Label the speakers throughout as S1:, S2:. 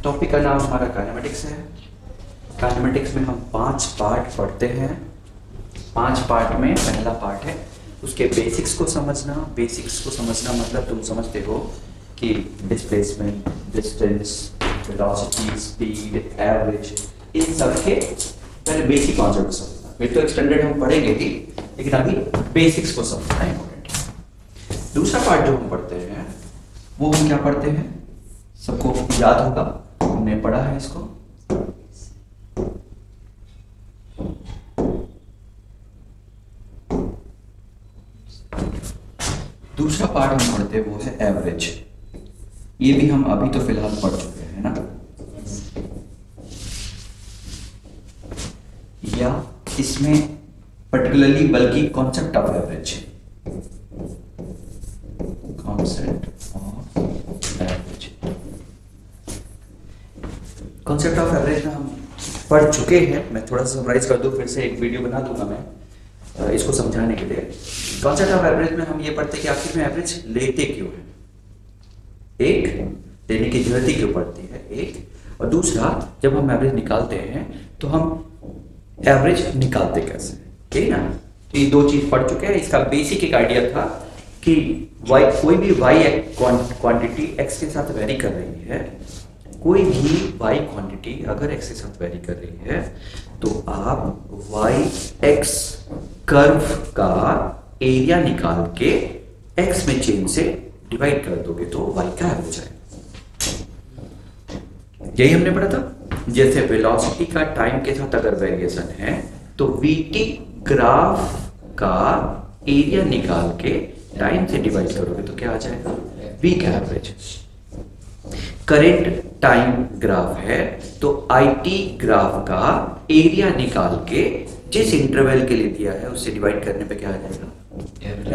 S1: Topic का नाम हमारा काइनेमेटिक्स है। काइनेमेटिक्स में हम 5 पार्ट पढ़ते हैं। 5 पार्ट में पहला पार्ट है उसके बेसिक्स को समझना। बेसिक्स को समझना मतलब तुम समझते हो कि displacement, distance, velocity, speed, average, इन सब के पहले बेसिक कॉन्सेप्ट को समझना। फिर तो एक्सटेंडेड हम पढ़ेंगे ही, लेकिन अभी बेसिक्स को समझना इंपॉर्टेंट है। दूसरा पार्ट जो हम पढ़ते हैं वो हम क्या पढ़ते हैं, सबको याद होगा, हमने पढ़ा है इसको। दूसरा पार्ट हम पढ़ते हैं वो है एवरेज। ये भी हम अभी तो फिलहाल पढ़ चुके हैं ना, या इसमें पर्टिकुलरली बल्कि concept of average, concept of average, concept of average में हम पढ़ चुके हैं। मैं थोड़ा सा समराइज कर दूं, फिर से एक वीडियो बना दूंगा मैं इसको समझाने के लिए। कॉन्सेप्ट ऑफ एवरेज में हम ये पढ़ते हैं कि आखिर में एवरेज लेते क्यों है। एक, लेने की जरूरत ही क्यों पड़ती है, एक। और दूसरा, जब हम एवरेज निकालते हैं तो हम एवरेज निकालते कैसे, ठीक है ना। तो ये दो चीज पढ़ चुके हैं। इसका बेसिक एक आइडिया था कि y, कोई भी y क्वांटिटी x के साथ वेरी कर रही है, कोई भी y क्वांटिटी अगर x के साथ वेरी कर रही है तो आप y x कर्व का एरिया निकाल के x में चेन से डिवाइड कर दोगे तो y का एवरेज आएगा। यही हमने पढ़ा था। जैसे वेलोसिटी का टाइम के साथ अगर वेरिएशन है तो vt ग्राफ का एरिया निकाल के टाइम से डिवाइड करोगे तो क्या आ जाएगा, v का एवरेज। करंट टाइम ग्राफ है तो it ग्राफ का एरिया निकाल के जिस इंटरवल के लिए दिया है उससे डिवाइड करने पे क्या आ जाएगा,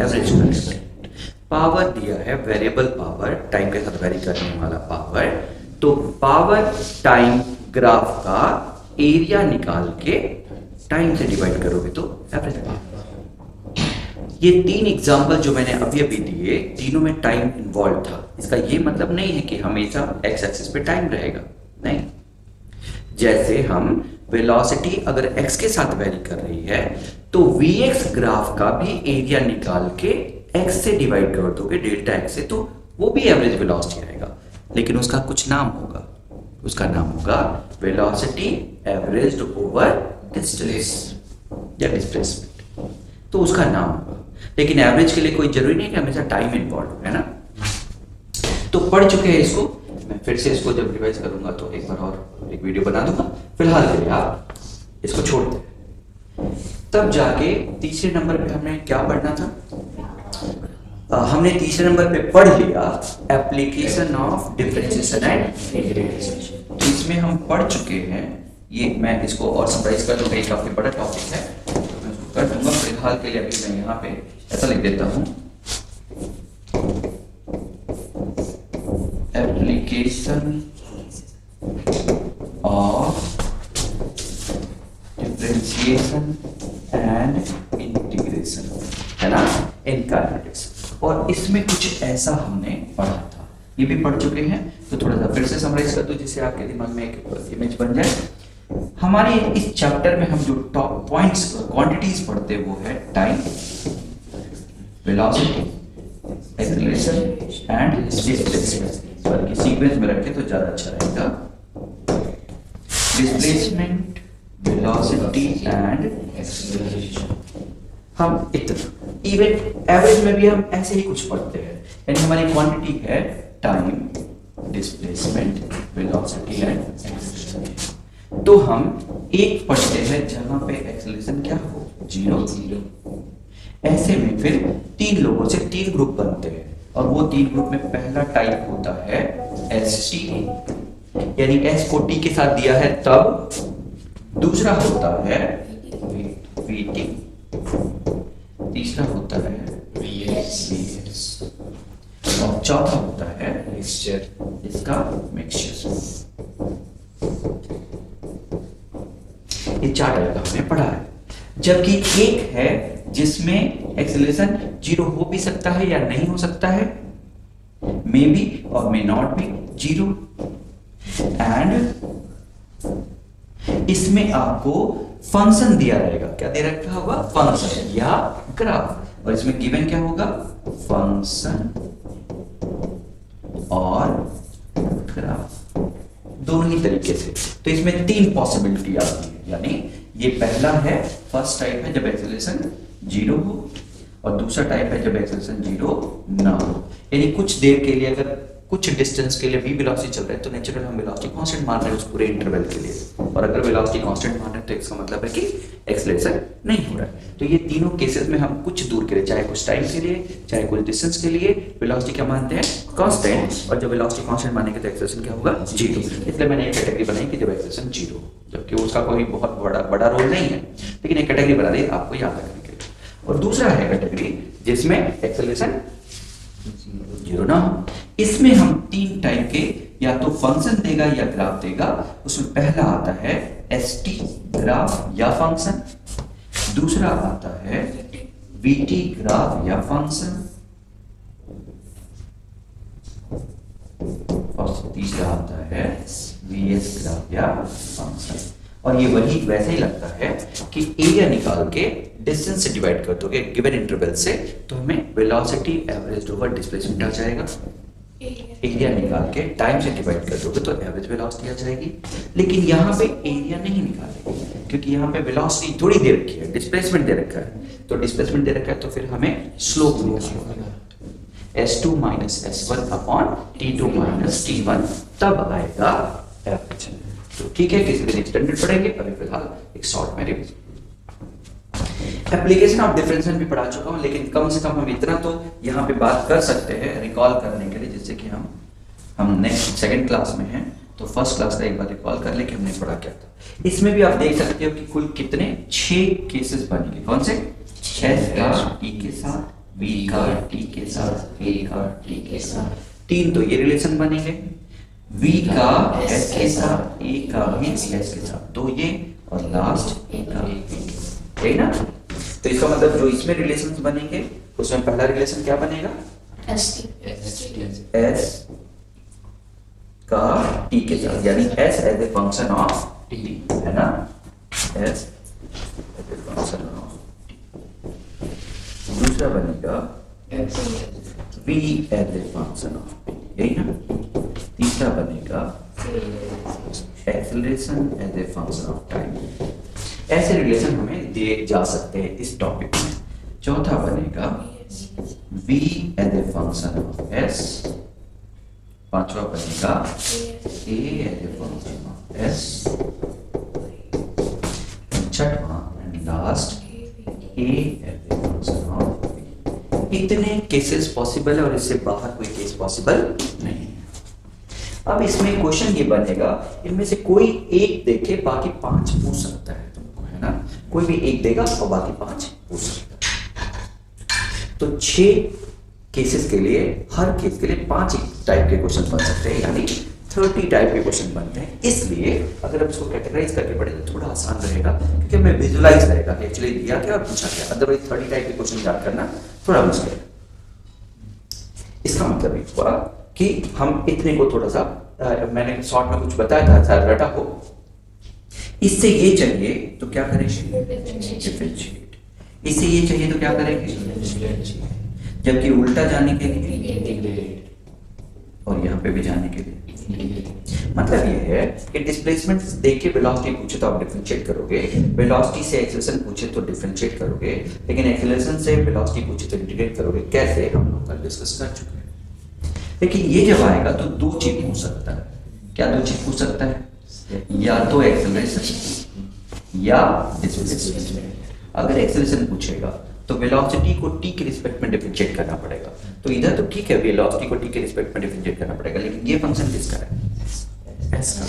S1: एवरेज। पावर दिया है, वेरिएबल पावर, टाइम के साथ वेरी करने वाला पावर, तो पावर टाइम ग्राफ का एरिया निकाल के टाइम से डिवाइड करोगे तो एवरेज पावर। ये 3 एग्जांपल जो मैंने अभी अभी दिए, तीनों में टाइम इन्वॉल्व था। इसका ये मतलब नहीं है कि हमेशा एक्स एक्सिस पे टाइम रहेगा, नहीं। जैसे हम वेलोसिटी अगर x के साथ वेरी कर रही है तो vx ग्राफ का भी एरिया निकाल के x से डिवाइड कर दोगे डेल्टा x से, तो वो भी एवरेज वेलोसिटी आएगा, लेकिन उसका कुछ नाम होगा। उसका नाम होगा वेलोसिटी एवरेज्ड ओवर डिस्टेंस या डिस्प्लेसमेंट, तो उसका नाम होगा। लेकिन एवरेज के लिए कोई जरूरी नहीं कि हमेशा टाइम इन्वॉल्व है ना। तो पढ़ चुके हैं इसको। मैं फिर से इसको जब रिवाइज करूंगा तो एक बार और एक वीडियो बना दूंगा। फिलहाल के लिए आप इसको छोड़ दें। तब जाके तीसरे नंबर पे हमने क्या पढ़ना था, हमने तीसरे नंबर पे पढ़ लिया application of differentiation and integration. इसमें हम पढ़ चुके हैं, ये मैं इसको और समराइज कर दूंगा, ये काफी बड़ा टॉपिक है तो मैं इसको कर दूंगा। फिलहाल के लिए अभी मैं यहाँ पे ऐसा लिख देता हूँ, application of differentiation and integration, है ना, इन काइनेमेटिक्स। और इसमें कुछ ऐसा हमने पढ़ा था, ये भी पढ़ चुके हैं, तो थोड़ा सा फिर से समराइज कर दूं जिससे आपके दिमाग में एक इमेज बन जाए। हमारे इस चैप्टर में हम जो टॉप पॉइंट्स क्वांटिटीज पढ़ते हैं वो है time, velocity, acceleration and displacement. बल्कि सीक्वेंस में रखें तो ज्यादा अच्छा रहेगा। डिस्प्लेसमेंट, वेलोसिटी एंड एक्सेलरेशन, हम इतना। इवन एवरेज में भी हम ऐसे ही कुछ पढ़ते हैं, यानी हमारी क्वांटिटी है time, displacement, velocity and acceleration. तो हम एक पढ़ते हैं जहां पे एक्सेलरेशन क्या हो, 0। ऐसे में फिर 3 लोगों से 3 ग्रुप बनते हैं, और वो 3 ग्रुप में पहला टाइप होता है ST, यानी S को T के साथ दिया है तब। दूसरा होता है VT, तीसरा होता है VS, और चौथा होता है मिक्सचर, इसका मिक्सचर। ये 4 टाइप का हमने पढ़ा है। जबकि एक है जिसमें एक्सेलरेशन 0 हो भी सकता है या नहीं हो सकता है, मे बी और मे नॉट बी 0 एंड इसमें आपको फंक्शन दिया रहेगा, क्या दे रखा होगा, फंक्शन या ग्राफ, और इसमें गिवन क्या होगा, फंक्शन और ग्राफ, दोनों ही तरीके से। तो इसमें 3 पॉसिबिलिटी आती है, यानी ये पहला है, फर्स्ट टाइप है जब एक्सेलरेशन 0 हो, और दूसरा टाइप है जब एक्सेलरेशन 0 ना हो। यानी कुछ देर के लिए अगर कुछ डिस्टेंस के लिए v वेलोसिटी चल रहा है तो नेचुरल हम वेलोसिटी कांस्टेंट मान रहे हैं उस पूरे इंटरवल के लिए, और अगर वेलोसिटी कांस्टेंट मान रहे हैं तो इसका मतलब है कि एक्सेलरेशन नहीं हो रहा है। तो ये तीनों केसेस में हम कुछ दूर के लिए, चाहे कुछ टाइम के लिए चाहे कुछ डिस्टेंस के लिए, वेलोसिटी क्या मानते हैं, कांस्टेंट, और जब वेलोसिटी कांस्टेंट मानेंगे तो एक्सेलरेशन क्या होगा, 0। इसलिए मैंने एक कैटेगरी बनाई कि जब एक्सेलरेशन 0, जबकि उसका कोई बहुत बड़ा रोल नहीं है, लेकिन एक कैटेगरी बना दी आपको याद रखने के लिए। और दूसरा है कैटेगरी जिसमें एक्सेलरेशन 0 ना हो। इसमें हम 3 टाइप के, या तो फंक्शन देगा या ग्राफ देगा। उसमें पहला आता है st ग्राफ या फंक्शन, दूसरा आता है vt ग्राफ या फंक्शन, और तीसरा आता है vs ग्राफ या फंक्शन। और ये वही वैसे ही लगता है कि एरिया निकाल के डिस्टेंस से डिवाइड कर दोगे गिवन इंटरवल से, तो हमें वेलोसिटी एवरेज ओवर डिस्प्लेसमेंट आ जाएगा। एरिया निकाल के टाइम से डिवाइड कर दोगे तो एवरेज वेलोसिटी आ जाएगी। लेकिन यहाँ पे एरिया नहीं निकालेंगे, क्योंकि यहाँ पे वेलोसिटी थोड़ी दे रखी है, डिस्प्लेसमेंट दे रखा है। तो डिस्प्लेसमेंट दे रखा है तो फिर हमें स्लोप निकालना होगा, s2 minus s1 upon t2 minus t1, तब आएगा एवरेज। तो ठीक है, किसी दिन एक्सटेंडेड पढ़ेंगे, अभी फिलहाल एक शॉर्ट में रिवीजन। एप्लीकेशन ऑफ डिफरेंशियल भी पढ़ा चुका हूं, लेकिन कम से कम हम इतना तो यहाँ पे बात कर सकते हैं रिकॉल करने के लिए, जिससे कि हम नेक्स्ट सेकंड क्लास में हैं तो फर्स्ट क्लास का एक बार रिकॉल कर ले कि हमने पढ़ा क्या था। इसमें भी आप देख सकते हो कि कुल कितने 6 केसेस बनेंगे। कौन से? s का t के साथ, v का t के साथ, a का t के साथ, 3 तो ये रिलेशन बनेंगे, v का s के साथ, a का भी s के साथ, 2 ये, और लास्ट a का, ठीक ना। तो इसका मतलब जो इसमें रिलेशंस बनेंगे उसमें पहला रिलेशन क्या बनेगा, s का t के साथ, यानी s as a function of t, है ना, s as a function of t। दूसरा बनेगा v as a function of t, यही ना। तीसरा बनेगा acceleration as a function of time. ऐसे रिलेशन हमें दिए जा सकते हैं इस टॉपिक में। चौथा बनेगा v as a function of s। पांचवा बनेगा a as a function of s। छठवां and last a as a function of v। इतने केसेस पॉसिबल है और इससे बाहर कोई केस पॉसिबल नहीं है। अब इसमें क्वेश्चन ये बनेगा, इनमें से कोई एक देखे बाकी 5 पूछ सकता है तुमको, है ना। कोई भी एक देगा और बाकी 5 पूछ सकता है। तो 6 केसेस के लिए, हर केस के लिए 5 टाइप के क्वेश्चन बन सकते हैं, यानी 30 टाइप के क्वेश्चन बनते हैं। इसलिए अगर हम इसको कैटेगराइज करके पढ़े तो थोड़ा आसान रहेगा, क्योंकि हमें विजुअलाइज रहेगा कि एक्चुअली दिया क्या और पूछा क्या। अदरवाइज 30 टाइप के क्वेश्चन याद करना थोड़ा मुश्किल है। इसका मतलब ये हुआ कि हम इतने को थोड़ा सा मैंने शॉर्ट में कुछ बताया था, शायद रटा हो। इससे ये चाहिए तो क्या करेंगे, डिफरेंशिएट। इससे ये चाहिए तो क्या करेंगे, जबकि उल्टा जाने के लिए और यहाँ पे भी जाने के लिए। मतलब ये है कि डिस्प्लेसमेंट देके वेलोसिटी पूछे तो आप डिफरेंशिएट करोगे, वेलोसिटी से एक्सेलरेशन पूछे तो डिफरेंशिएट करोगे, लेकिन एक्सेलरेशन से वेलोसिटी पूछे तो इंटीग्रेट करोगे। कैसे, हम लोग कल डिस्कस कर चुके हैं। लेकिन ये जब आएगा तो 2 चीज पूछ सकता है। क्या 2 चीज पूछ सकता है, या तो एक्सेलरेशन या डिस्प्लेसमेंट। अगर एक्सेलरेशन पूछेगा तो वेलोसिटी को t के रिस्पेक्ट में डिफरेंशिएट करना पड़ेगा। तो इधर तो ठीक है, वेलोसिटी को t के रिस्पेक्ट में डिफरेंशिएट करना पड़ेगा, लेकिन ये फंक्शन किसका है, s का।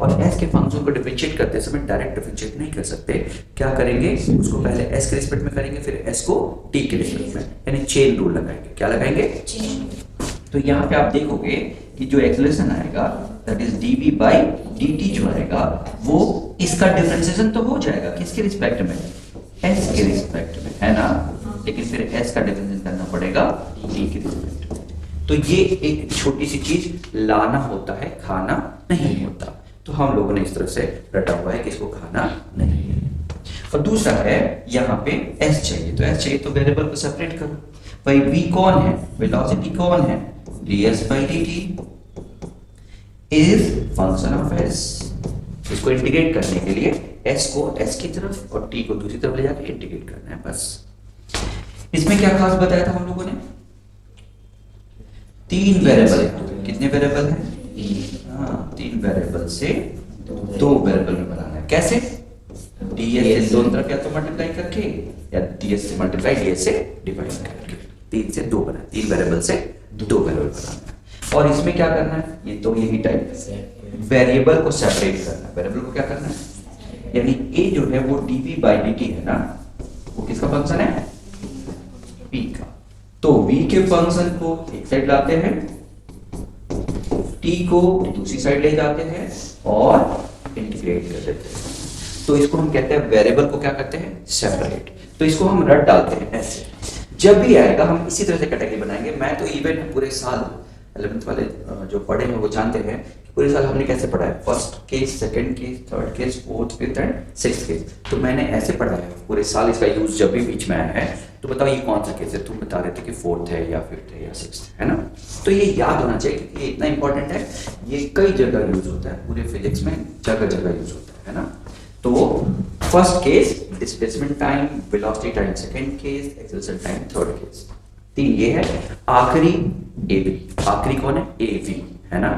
S1: और s के फंक्शन को डिफरेंशिएट करते समय डायरेक्ट डिफरेंशिएट नहीं कर सकते। क्या करेंगे, उसको पहले s के रिस्पेक्ट में करेंगे, फिर s को t के रिस्पेक्ट में, यानी चेन रूल लगाएंगे। क्या लगाएंगे, तो यहाँ पे आप देखोगे कि जो एक्सेलरेशन आएगा that is dv by dt जो आएगा वो इसका डिफरेंशिएशन तो हो जाएगा किसके रिस्पेक्ट में, s के रिस्पेक्ट में, है ना। लेकिन फिर s का डिफरेंशिएशन करना पड़ेगा t के रिस्पेक्ट में। तो ये एक छोटी सी चीज लाना होता है, खाना नहीं होता। तो हम लोगों ने इस तरह से रटा हुआ है कि इसको खाना नहीं है। और दूसरा है यहाँ पे s चाहिए, तो s चाहिए तो वेरिएबल को सेपरेट करो। भाई v कौन है, वेलोसिटी कौन है, ds by dt is function of s। इसको इंटीग्रेट करने के लिए s को s की तरफ और t को दूसरी तरफ ले जाकर इंटीग्रेट करना है बस। इसमें क्या खास बताया था हम लोगों ने, 3 वेरिएबल है। कितने वेरिएबल है, 3 वेरिएबल से 2 वेरिएबल में बनाना है। कैसे, ds से दोनों तरफ या तो मल्टीप्लाई करके या ds से मल्टीप्लाई ds से डिवाइड करके 3 से 2 बना, 3 वेरिएबल से 2 वेरिएबल बनाना है। और इसमें क्या करना है, ये तो यही टाइप वेरिएबल को सेपरेट करना है। वेरिएबल को क्या करना है, यानी a जो है वो dv by dt है ना, वो किसका फंक्शन है, p का। तो v के फंक्शन को एक साइड लाते हैं, t को दूसरी साइड ले जाते हैं और इंटीग्रेट कर देते हैं। तो इसको हम कहते हैं वेरिएबल को क्या करते हैं, सेपरेट। तो इसको हम रट डालते हैं ऐसे। जब भी आएगा हम इसी तरह से कैटेगरी बनाएंगे। मैं तो इवन पूरे साल 11th वाले जो पढ़े हैं वो जानते हैं कि पूरे साल हमने कैसे पढ़ा है, first case, second case, third case, fourth, fifth and sixth case. तो मैंने ऐसे पढ़ा है पूरे साल। इसका यूज जब भी बीच में आया है तो बताओ ये कौन सा केस है, तुम बता रहे थे कि फोर्थ है या फिफ्थ है या सिक्स्थ है ना। तो ये याद होना चाहिए कि ये इतना इंपॉर्टेंट है, ये कई जगह यूज होता है, पूरे फिजिक्स में जगह जगह यूज होता है ना। तो first case displacement time, velocity time second case, acceleration time third case. 3 ये है। आखिरी एवी, आखिरी कौन है, एवी है ना।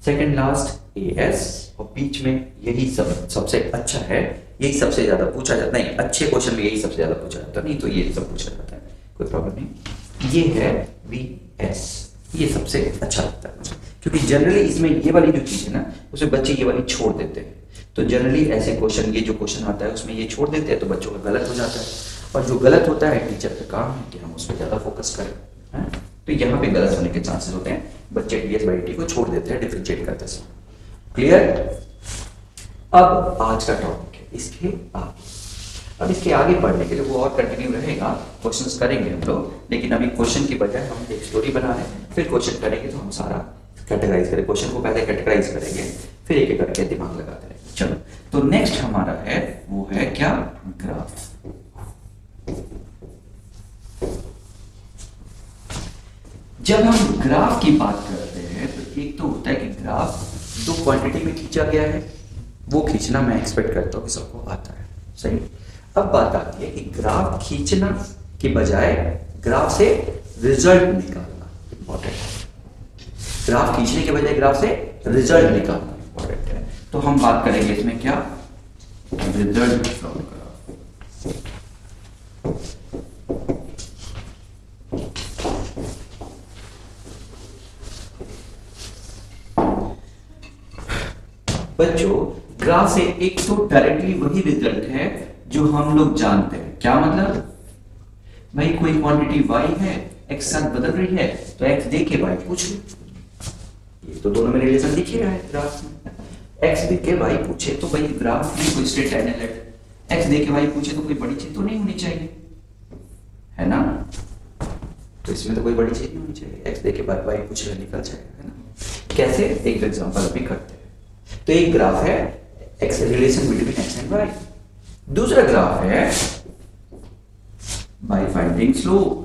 S1: सेकंड लास्ट एएस, और बीच में यही सबसे अच्छा है, यही सबसे ज्यादा पूछा जाता है। अच्छे क्वेश्चन में यही सबसे ज्यादा पूछा जाता है, नहीं तो ये सब पूछा जाता है, कोई प्रॉब्लम नहीं। ये है वीएस, ये सबसे अच्छा लगता है मुझे, क्योंकि जनरली इसमें ये वाली जो चीज है ना, उसमें बच्चे ये वाली छोड़ देते हैं। तो जनरली ऐसे क्वेश्चन, ये जो क्वेश्चन आता है उसमें ये छोड़ देते हैं, तो बच्चों का गलत हो जाता है। और जो गलत होता है टीचर का काम है कि हम उस पर ज्यादा फोकस करें, है? तो यहाँ पे गलत होने के चांसेस होते हैं, बच्चे ds by dt को छोड़ देते हैं डिफरेंशिएट करते समय। क्लियर। अब आज का टॉपिक है इसके आगे। अब इसके आगे पढ़ने के लिए वो और कंटिन्यू रहेगा, क्वेश्चंस करेंगे हम लोग, लेकिन अभी क्वेश्चन की बजाय हम एक स्टोरी बना रहे हैं, फिर क्वेश्चन करेंगे तो हम सारा कैटेगराइज करें, क्वेश्चन को पहले कैटेगराइज करेंगे, फिर एक एक करके दिमाग लगाते रहेंगे। चलो, तो नेक्स्ट हमारा है वो है क्या, ग्राफ। जब हम ग्राफ की बात करते हैं तो एक तो होता है कि ग्राफ 2 क्वांटिटी में खींचा गया है, वो खींचना मैं एक्सपेक्ट करता हूं कि सबको आता है, सही। अब बात आती है कि ग्राफ खींचना के बजाय ग्राफ से रिजल्ट निकालना इंपॉर्टेंट है। ग्राफ खींचने के बजाय ग्राफ से रिजल्ट निकालना इंपॉर्टेंट है। तो हम बात करेंगे इसमें क्या, रिजल्ट फ्रॉम ग्राफ। बच्चों, ग्राफ से एक तो डायरेक्टली वही रिजल्ट है जो हम लोग जानते हैं। क्या मतलब, भाई कोई क्वांटिटी y है, x साथ बदल रही है, तो x दे के y पूछ लो। ये तो दोनों में रिलेशन दिख ही रहा है ग्राफ में। x दे के y पूछे तो भाई ग्राफ में कोई स्ट्रेट लाइन है, x दे के y पूछे तो कोई बड़ी चीज तो नहीं होनी चाहिए, है ना। तो इसमें तो कोई बड़ी चीज नहीं होनी चाहिए, x दे के y पूछे निकल जाएगा, है ना। कैसे, एक एग्जांपल अभी करते हैं। तो एक ग्राफ है x relation between x and y, दूसरा ग्राफ है बाय फाइंडिंग स्लोप।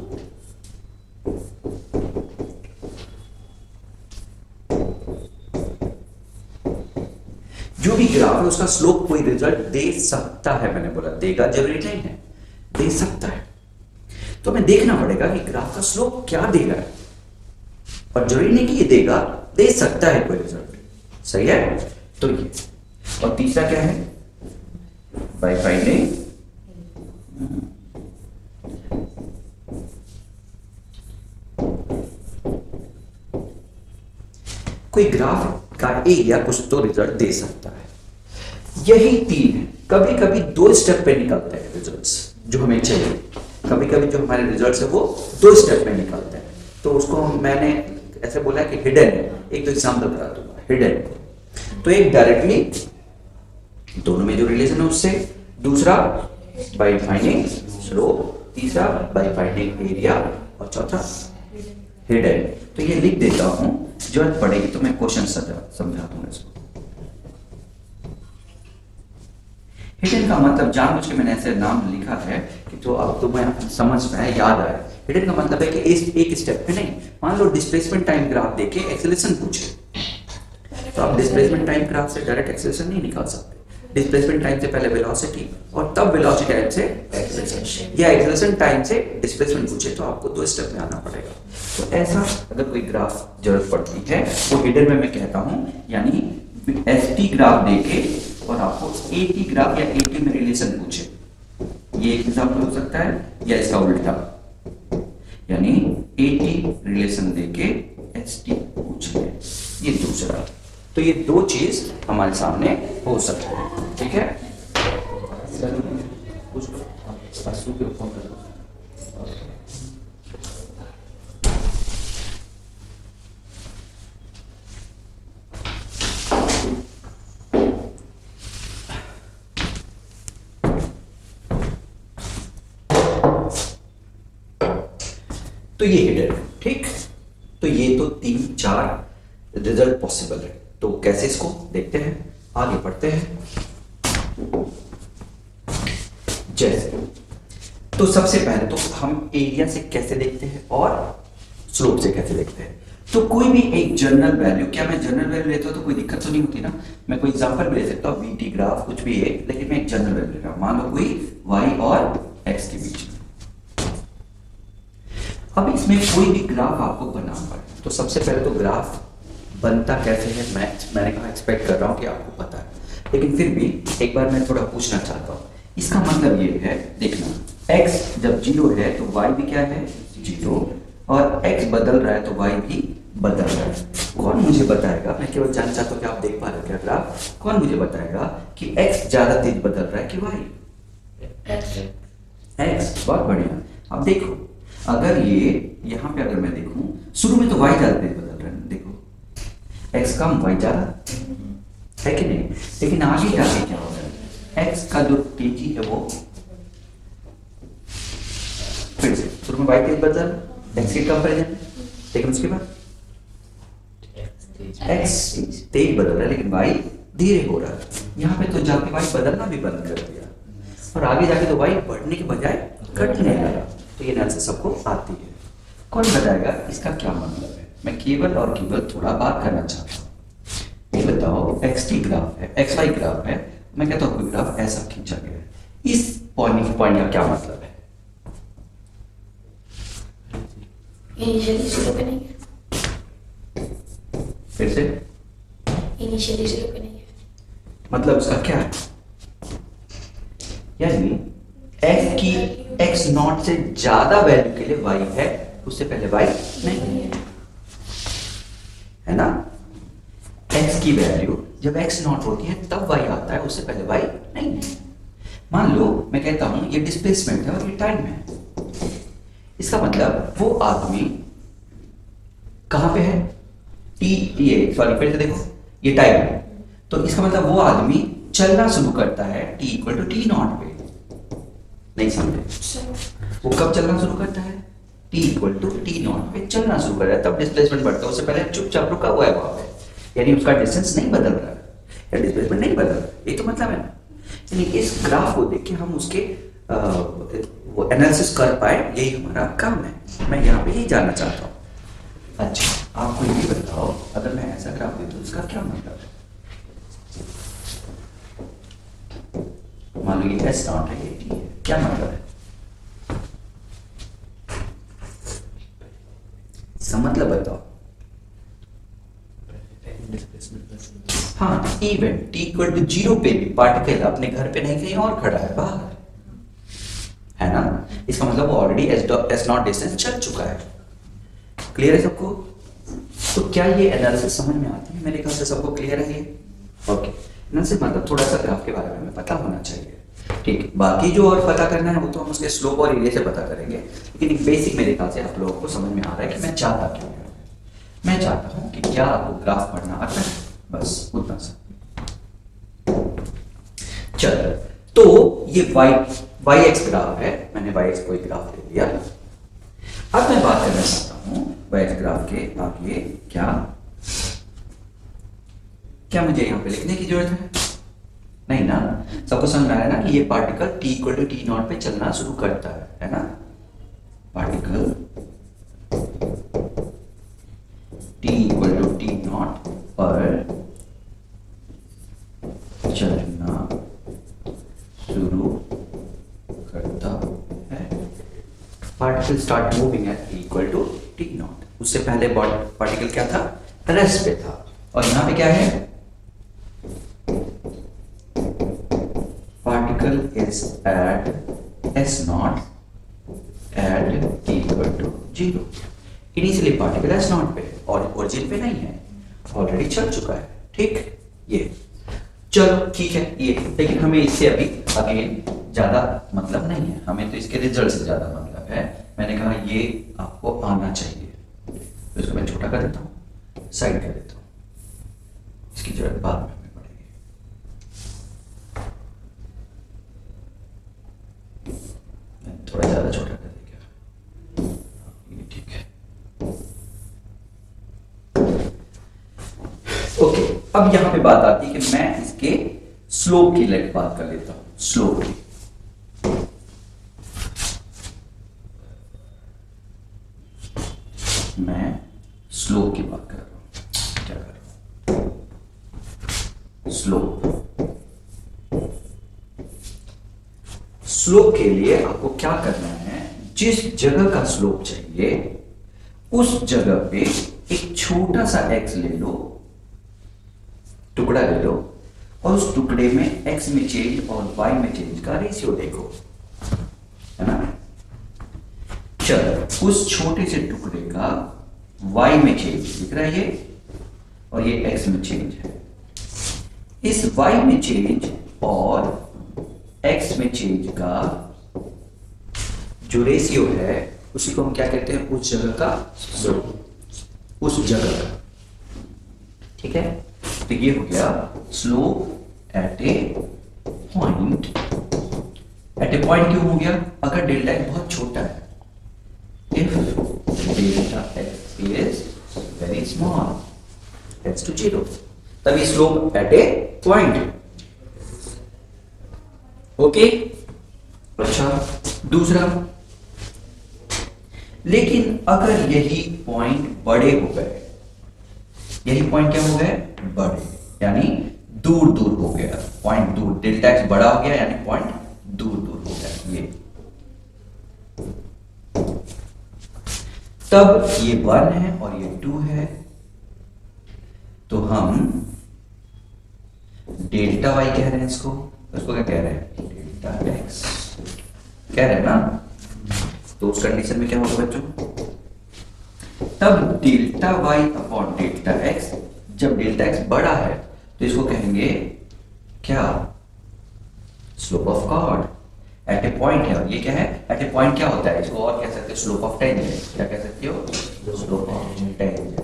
S1: जो भी ग्राफ है उसका स्लोप कोई रिजल्ट दे सकता है, मैंने बोला देगा जरूरी नहीं है, दे सकता है। तो हमें देखना पड़ेगा कि ग्राफ का स्लोप क्या दे रहा है, और जरूरी नहीं कि ये देगा, दे सकता है कोई रिजल्ट, सही है। तो ये, और तीसरा क्या है, बाय फाइंडिंग कोई ग्राफ का एरिया कुछ तो रिजल्ट दे सकता है। यही 3 है। कभी कभी 2 स्टेप पे निकलते हैं रिजल्ट्स जो हमें चाहिए, कभी कभी जो हमारे रिजल्ट्स है वो 2 स्टेप में निकलते हैं, तो उसको मैंने ऐसे बोला कि हिडन है। एक तो एग्जांपल बता दूंगा, हिडन। तो एक डायरेक्टली दोनों में जो रिलेशन है उससे, दूसरा बाय फाइंडिंग स्लोप, तीसरा बाय फाइंडिंग एरिया, और चौथा
S2: हिडन, तो ये लिख देता हूं, जरूरत पड़ेगी तो मैं क्वेश्चन समझा दूंगा इसको। हिडन का मतलब जानबूझ के मैंने ऐसे नाम लिखा है कि जो अब तुम्हें समझ में याद आए। हिडन का मतलब है कि इस एक स्टेप पे नहीं, मान लो डिस्प्लेसमेंट टाइम ग्राफ देके एक्सेलरेशन पूछे तो आप डिस्प्लेसमेंट टाइम ग्राफ से डायरेक्ट एक्सेलरेशन नहीं निकाल सकते। डिस्प्लेसमेंट टाइम से पहले वेलोसिटी और तब वेलोसिटी टाइम से एक्सेलरेशन, या एक्सेलरेशन टाइम से डिस्प्लेसमेंट पूछे तो आपको 2 स्टेप में आना पड़ेगा। तो ऐसा अगर कोई ग्राफ जरूरत पड़ती है वो हिडन में मैं कहता हूं, यानी एसटी ग्राफ देके और आपको एटी ग्राफ या एटी में रिलेशन पूछे, ये एक एग्जांपल हो सकता है, या इसका उल्टा, यानी एटी रिलेशन देके एसटी पूछ ले, ये दूसरा। तो ये 2 चीज हमारे सामने हो सकते हैं, ठीक है। तो ये हिडन है, ठीक। तो ये तो 3-4 रिजल्ट पॉसिबल है। तो कैसे इसको देखते हैं, आगे बढ़ते हैं। जैसे तो सबसे पहले तो हम एरिया से कैसे देखते हैं और स्लोप से कैसे देखते हैं। तो कोई भी एक जनरल वैल्यू, क्या मैं जनरल वैल्यू लेता हूं तो कोई दिक्कत तो नहीं होती ना, मैं कोई एग्जांपल भी ले सकता हूं, बीटी ग्राफ कुछ भी है, लेकिन मैं एक जनरल वैल्यू ले रहा हूं, मान लो कोई वाई और एक्स के बीच में। अब इसमें कोई भी ग्राफ आपको बनाना पड़े, तो सबसे पहले तो ग्राफ बनता कैसे है मैंने कहा एक्सपेक्ट कर रहा हूं कि आपको पता है, लेकिन फिर भी एक बार मैं थोड़ा पूछना चाहता हूं। इसका मतलब ये है, देखना x जब 0 है तो y भी क्या है 0, और x बदल रहा है तो y भी बदल रहा है। कौन मुझे बताएगा, मैं केवल जानना चाहता हूं कि आप देख पा रहे हो क्या ग्राफ, कौन मुझे बताएगा कि x ज्यादा तेज बदल रहा है कि y? x। बहुत बढ़िया। अब देखो अगर ये यहां पे अगर मैं देखूं, शुरू में तो y ज्यादा तेज बदल रहा है, देखो x कम y ज्यादा है कि नहीं, लेकिन आगे जाके क्या होगा, x का जो तेजी है वो फिर से शुरू में y तेज बदल x के कंपैरिजन, लेकिन उसके बाद x तेज बदल रहा है लेकिन y धीरे हो रहा है। यहाँ पे तो जाके y बदलना भी बंद कर दिया और आगे जाके तो y बढ़ने के बजाय घटने लगा। तो ये एनालिसिस सबको आती है। कौन बताएगा इसका क्या मतलब है, मैं केवल और केवल थोड़ा बात करना चाहता हूँ। ये बताओ एक्स ग्राफ है, एक्स वाई ग्राफ है, मैं कहता हूँ कोई ग्राफ ऐसा खींचा गया है, इस पॉइंट का क्या मतलब है?
S3: इनिशियली जीरो पे नहीं है।
S2: फिर से
S3: इनिशियली जीरो पे नहीं है,
S2: मतलब उसका क्या है, यानी x की x नॉट से ज्यादा वैल्यू के लिए y है, उससे पहले y नहीं है ना। x की वैल्यू जब x नॉट होती है तब y आता है, उससे पहले y नहीं है। मान लो मैं कहता हूं ये डिस्प्लेसमेंट है और ये टाइम है, इसका मतलब वो आदमी कहां पे है, t, ये सॉरी फिर से देखो ये टाइम है, तो इसका मतलब वो आदमी चलना शुरू करता है t equal to T naught पे। नहीं समझे, वो कब चलना शुरू करता है, t equal to T naught पे चलना शुरू कर रहा है, तब डिस्प्लेसमेंट बढ़ता है, उससे पहले चुपचाप रुका हुआ है वहां पे, यानी उसका डिस्टेंस नहीं बदल रहा है या डिस्प्लेसमेंट नहीं बदल रहा है, ये तो मतलब है ना। यानी इस ग्राफ को देख के हम उसके वो एनालिसिस कर पाए, यही हमारा काम है। मैं यहाँ पे यही जानना चाहता हूँ। अच्छा आपको ये बताओ, अगर मैं ऐसा ग्राफ देता हूँ उसका क्या मतलब है, मान लो ये एस नॉट है, ये टी है, क्या मतलब है, इसका मतलब बताओ। हाँ इवेंट टी इक्वल टू 0 पे भी पार्टिकल अपने घर पे नहीं कहीं और खड़ा है, बाहर है ना, इसका मतलब वो ऑलरेडी एस नॉट डिस्टेंस चल चुका है। क्लियर है सबको? तो क्या ये एनालिसिस समझ में आती है? मेरे ख्याल से सबको क्लियर है ये। ओके, एनालिसिस मतलब थोड़ा सा ग्राफ के बारे में पता होना चाहिए, ठीक। बाकी जो और पता करना है वो तो हम उसके स्लोप और एरिया से पता करेंगे, लेकिन एक बेसिक मेरे ख्याल से आप लोगों को समझ में आ रहा है कि मैं चाहता क्या हूँ। मैं चाहता हूँ कि क्या आपको ग्राफ पढ़ना आता है, बस उतना सा। चलो तो ये वाई एक्स ग्राफ है, मैंने वाई एक्स कोई ग्राफ ले लिया। अब मैं बात करना चाहता हूँ वाई एक्स ग्राफ के आगे क्या क्या मुझे यहाँ पे लिखने की जरूरत है? नहीं ना। सबको समझ में आया ना कि ये particle t equal to T naught पे चलना शुरू करता है ना? Particle t equal to T naught पर चलना शुरू करता है। Particle start moving at equal to T naught. उससे पहले पार्टिकल क्या था? रेस्ट पे था। और यहां पे क्या है? Particle is at S naught at t equal to 0। Initially particle S naught पे और ओरिजिन पे नहीं है, ऑलरेडी चल चुका है। ठीक, ये चलो ठीक है ये, लेकिन हमें इससे अभी अगेन ज्यादा मतलब नहीं है, हमें तो इसके रिजल्ट से ज्यादा मतलब है। मैंने कहा ये आपको आना चाहिए, तो इसको मैं छोटा कर देता हूँ, साइड कर देता हूँ, इसकी जरूरत बाद में हमें पड़ेगी। थोड़ा ज्यादा छोटा कर देगा, ये ठीक है। ओके, अब यहां पे बात आती है कि मैं इसके स्लोप की लेट बात कर लेता हूं। स्लोप की मैं स्लोप की बात कर रहा हूं। क्या कर रहा हूं? स्लोप। स्लोप के लिए आपको क्या करना है? जिस जगह का स्लोप चाहिए उस जगह पे एक छोटा सा x ले लो, टुकड़ा ले लो, और उस टुकड़े में x में चेंज और y में चेंज का रेशियो देखो, है ना? चलो, उस छोटे से टुकड़े का y में चेंज दिख रहा है ये, और ये x में चेंज है। इस y में चेंज और x में चेंज का जो रेशियो है उसी को हम क्या कहते हैं? उस जगह का स्लोप, उस जगह का। ठीक है, तो ये हो गया slope at a point. At a point क्यों हो गया? अगर डेल्टा एक्स बहुत छोटा है, if delta X is very small, tends to 0, तभी slope at a point. Okay, अच्छा दूसरा, लेकिन अगर यही पॉइंट बड़े हो गए, यही पॉइंट क्या हो गए? बड़े, यानी दूर दूर हो गया, पॉइंट दूर, डेल्टा एक्स बड़ा हो गया यानी पॉइंट दूर दूर हो गया, ये तब ये 1 है और ये 2 है, तो हम डेल्टा वाई कह रहे हैं इसको क्या कह रहे हैं? डेल्टा एक्स कह रहे हैं ना? तो उस कंडीशन में क्या होगा बच्चों? तब delta Y upon delta X, जब डेल्टा एक्स बड़ा है तो इसको कहेंगे क्या? Slope of chord at a point है। और ये क्या है? एट ए पॉइंट क्या होता है? इसको और कह सकते हो स्लोप ऑफ टेंजेंट। क्या कह सकते हो? Slope of tangent.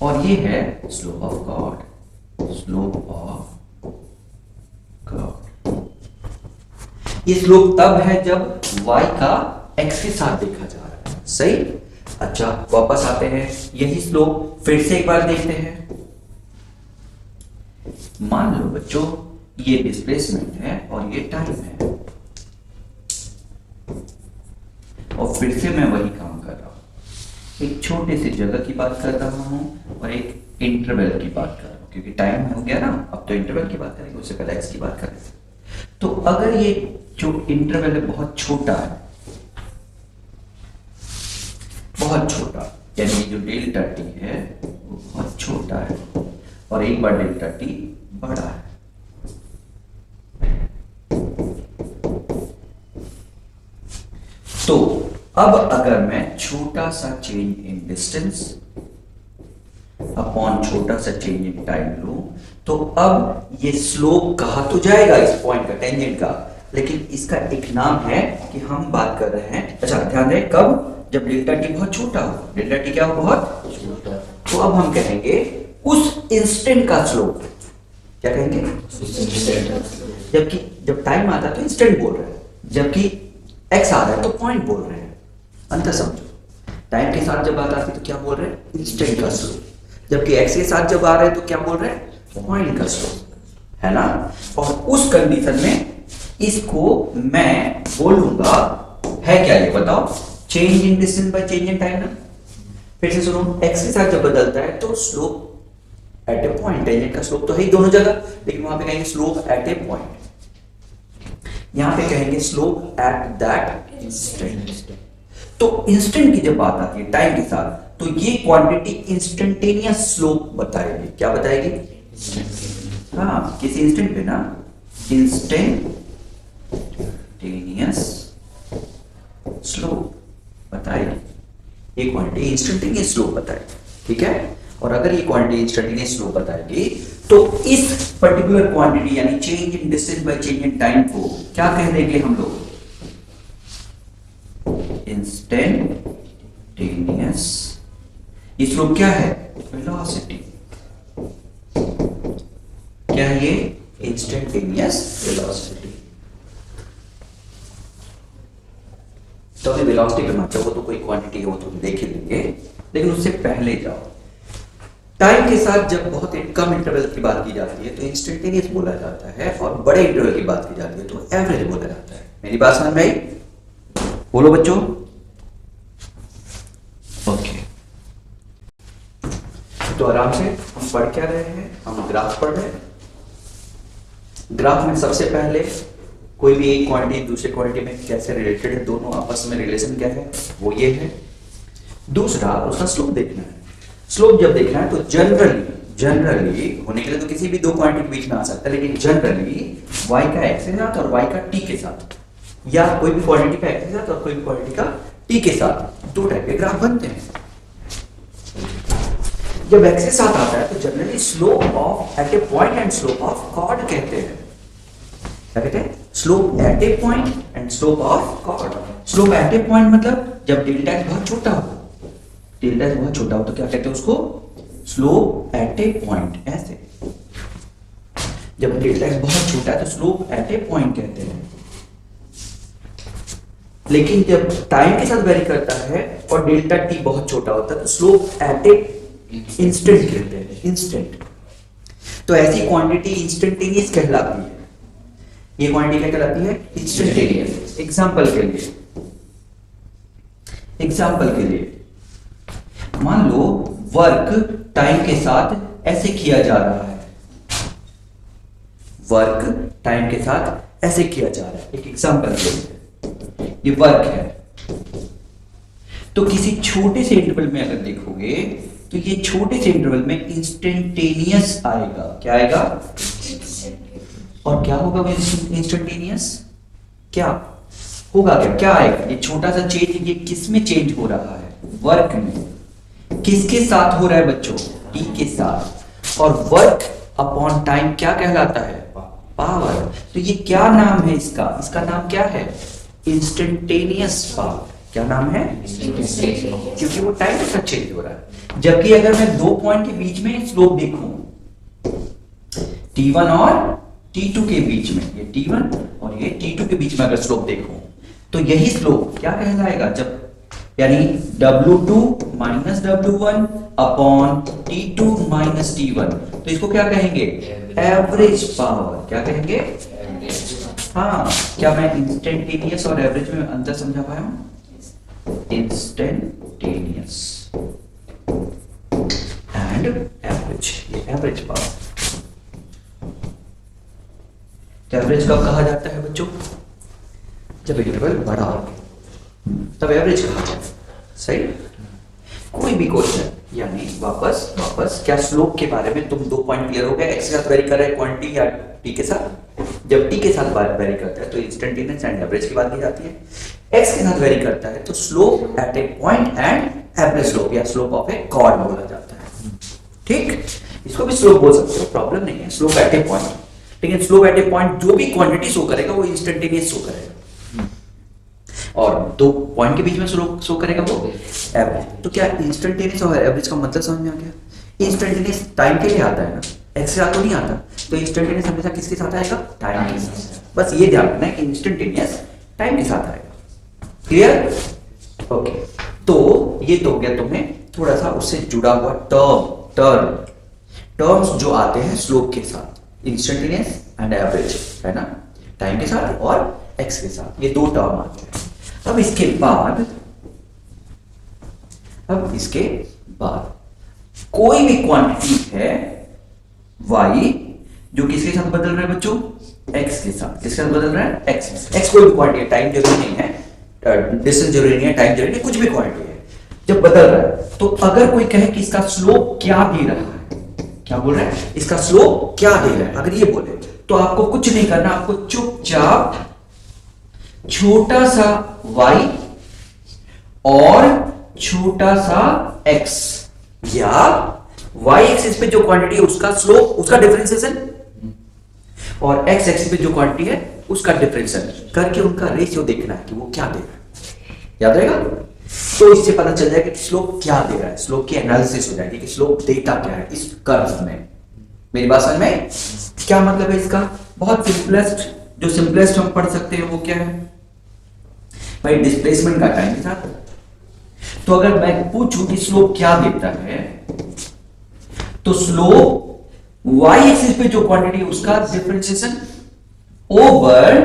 S2: और ये है slope of chord, slope of chord. ये स्लोप तब है जब y का x के साथ देखा जा रहा है, सही? अच्छा, वापस आते हैं, यही स्लोप फिर से एक बार देखते हैं। मान लो बच्चों ये डिस्प्लेसमेंट है और ये टाइम है, और फिर से मैं वही काम कर रहा हूं, एक छोटे से जगह की बात कर रहा हूं और एक इंटरवल की बात कर रहा हूं, क्योंकि टाइम हो गया ना, अब तो इंटरवल की बात करेंगे, उससे पहले x की बात करेंगे। तो अगर ये जो इंटरवल है बहुत छोटा है, बहुत छोटा, यानी जो डेल्टा टी है वो बहुत छोटा है, और एक बार डेल्टा टी बड़ा है, तो अब अगर मैं छोटा सा चेंज इन डिस्टेंस अपॉन छोटा सा चेंज इन टाइम लूं, तो अब ये स्लोप कहा तो जाएगा इस पॉइंट का, टेंजेंट का, लेकिन इसका एक नाम है कि हम बात कर रहे हैं। अच्छा ध्यान दें, कब? जब डेल्टा टी बहुत छोटा हो। डेल्टा टी क्या हो? बहुत छोटा। तो अब हम कहेंगे उस इंस्टेंट का स्लोप। क्या कहेंगे? जबकि जब टाइम आता है तो इंस्टेंट बोल रहे हैं, जबकि एक्स आ रहा है तो पॉइंट बोल रहे हैं। अंतर समझो, टाइम के साथ जब बात आती है तो क्या बोल रहे हैं, इंस्टेंट का स्लोप, जबकि एक्स के साथ जब आ रहे हैं तो क्या बोल रहे हैं, पॉइंट का स्लोप, है ना। और उस कंडीशन में इसको मैं बोलूंगा है क्या, ये बताओ, change in distance by change in time ना। फिर से सुनो, एक्स के साथ जब बदलता है तो slope at a point, tangent का स्लोप तो है ही दोनों जगह, लेकिन वहां पे कहेंगे स्लोप एट ए पॉइंट, यहां पे कहेंगे स्लोप एट दैट इंस्टेंट। तो इंस्टेंट की जब बात आती है टाइम के साथ, तो ये क्वांटिटी इंस्टेंटेनियस स्लोप बताएगी। क्या बताएगी, हाँ, किसी इंस्टेंट पे ना, इंस्टेंटेनियस स्लोप बताएगी, ये क्वांटिटी इंस्टेंटेनियस स्लोप बताएगी, ठीक है। और अगर ये क्वांटिटी इंस्टेंटेनियस स्लोप बताएगी तो इस पर्टिकुलर क्वांटिटी यानी change in distance by change in time को क्या कह देंगे हम लोग, इंस्टेंटेनियस। ये स्लोप क्या है, वेलोसिटी, क्या है ये, इंस्टेंटेनियस वेलोसिटी। तो अभी वेलोसिटी पे मत जाओ, वो तो कोई क्वांटिटी है, वो तो देख ही लेंगे, लेकिन उससे पहले जाओ, टाइम के साथ जब बहुत कम इंटरवल की बात की जाती है तो इंस्टेंटेनियस बोला जाता है, और बड़े इंटरवल की बात की जाती है तो एवरेज बोला जाता है। मेरी बात समझ में आई, बोलो बच्चों, ओके। तो आराम से हम पढ़ क्या रहे हैं, हम ग्राफ पढ़ रहे हैं। ग्राफ में सबसे पहले कोई भी एक क्वांटिटी दूसरे क्वांटिटी में कैसे रिलेटेड है, दोनों आपस में रिलेशन क्या है, वो ये है। दूसरा उसका स्लोप देखना है। स्लोप जब देखना है तो जनरली होने के लिए तो किसी भी दो क्वांटिटी के बीच में आ सकता है, लेकिन जनरली y का x के साथ और y का t के साथ, या कोई भी क्वांटिटी का x के साथ और कोई भी क्वांटिटी का t के साथ, दो टाइप के ग्राफ बनते हैं। जब x के साथ आता है तो generally slope of at a point and slope of chord कहते हैं। क्या कहते हैं, slope at a point and slope of chord. Slope at a point मतलब जब डेल्टा x बहुत छोटा हो, डेल्टा x बहुत छोटा हो तो क्या कहते हैं उसको, स्लोप एट ए पॉइंट। ऐसे जब डेल्टा x बहुत छोटा है तो स्लोप एट ए पॉइंट कहते हैं। लेकिन जब टाइम के साथ वेरी करता है और डेल्टा t बहुत छोटा होता है तो स्लोप एट ए इंस्टेंट कहते हैं, इंस्टेंट। तो ऐसी क्वांटिटी इंस्टेंटेनियस कहलाती है। ये क्वांटिटी क्या कहलाती है, इंस्टेंटेनियस। एग्जांपल के लिए मान लो वर्क टाइम के साथ ऐसे किया जा रहा है, वर्क टाइम के साथ ऐसे किया जा रहा है। एक एग्जांपल के लिए, ये वर्क है, तो किसी छोटे से इंटरवल में अगर देखोगे तो ये छोटे से इंटरवल में इंस्टेंटेनियस आएगा। क्या आएगा, और क्या होगा वो इंस्टेंटेनियस, क्या होगा, क्या आएगा, ये छोटा सा चेंज ये किस में चेंज हो रहा है, वर्क में। किसके साथ हो रहा है बच्चों, टी के साथ। और वर्क अपॉन टाइम क्या कहलाता है, पावर। तो ये क्या नाम है इसका नाम क्या है, इंस्टेंटेनियस पावर। क्या नाम है, क्योंकि वो टाइम के साथ चेंज हो रहा है। जबकि अगर मैं दो पॉइंट के बीच में स्लोप देखूं, T1 और T2 के बीच में, ये T1 और ये T2 के बीच में अगर स्लोप देखूं तो यही स्लोप क्या कहलाएगा, जब यानी W2 minus W1 upon T2 minus T1, तो इसको क्या कहेंगे, एवरेज पावर। क्या कहेंगे, हाँ। क्या मैं इंस्टेंटेनियस और एवरेज में अंतर समझा पाया हूं, इंस्टेंटेनियस एंड एवरेज, ये एवरेज पावर। एवरेज कब कहा जाता है बच्चों, जब इंटरवल बड़ा हो तब एवरेज कहा जाता है। सही। कोई भी क्वेश्चन यानी वापस क्या स्लोप के बारे में तुम दो पॉइंट क्लियर हो गए, एक्स के साथ वेरी कर रहा है क्वांटिटी या टी के साथ। जब टी के साथ वेरी करता है तो इंस्टेंटेनियस एंड एवरेज की बात की जाती है। एक्स के साथ वेरी करता है तो slope at a point and average slope या स्लोप ऑफ ए कॉर्ड बोला जाता है। ठीक, इसको भी स्लोप बोल सकते हो, प्रॉब्लम नहीं है, स्लोप एट ए पॉइंट। लेकिन स्लोप एट ए पॉइंट जो भी क्वांटिटी शो करेगा वो इंस्टेंटेनियस शो करेगा, और दो पॉइंट के बीच में स्लोप शो करेगा वो एवरेज। तो क्या इंस्टेंटेनियस और एवरेज का मतलब समझ में आ गया। इंस्टेंटेनियस टाइम के लिए आता है ना, एक्स के साथ तो नहीं आता। तो इंस्टेंटेनियस हमेशा किसके साथ आएगा, टाइम के साथ। बस ये ध्यान रखना है कि इंस्टेंटेनियस टाइम के साथ आएगा। क्लियर। ओके, तो ये तो हो गया तुम्हें थोड़ा सा उससे जुड़ा हुआ टर्म्स जो आते हैं स्लोप के साथ, इंस्टेंटेनियस एंड एवरेज, है ना, टाइम के साथ और एक्स के साथ, ये दो टर्म आते हैं। अब इसके बाद कोई भी क्वांटिटी है y जो किसके साथ बदल रहा है बच्चों, x के साथ। किसके साथ बदल रहा है, x कोई भी क्वांटिटी है, टाइम जरूरी नहीं है, डिस्टेंस जरूरी नहीं है, टाइम जरूरी नहीं, कुछ भी क्वांटिटी है, जब बदल रहा है तो अगर कोई कहे कि इसका स्लोप क्या दे रहा है, क्या बोल रहा है, इसका स्लोप क्या दे रहा है, अगर ये बोले तो आपको कुछ नहीं करना, आपको चुपचाप छोटा सा y और छोटा सा x या y एक्सिस पे जो क्वांटिटी है उसका स्लोप, उसका डिफरेंशिएशन, और x एक्सिस पे जो क्वांटिटी है उसका डिफरेंशिएशन करके उनका रेशियो देखना है कि वो क्या दे रहा है, याद रहेगा। तो इससे पता चल जाएगा कि स्लोप क्या दे रहा है, स्लोप की एनालिसिस हो जाएगी कि स्लोप देता क्या है इस कर्व में। मेरी बात समझ में, क्या मतलब है इसका, बहुत सिंपलेस्ट हम पढ़ सकते हैं वो क्या है भाई, डिस्प्लेसमेंट का टाइम के साथ। तो अगर मैं पूछूं कि स्लोप क्या देता है, तो स्लोप y एक्सिस पे जो क्वांटिटी है उसका डिफरेंशिएशन ओवर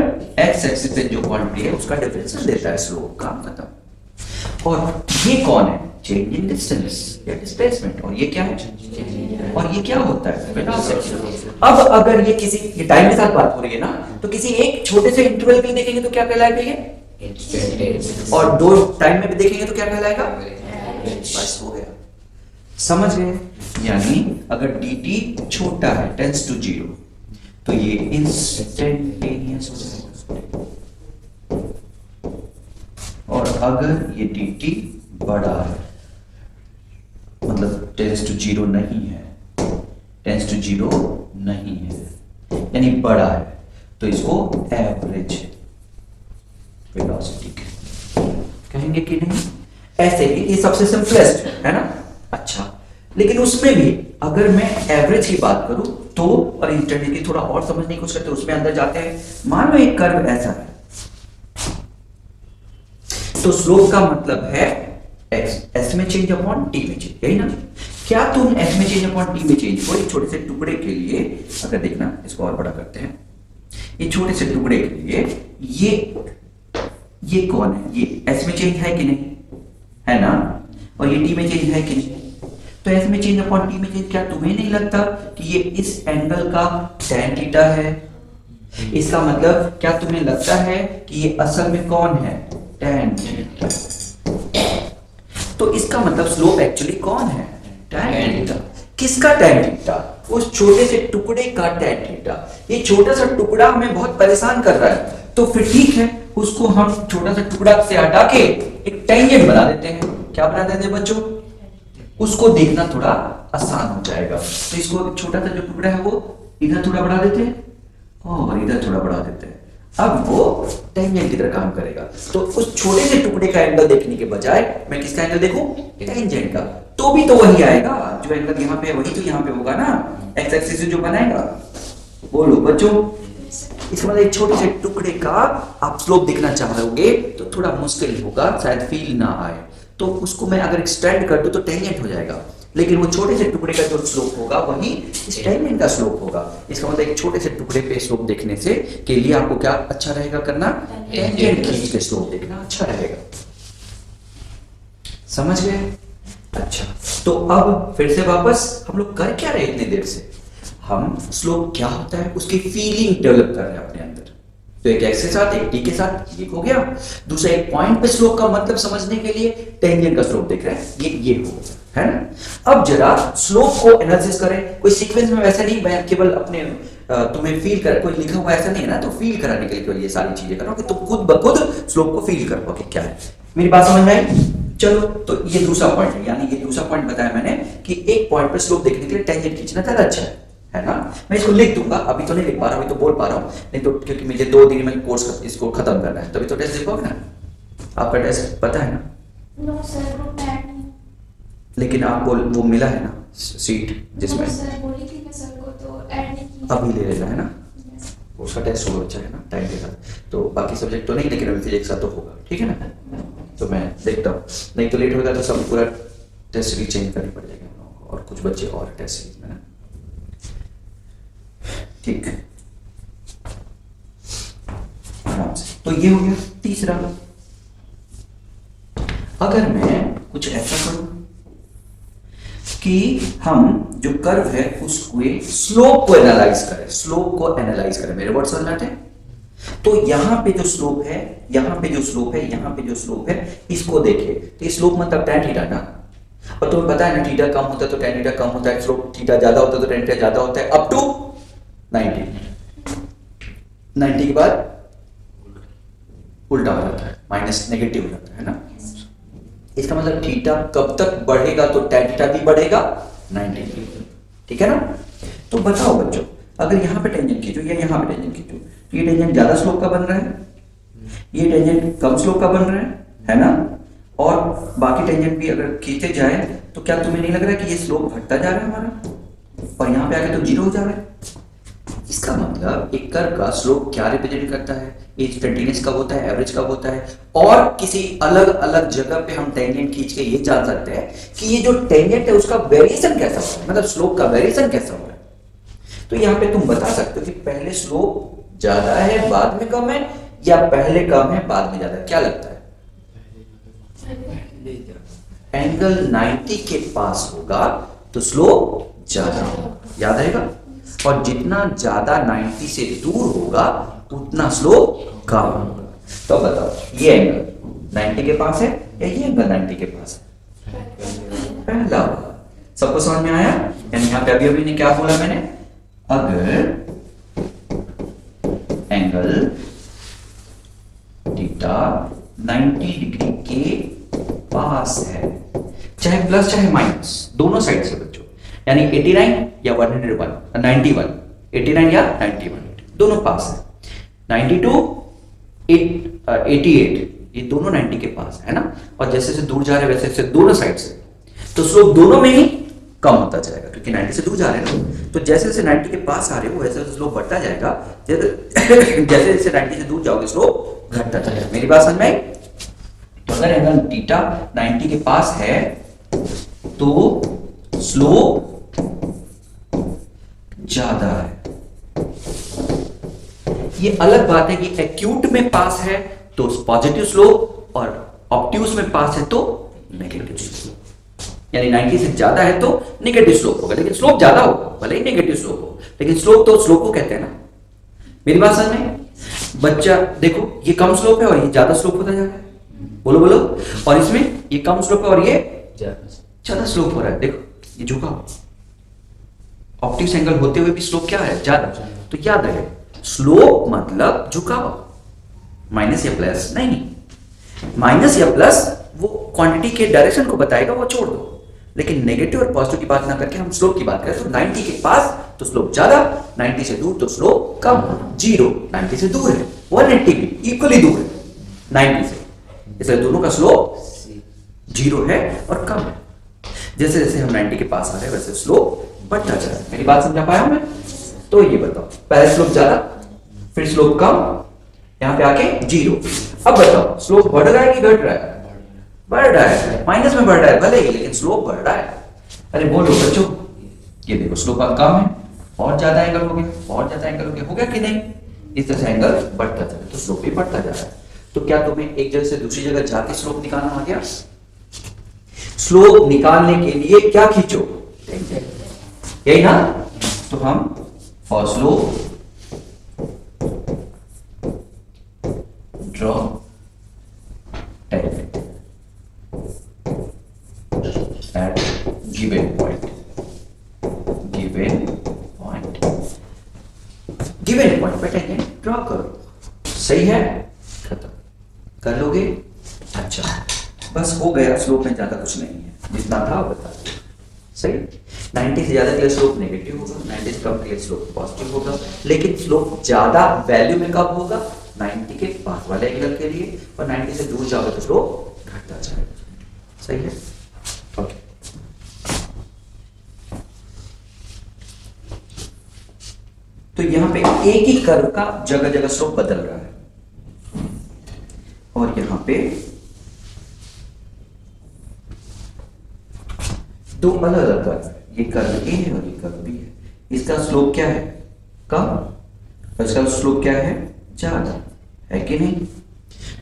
S2: x एक्सिस पे जो क्वांटिटी है उसका डिफरेंशिएशन देता है स्लोप, काम खत्म। और ये कौन है, चेंज इन डिस्टेंस या डिस्प्लेसमेंट, और ये क्या है, और ये क्या होता है, वेलोसिटी। अब अगर ये टाइम के साथ बात हो रही है ना, तो किसी एक छोटे से इंटरवल के लिए देखेंगे तो क्या कहलाएगा ये, और दो टाइम में भी देखेंगे तो क्या कहलाएगा, बस हो गया, समझ गए। यानी अगर dt छोटा है टेंड्स टू 0 तो ये इंस्टेंटेनियस हो जाएगा, और अगर ये dt बड़ा है मतलब टेंड्स टू 0 नहीं है, टेंड्स टू 0 नहीं है यानी बड़ा है, तो इसको एवरेज वेलोसिटी कहेंगे कि नहीं। ऐसे ही ये सबसे सिंपलेस्ट है ना। अच्छा, लेकिन उसमें भी अगर मैं एवरेज की बात करूं तो, और इंस्टेंटेनियस की थोड़ा और समझने की कोशिश करते हैं, उसमें अंदर जाते हैं। मान लो एक कर्व ऐसा है, तो स्लोप का मतलब है एस में चेंज अपॉन टी में चेंज, यही ना। क्या तुम एस में चेंज अपॉन टी में चेंज को एक छोटे से टुकड़े के लिए, अगर देखना इसको और बड़ा करते हैं, ये छोटे से टुकड़े के लिए ये कौन है, ये एस में चेंज है कि नहीं, है ना, और ये टी में चेंज है कि नहीं। तो एस में चेंज अपॉन टी में चेंज, क्या तुम्हें नहीं लगता कि ये इस एंगल का tan थीटा है। इसका मतलब क्या तुम्हें लगता है कि ये असल में कौन है, tan थीटा। तो इसका मतलब स्लोप एक्चुअली कौन है, tan थीटा। किसका tan थीटा, उस छोटे से टुकड़े का tan थीटा। ये छोटा सा टुकड़ा हमें बहुत परेशान कर रहा है, तो फिर ठीक है, उसको हम छोटा सा टुकड़ा से हटा के एक टेंजेंट बना देते हैं। क्या बना देते हैं बच्चों, उसको देखना थोड़ा आसान हो जाएगा। तो इसको छोटा सा जो टुकड़ा है वो इधर थोड़ा बढ़ा देते हैं और इधर थोड़ा बढ़ा देते हैं, अब वो टेंजेंट की तरह काम करेगा। तो उस छोटे से टुकड़े का एंगल देखने के बजाय मैं किसका एंगल देखूं, टेंजेंट का। तो भी तो वही आएगा, जो एंगल यहाँ पे है वही तो यहाँ पे होगा ना, एक्स एक्सिस जो बनाएगा। बोलो बच्चों, इसका मतलब एक छोटे से टुकड़े का आप स्लोप देखना चाहोगे तो थोड़ा मुश्किल होगा, शायद फील ना आए। तो उसको मैं अगर एक्सटेंड कर दूं तो टेंजेंट हो जाएगा, लेकिन वो छोटे से टुकड़े का जो स्लोप होगा वही इस टेंजेंट का स्लोप होगा। इसका मतलब एक छोटे से टुकड़े पे स्लोप देखने से के लिए आपको क्या अच्छा रहेगा करना, टेंजेंट खींच के स्लोप देखना अच्छा रहेगा। समझ गए। अच्छा, तो अब फिर से वापस हम लोग कर क्या रहे इतनी देर से, हम स्लोप क्या होता है उसकी फीलिंग डेवलप कर रहे हैं अपने अंदर। तो एक एक्स के साथ एक टी के साथ ये हो गया। दूसरा एक पॉइंट पे स्लोप का मतलब समझने के लिए टेंजेंट का स्लोप देख रहे हैं, ये हो, है ना। अब जरा स्लोप को एनालिसिस करें। कोई सीक्वेंस में वैसा नहीं, मैं केवल अपने तुम्हें फील कर, कोई लिखा हुआ ऐसा नहीं है ना, तो फील कराने के लिए केवल ये सारी चीजें करो कि तुम खुद ब खुद स्लोप को फील कर पाओ कि क्या है। मेरी बात समझ में आई। चलो, तो ये दूसरा पॉइंट है, यानी ये दूसरा पॉइंट बताया मैंने कि एक पॉइंट पर स्लोप देखने के लिए टेंजेंट खींचना ज्यादा अच्छा है ना। मैं इसको लिख दूंगा, अभी तो नहीं लिख पा रहा हूं, अभी तो बोल पा रहा हूं, नहीं तो क्योंकि मुझे 2 दिन में कोर्स इसको खत्म करना है, तभी तो टेस्ट लिखोगे ना। आपका टेस्ट पता है ना?
S3: नो सर, वो पैड नहीं।
S2: लेकिन आपको वो मिला है ना सीट जिसमें,
S3: नो सर, बोली थी मैं सर को, तो ऐड नहीं की।
S2: अभी ले लेना है ना, उसका टेस्ट होगा अच्छा है ना टाइम के साथ। तो बाकी सब्जेक्ट तो नहीं, लेकिन अभी फिजिक्स का तो होगा, ठीक है ना। तो मैं देखता हूँ, नहीं तो लेट होगा तो सब पूरा टेस्ट सीरीज चेंज करनी पड़ जाएगी हम लोगों को, और कुछ बच्चे और टेस्ट सीरीज में ना। ठीक, आराम से। तो ये हो गया तीसरा। अगर मैं कुछ ऐसा करूं कि हम जो कर्व है उसको स्लोप को एनालाइज करें, स्लोप को एनालाइज करें, मेरे वर्ड समझ आते हैं? तो यहां पे जो स्लोप है, यहां पे जो स्लोप है, यहां पे जो स्लोप है, इसको देखिए। तो स्लोप मतलब tan थीटा ना, और तुम्हें पता है ना थीटा कम होता है तो tan थीटा कम होता है, स्लोप थीटा ज्यादा होता है तो tan थीटा ज्यादा होता है, अप टू 90 के बाद उल्टा हो जाता है, माइनस नेगेटिव हो जाता है ना। इसका मतलब थीटा कब तक बढ़ेगा तो tan थीटा भी बढ़ेगा 90 डिग्री, ठीक है ना। तो बताओ बच्चों, अगर यहां पे टेंजेंट खींचो या यहां पे टेंजेंट खींचो, तो ये टेंजेंट ज्यादा स्लोप का बन रहा है, ये टेंजेंट कम स्लोप का बन रहा है ना। और बाकी टेंजेंट भी अगर खींचे जाए तो क्या तुम्हें नहीं लग रहा है कि ये स्लोप घटता जा रहा है हमारा, और यहां पे आके तो जीरो हो जा रहा है। इसका मतलब एक कर्व का स्लोप क्या रिप्रेजेंट करता है, इंस्टेंटेनियस कब होता है, एवरेज कब होता है, और किसी अलग अलग जगह पे हम टेंजेंट खींच के ये जान सकते हैं कि ये जो टेंजेंट है उसका वेरिएशन कैसा हो रहा है, मतलब स्लोप का वेरिएशन कैसा हो रहा है। तो यहाँ पे तुम बता सकते हो कि पहले स्लोप ज्यादा है बाद में कम है, या पहले कम है बाद में ज्यादा है, क्या लगता है? एंगल 90 के पास होगा तो स्लोप ज्यादा होगा, याद रहेगा। और जितना ज्यादा 90 से दूर होगा उतना स्लोप कम होगा। तो बताओ ये एंगल 90 के पास है या ये एंगल 90 के पास है? पहला होगा। सबको समझ में आया? यानी यहां पे अभी अभी ने क्या बोला मैंने, अगर एंगल थीटा 90 डिग्री के पास है, चाहे प्लस चाहे माइनस, दोनों साइड से बच्चों, यानी 89 या 101, 91, 89 या 91 दोनों पास है, 92, 88 ये दोनों 90 के पास है ना। और जैसे जैसे दूर जा रहे वैसे वैसे दोनों साइड से तो स्लोप दोनों में ही कम होता जाएगा, क्योंकि 90 से दूर जा रहे हैं ना। तो जैसे जैसे 90 के पास आ रहे हो वैसे वैसे स्लोप बढ़ता जाएगा, जैसे जैसे 90 से दूर जाओगे स्लोप घटता जाएगा। मेरी बात समझ में आई? तो अगर एंगल थीटा 90 के पास है तो स्लोप ज्यादा है। ये अलग बात है कि एक्यूट में पास है तो पॉजिटिव स्लोप, और ऑब्ट्यूज में पास है तो नेगेटिव स्लोप। यानी 90 से ज्यादा है तो नेगेटिव स्लोप होगा, लेकिन स्लोप ज्यादा होगा, भले ही नेगेटिव स्लोप हो, लेकिन स्लोप तो स्लोप को कहते हैं ना। मेरी बात समझ में? बच्चा देखो, ये कम स्लोप है और ये ज्यादा स्लोप होता जा रहा है, बोलो बोलो। और इसमें ये कम स्लोप है और ये ज्यादा स्लोप हो रहा है। देखो ये झुका ऑप्टिक्स एंगल होते हुए भी स्लोप क्या है, ज्यादा। तो याद रहे, स्लोप मतलब झुकाव, माइनस या प्लस नहीं। माइनस या प्लस वो क्वांटिटी के डायरेक्शन को बताएगा, वो छोड़ दो। लेकिन नेगेटिव और पॉजिटिव की बात ना करके हम स्लोप की बात करें तो 90 के पास तो स्लोप ज्यादा, 90 से दूर तो स्लोप कम। 0 90 से दूर है, 180 भी इक्वली दूर है 90 से, इसलिए दोनों का स्लोप 0 है और कम है। जैसे जैसे हम 90 के पास आ रहे हैं वैसे स्लोप बढ़ता जा रहा है। मेरी बात समझा पाया मैं? तो ये बताओ, पहले स्लोप ज्यादा फिर स्लोप कम, यहां पे आके 0। अब बताओ स्लोप बढ़ रहा है कि घट रहा है? बढ़ रहा है, माइनस में बढ़ रहा है भले ही, लेकिन स्लोप बढ़ रहा है। अरे बोलो बच्चों, ये देखो स्लोप अब कम है और ज्यादा एंगल हो गया, और ज्यादा एंगल हो गया कि नहीं? इस तरह से एंगल बढ़ता जा रहा है तो स्लोप भी बढ़ता जा रहा है। तो क्या तुम्हें एक जगह से दूसरी जगह जाके स्लोप निकालना आ गया? स्लोप निकालने के लिए क्या खींचो? यही ना। तो हम for slope draw tangent at given point, given point पे टेंजेंट ड्रॉ करो। सही है? खत्म कर लोगे? अच्छा, बस हो गया। स्लोप में ज्यादा कुछ नहीं है, जितना था बता दिया। सही। 90 से ज्यादा के लिए स्लोप नेगेटिव होगा, 90 से कम के लिए स्लोप पॉजिटिव होगा। लेकिन स्लोप ज्यादा वैल्यू में कब होगा? 90 के पास वाले एंगल के लिए, और 90 से दूर जाओगे तो स्लोप घटता जाएगा। सही है? ओके। तो यहां पे एक ही कर्व का जगह जगह स्लोप बदल रहा है, और यहां पे दो अलग अलग कर्व है, ये कर्व ए है और ये कर्व बी है। इसका स्लोप क्या है, कम, और इसका स्लोप क्या है, ज्यादा, है कि नहीं?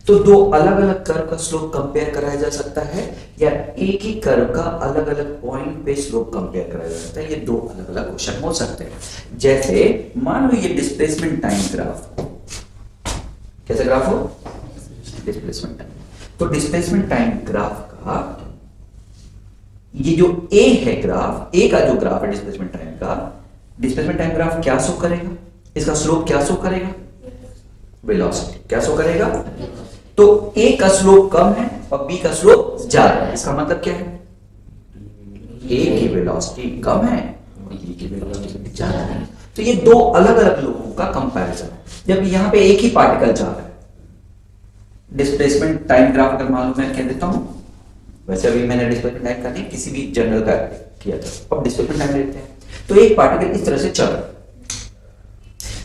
S2: तो दो अलग अलग कर्व का स्लोप कंपेयर कराया जा सकता है, या एक ही कर्व का अलग अलग पॉइंट पे स्लोप कंपेयर कराया जा सकता है। ये दो अलग अलग क्वेश्चन हो सकते हैं। जैसे मान लो ये डिस्प्लेसमेंट टाइम ग्राफ, कैसा ग्राफ हो, डिस्प्लेसमेंट टाइम। तो डिस्प्लेसमेंट टाइम ग्राफ का ये जो ए है ग्राफ, ए का जो ग्राफ है डिस्प्लेसमेंट टाइम का, डिस्प्लेसमेंट टाइम ग्राफ क्या शो करेगा, इसका स्लोप क्या शो करेगा, वेलोसिटी क्या शो करेगा। तो ए का स्लोप कम है और बी का स्लोप ज्यादा है, इसका मतलब क्या है, ए की वेलोसिटी कम है और बी की वेलोसिटी ज्यादा है। तो ये दो अलग अलग लोगों का कंपैरिजन है। जब यहां पे एक ही पार्टिकल जा रहा है, डिस्प्लेसमेंट टाइम ग्राफ अगर मान लो मैं कह देता हूं, वैसे अभी मैंने डिस्प्लेसमेंट टाइम का नहीं, किसी भी जनरल का किया था, अब डिस्प्लेसमेंट टाइम लेते हैं। तो एक पार्टिकल इस तरह से चल रहा है,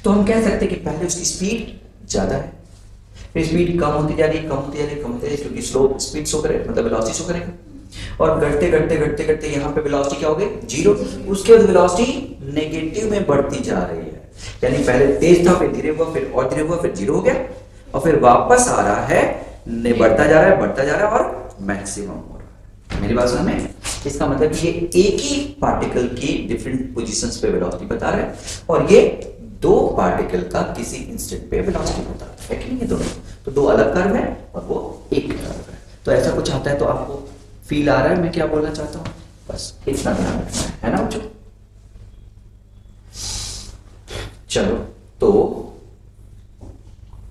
S2: तो हम कह सकते हैं कि पहले उसकी स्पीड ज्यादा है, फिर स्पीड कम होती जा रही है, कम होती जा रही है, कम होती जा रही है, क्योंकि स्लोप स्पीड शो करेगा, मतलब वेलोसिटी शो करेगा। और घटते घटते घटते घटते यहाँ पे वेलोसिटी क्या हो गई, जीरो। उसके बाद वेलोसिटी नेगेटिव में बढ़ती जा रही है, यानी पहले तेज था, फिर धीरे हुआ, फिर और धीरे हुआ, फिर जीरो हो गया, और फिर वापस आ रहा है, बढ़ता जा रहा है, बढ़ता जा रहा है और मैक्सिमम हो रहा है। मेरी बात समझ में? इसका मतलब ये एक ही पार्टिकल की डिफरेंट पोजीशंस पे वेलोसिटी बता रहा है, और ये दो पार्टिकल का किसी इंस्टेंट पे वेलोसिटी बता रहा है कि नहीं? ये दोनों तो दो अलग कर्व है और वो एक कर्व है। तो ऐसा कुछ आता है तो आपको फील आ रहा है मैं क्या बोलना चाहता हूं, बस इतना ध्यान रखना है ना बच्चों। चलो, तो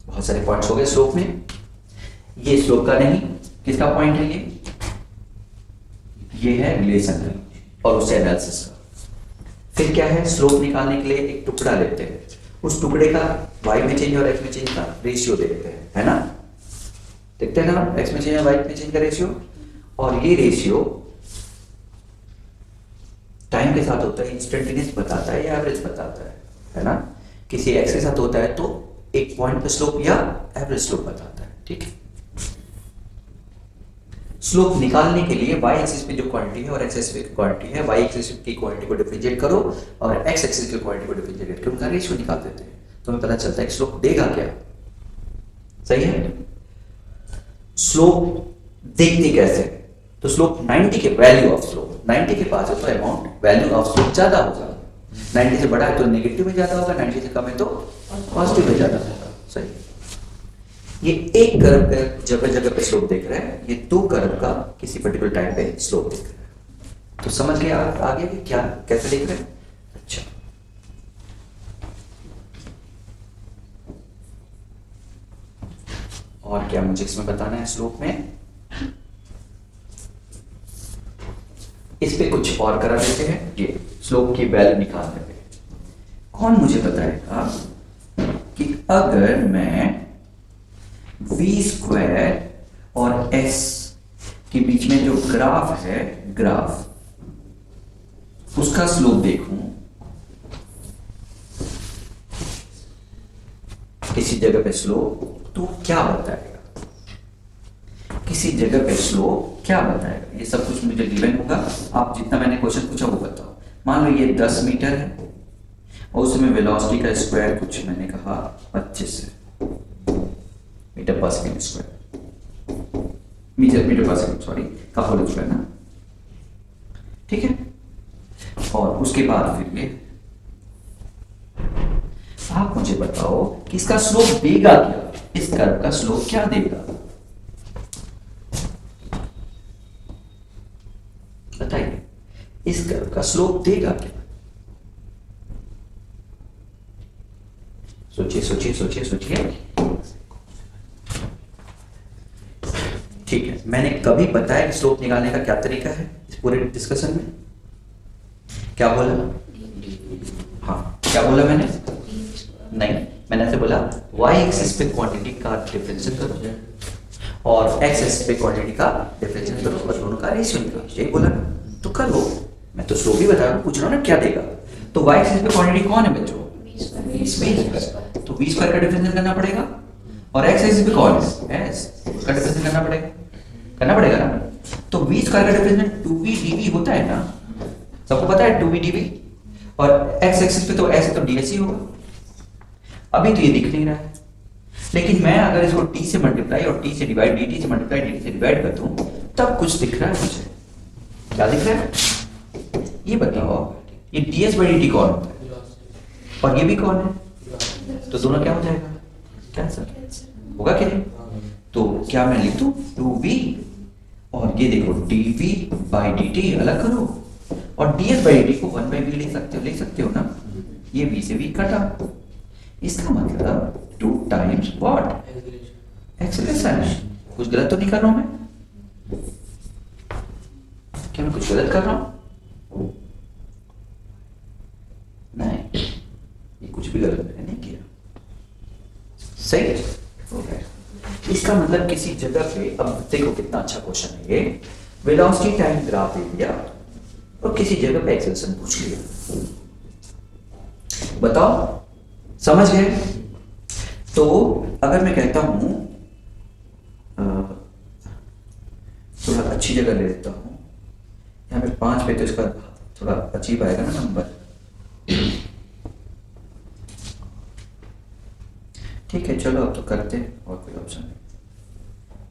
S2: बहुत सारे पॉइंट्स हो गए स्लोप में। ये स्लोप का नहीं, किसका पॉइंट है, ये है रिलेशन और उससे एनालिसिस का। फिर क्या है, स्लोप निकालने के लिए एक टुकड़ा लेते हैं, उस टुकड़े का y में चेंज और x में चेंज का रेशियो देखते हैं, है ना? देखते हैं ना, x में चेंज और y में चेंज का रेशियो। और ये रेशियो टाइम के साथ होता है, इंस्टेंटेनियस बताता है या एवरेज बताता है ना? किसी x के साथ होता है तो एक पॉइंट पे स्लोप या एवरेज स्लोप बताता है, ठीक है? स्लोप निकालने के लिए y एक्सिस पे जो क्वांटिटी है और x एक्सिस पे क्वांटिटी है, y एक्सिस की क्वांटिटी को डिफरेंशिएट करो और x एक्सिस की क्वांटिटी को डिफरेंशिएट करके उनका रेशियो निकाल देते हैं, तो हमें पता चलता है कि स्लोप देगा क्या। सही है? स्लोप देखते कैसे, तो स्लोप 90 के वैल्यू ऑफ स्लोप 90 के पास है तो अमाउंट वैल्यू ऑफ स्लोप ज्यादा होगा, 90 से बड़ा है तो नेगेटिव में ज्यादा होगा, 90 से कम है तो पॉजिटिव में ज्यादा होगा। सही। ये एक कर्व पे जगह जगह पे स्लोप देख रहे हैं, ये दो कर्व का किसी पर्टिकुलर टाइम पे स्लोप देख रहे हैं। तो समझ गए आप आगे कि क्या कैसे देख रहे हैं? अच्छा, और क्या मुझे इसमें बताना है स्लोप में? इस पे कुछ और करा देते हैं, ये स्लोप की वैल्यू निकालने पे कौन मुझे बताएगा कि अगर मैं v² और s के बीच में जो ग्राफ है, ग्राफ उसका स्लोप देखूं, किसी जगह पे स्लोप तो क्या बताएगा, किसी जगह पे स्लोप क्या बताएगा? ये सब कुछ मुझे गिवन होगा, आप जितना मैंने क्वेश्चन पूछा वो बताओ। मान लो ये 10 मीटर है और उसमें वेलोसिटी का स्क्वायर कुछ मैंने कहा 25 है, metre per second square, metre per second sorry का होल स्क्वायर ना, ठीक है? और उसके बाद फिर ये आप मुझे बताओ कि इसका स्लोप देगा क्या, इस कर्व का स्लोप क्या देगा, बताइए, इस कर्व का स्लोप देगा क्या? सोचिए सोचिए सोचिए सोचिए। ठीक है, मैंने कभी बताया कि स्लोप निकालने का क्या तरीका है इस पूरे डिस्कशन में? क्या बोला? हाँ, क्या बोला मैंने? नहीं, मैंने ऐसे बोला y एक्सिस पे क्वांटिटी का डिफरेंशियल करो और x एक्सिस पे क्वांटिटी का डिफरेंशियल करो और दोनों का रेशियो निकालो, यही बोला ना? तो करो, मैं तो स्लोप ही बता रहा हूँ, पूछ रहा हूँ ना क्या देगा। तो y एक्सिस पे क्वांटिटी कौन है बच्चों? v², तो v² का डिफरेंशियल करना पड़ेगा, और x एक्सिस पे कौन है? s, उसका डिफरेंशियल करना पड़ेगा ना? तो v स्क्वायर का डिफरेंस में 2v dv होता है ना, सबको पता है 2v dv, और x एक्सिस पे तो ऐसे तो ds ही होगा। अभी तो ये दिख नहीं रहा है, लेकिन मैं अगर इसको t से मल्टीप्लाई और t से डिवाइड, dt से मल्टीप्लाई dt से डिवाइड कर दूं, तब कुछ दिख रहा है मुझे। क्या दिख रहा है ये बताओ, ये ds बाई dt कौन होता है और ये भी कौन है, तो दोनों क्या हो जाएगा, कैंसिल होगा कि नहीं। तो क्या मैं लिख दूं 2v और ये देखो dv बाई dt अलग करो, और ds बाई dt को 1 बाई v लिख सकते हो ना, ये v से v कटा, इसका मतलब 2 टाइम्स व्हाट, एक्सेलरेशन। कुछ गलत तो नहीं कर रहा हूं मैं, क्या मैं कुछ गलत कर रहा हूं, नहीं, ये कुछ भी गलत मैंने नहीं किया, सही हो गया। इसका मतलब किसी जगह पे, अब देखो कितना अच्छा क्वेश्चन है ये, वेलोसिटी टाइम ग्राफ दे दिया और किसी जगह पे एक्सेलरेशन पूछ लिया, बताओ समझ गए। तो अगर मैं कहता हूं थोड़ा अच्छी जगह ले लेता हूं, यहाँ पे 5 पे, तो इसका थोड़ा अजीब आएगा ना नंबर, ठीक है चलो अब तो करते हैं, और कोई ऑप्शन नहीं।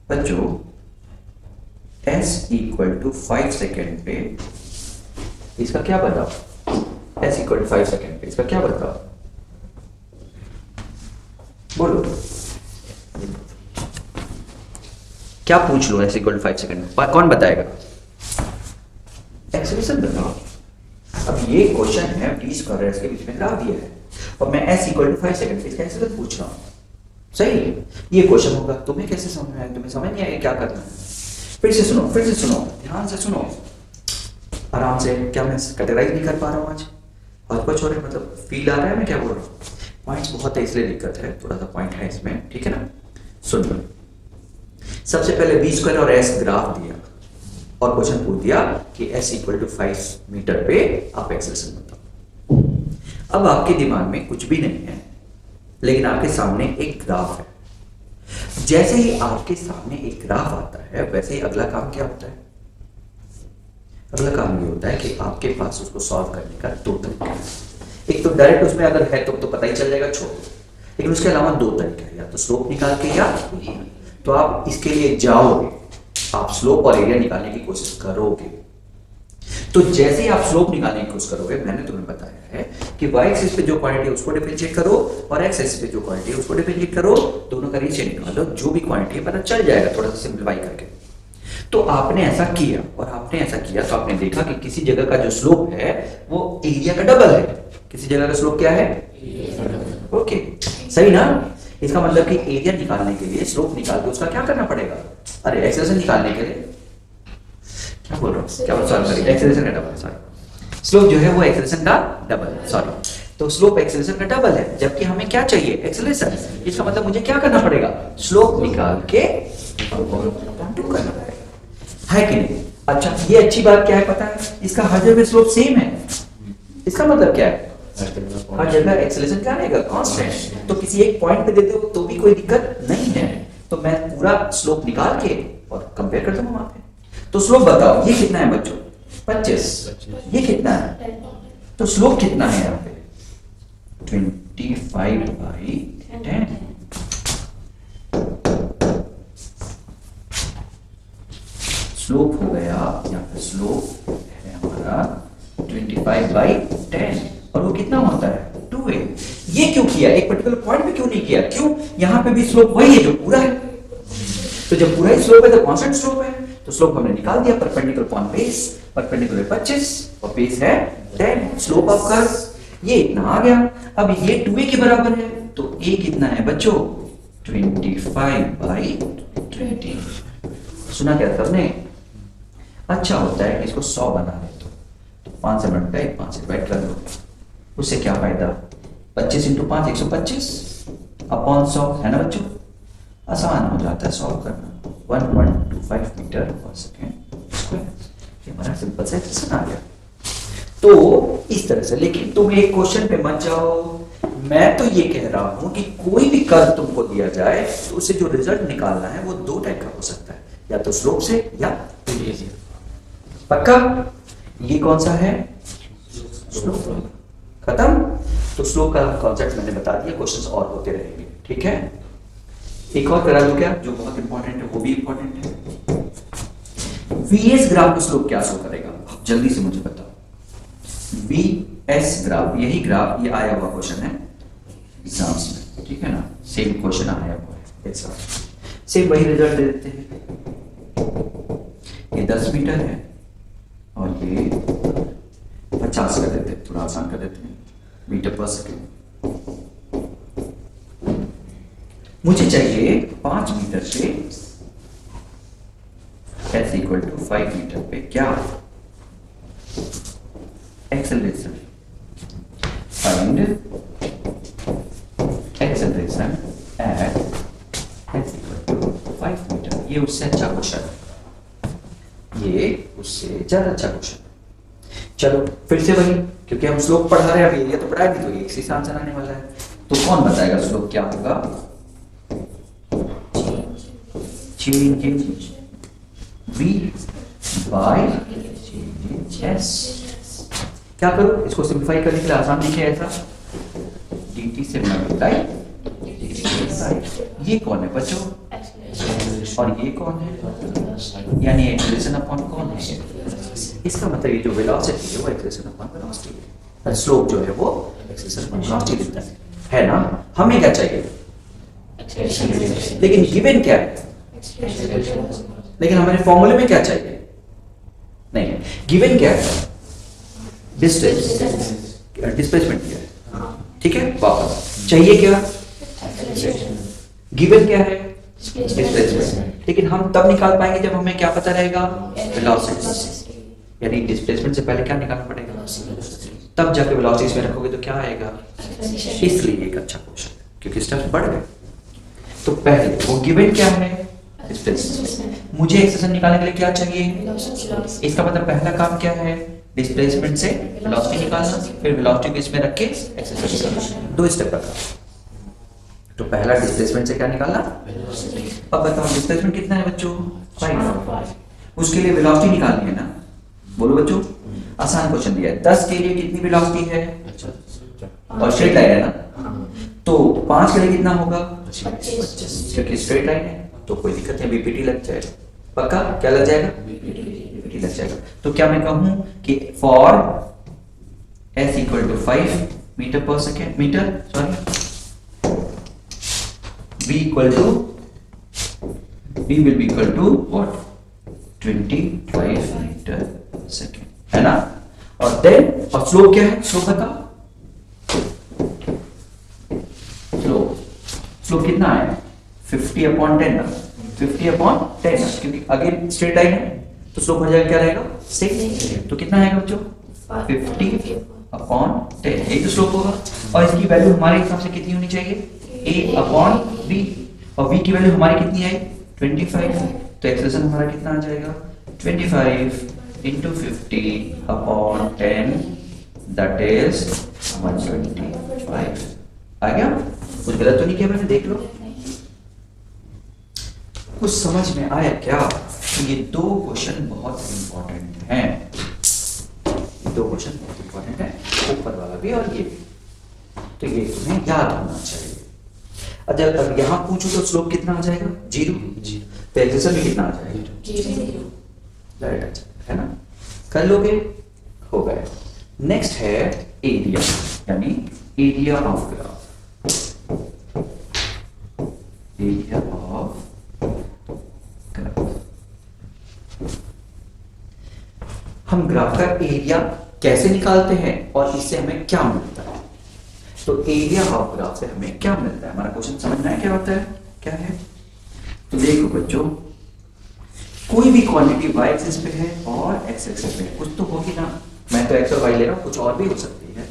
S2: बच्चों s इक्वल टू 5 सेकेंड पे इसका क्या बताओ, s इक्वल टू 5 सेकेंड पे इसका क्या बताओ, बोलो क्या पूछ लो, s इक्वल टू 5 सेकेंड में कौन बताएगा, एक्सेलरेशन बताओ। अब ये क्वेश्चन है t स्क्वायर s के बीच में ग्राफ दिया है और मैं s इक्वल टू 5 सेकेंड पे इसका एक्सेलरेशन पूछ रहा हूं, सही। ये क्वेश्चन होगा, तुम्हें कैसे समझ में आएगा, तुम्हें समझ नहीं आएगा क्या करना है। फिर से सुनो, ध्यान से सुनो, आराम से। क्या मैं कैटेगराइज नहीं कर पा रहा हूँ आज कुछ हो रहा है, मतलब फील आ रहा है मैं क्या बोल रहा हूँ, पॉइंट्स बहुत है इसलिए दिक्कत है, थोड़ा सा पॉइंट है इसमें, ठीक है ना। सुन लो, सबसे पहले v स्क्वायर और s ग्राफ दिया और क्वेश्चन पूछ दिया कि s इक्वल टू 5 मीटर पे आप एक्सेलरेशन बताओ। अब आपके दिमाग में कुछ भी नहीं है, लेकिन आपके सामने एक ग्राफ है। जैसे ही आपके सामने एक ग्राफ आता है, वैसे ही अगला काम क्या होता है, अगला काम ये होता है कि आपके पास उसको सॉल्व करने का 2 तरीका है। एक तो डायरेक्ट उसमें अगर है तो पता ही चल जाएगा, छोड़, लेकिन उसके अलावा 2 तरीके हैं, या तो स्लोप निकाल के, या तो आप इसके लिए जाओगे, आप स्लोप और एरिया निकालने की कोशिश करोगे। तो जैसे ही आप स्लोप निकालने की कोशिश करोगे, मैंने तुम्हें बताया है कि y एक्सिस पे जो क्वांटिटी है उसको डिफरेंशिएट करो और x एक्सिस पे जो क्वांटिटी है उसको डिफरेंशिएट करो, दोनों का रेशियो निकालो, जो भी क्वांटिटी है पता चल जाएगा, थोड़ा सा सिंप्लीफाई करके। तो आपने ऐसा किया और आपने ऐसा किया तो आपने देखा कि किसी जगह का जो स्लोप है वो एरिया का डबल है। किसी जगह का स्लोप क्या है, ओके, सही ना। इसका मतलब कि एरिया निकालने के लिए स्लोप निकाल के उसका क्या करना पड़ेगा, अरे एक्सेलरेशन निकालने के लिए क्या बोल रहा हूँ, क्या सॉल्व करेंगे, एक्सेलरेशन का डबल, सॉरी, स्लोप जो है वो एक्सेलरेशन का डबल, सॉरी, तो स्लोप एक्सेलरेशन का डबल है, जबकि हमें क्या चाहिए, एक्सेलरेशन। इसका मतलब मुझे क्या करना पड़ेगा, स्लोप निकाल के कंटू करना पड़ेगा, है कि नहीं। अच्छा, ये अच्छी बात क्या है पता है, इसका हर जगह स्लोप सेम है। इसका मतलब क्या है, हर जगह एक्सेलरेशन क्या रहेगा, कांस्टेंट। तो किसी एक पॉइंट पे देते हो तो भी कोई दिक्कत नहीं है, तो मैं पूरा स्लोप निकाल के और कंपेयर करता हूं वहां पे। तो स्लोप बताओ, ये कितना है बच्चों, 25, ये कितना है, तो स्लोप कितना है यहाँ पे, 25/10। स्लोप हो गया, यहाँ पे स्लोप है हमारा 25/10, और वो कितना होता है 2a। ये क्यों किया, एक पर्टिकुलर पॉइंट पे क्यों नहीं किया, क्यों, यहाँ पे भी स्लोप वही है जो पूरा है, तो जब पूरा ही स्लोप है तो कांस्टेंट स्लोप है, तो स्लोप हमने निकाल दिया, परपेंडिकुलर अपॉन बेस, परपेंडिकुलर 25 और बेस है 10, स्लोप ऑफ कर्व ये इतना आ गया। अब ये 2a के बराबर है, तो a कितना है बच्चों, 25/20। सुना क्या सबने, अच्छा होता है कि इसको 100 बना दे, तो 5 से मल्टीप्लाई 5 से डिवाइड कर दो, उससे क्या फायदा, 25 × 5 125 अपॉन 100 है ना बच्चों, आसान हो जाता है सॉल्व करना, 1125 मीटर पर सेकेंड स्क्वायर। ये हमारा सिंपल सा एक्सप्रेशन आ गया। तो इस तरह से, लेकिन तुम एक क्वेश्चन पे मत जाओ, मैं तो ये कह रहा हूं कि कोई भी कर्व तुमको दिया जाए तो उसे जो रिजल्ट निकालना है वो 2 टाइप का हो सकता है, या तो स्लोप से या एरिया पक्का? ये कौन सा है? स्लोप। खत्म? तो स्लोप का कॉन्सेप्ट मैंने बता दिया, क्वेश्चंस और होते रहेंगे, ठीक है? एक और करा दो क्या, जो बहुत इंपॉर्टेंट है, वो भी इंपॉर्टेंट है। वीएस ग्राफ का स्लोप क्या शो करेगा? जल्दी से मुझे बताओ। वीएस ग्राफ, यही ग्राफ, ये आया हुआ क्वेश्चन है एग्जाम्स में, ठीक है ना? सेम क्वेश्चन आया हुआ है, ऐसा सेम वही रिजल्ट दे देते हैं। ये 10 मीटर है और ये 50 कर देते हैं, थोड़ा आसान कर देते हैं, मीटर पर सेकेंड। मुझे चाहिए 5 मीटर से s इक्वल टू 5 मीटर पे क्या acceleration. Find acceleration at s equal to 5 metre. ये उससे अच्छा क्वेश्चन है, ये उससे ज्यादा अच्छा क्वेश्चन। चलो फिर से वही, क्योंकि हम स्लोप पढ़ा रहे हैं, अभी एरिया तो पढ़ा भी, तो एक से आंसर आने वाला है। तो कौन बताएगा स्लोप क्या होगा? Change in v by change in s। क्या करो, इसको सिंप्लीफाई करने के लिए आसान दिखे ऐसा, dt से मल्टीप्लाई। ये कौन है बच्चों? और ये कौन है? यानी एक्सेलरेशन अपॉन कौन है? इसका मतलब ये जो वेलोसिटी है वो एक्सेलरेशन अपॉन वेलोसिटी है, स्लोप जो है वो एक्सेलरेशन अपॉन वेलोसिटी देता है ना? हमें क्या चाहिए? लेकिन गिवन क्या है? लेकिन हमारे फॉर्मूले में क्या चाहिए? नहीं, गिवन क्या है? डिस्टेंस, डिस्प्लेसमेंट क्या है, ठीक है? वापस चाहिए क्या? गिवन क्या है? डिस्प्लेसमेंट। लेकिन हम तब निकाल पाएंगे जब हमें क्या पता रहेगा? वेलोसिटी। यानी डिस्प्लेसमेंट से पहले क्या निकालना पड़ेगा? तब जाके वेलोसिटी में रखोगे तो क्या आएगा? इसलिए एक अच्छा क्वेश्चन है, क्योंकि स्टेप्स बढ़ गए। तो पहले वो गिवन क्या है? डिस्प्लेसमेंट। मुझे एक्सेलरेशन निकालने के लिए क्या चाहिए? इसका मतलब पहला काम क्या है? डिस्प्लेसमेंट से वेलोसिटी निकालना, फिर वेलोसिटी को इसमें रख के एक्सेलरेशन निकालना। 2 स्टेप का काम। तो पहला डिस्प्लेसमेंट से क्या निकालना? अब बताओ डिस्प्लेसमेंट कितना है बच्चों? 5। उसके लिए वेलोसिटी निकालनी है ना? बोलो बच्चों, आसान क्वेश्चन दिया है। 10 के लिए कितनी वेलोसिटी है? और स्ट्रेट लाइन है ना, तो 5 के लिए कितना होगा? 25, क्योंकि स्ट्रेट लाइन है तो कोई दिक्कत नहीं, बीपीटी लग जाएगा। पक्का? क्या लग जाएगा? बीपीटी लग जाएगा। तो क्या मैं कहूं कि for s equal to 5 metre per second, metre sorry, v equal to, v will be equal to what? 25 metre second, है ना? और देन, और स्लोप क्या है? स्लोप बताओ, स्लोप कितना है? 50/10 ना, 50/10 ना, क्योंकि अगेन स्ट्रेट लाइन है तो स्लोप हो जाएगा क्या रहेगा? 6। तो कितना आएगा बच्चों? 50/10, यही तो स्लोप होगा। और इसकी वैल्यू हमारे हिसाब से कितनी होनी चाहिए? a/v, और v की वैल्यू हमारी कितनी आई? 25। तो एक्सेलरेशन हमारा कितना आ जाएगा? 25 into 50/10, that is 125। आ गया? कुछ गलत तो नहीं किया मैंने? देख लो, कुछ समझ में आया क्या? तो ये 2 क्वेश्चन बहुत इंपॉर्टेंट हैं, 2 क्वेश्चन बहुत इंपॉर्टेंट है, ऊपर वाला भी और ये भी। तो ये तुम्हें याद होना चाहिए। अगर यहां पूछो तो स्लोप कितना आ जाएगा? 0। तो एक्सेलरेशन भी कितना आ जाएगा? 0। राइट, है ना? कर लोगे? हो गया। नेक्स्ट है एरिया, यानी area of graph. Area of graph, हम ग्राफ का एरिया कैसे निकालते हैं और इससे हमें क्या मिलता है? तो एरिया ऑफ ग्राफ से हमें क्या मिलता है? हमारा क्वेश्चन समझना है क्या होता है, क्या है? तो देखो बच्चों, कोई भी क्वांटिटी y एक्सिस पे है और x एक्सिस पे है, कुछ तो होगी ना। मैं तो x और y ले रहा हूं, कुछ और भी हो सकती है।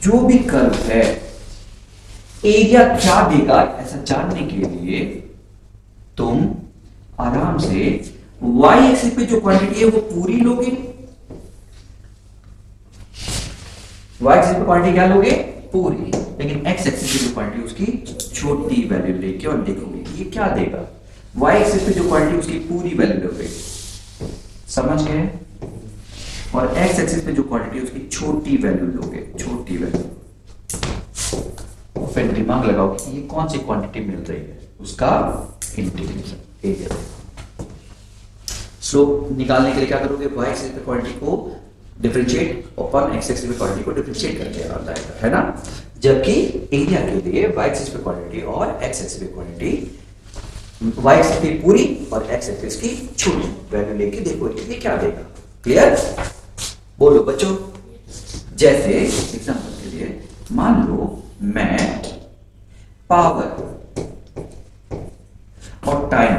S2: जो भी कर्व है, एरिया क्या देगा ऐसा जानने के लिए तुम आराम से y एक्सिस पे जो क्वांटिटी है वो पूरी लोगे, y एक्सिस पे क्वांटिटी क्या लोगे? पूरी। लेकिन x एक्सिस पे जो क्वांटिटी उसकी छोटी वैल्यू लेके और देखोगे ये क्या देगा। y एक्सिस पे जो क्वांटिटी उसकी पूरी वैल्यू लोगे, समझ गए? और एक्स एक्सिस पे जो क्वांटिटी है उसकी छोटी वैल्यू लोगे, छोटी वैल्यू, फिर दिमाग लगाओ कि ये कौन सी क्वांटिटी मिल रही है, उसका इंटीग्रेशन एरिया। स्लोप निकालने के लिए क्या करोगे, y एक्सिस पे क्वांटिटी को डिफरेंशिएट अपन x एक्सिस पे क्वांटिटी को डिफरेंशिएट करके आता है ना। जबकि एरिया के लिए y एक्सिस पे क्वांटिटी और x एक्सिस पे क्वांटिटी, y एक्सिस की पूरी और x एक्सिस की छोटी वैल्यू लेके देखो ये क्या देगा। क्लियर? बोलो बच्चों। जैसे एग्जांपल के लिए मान लो मैं पावर और टाइम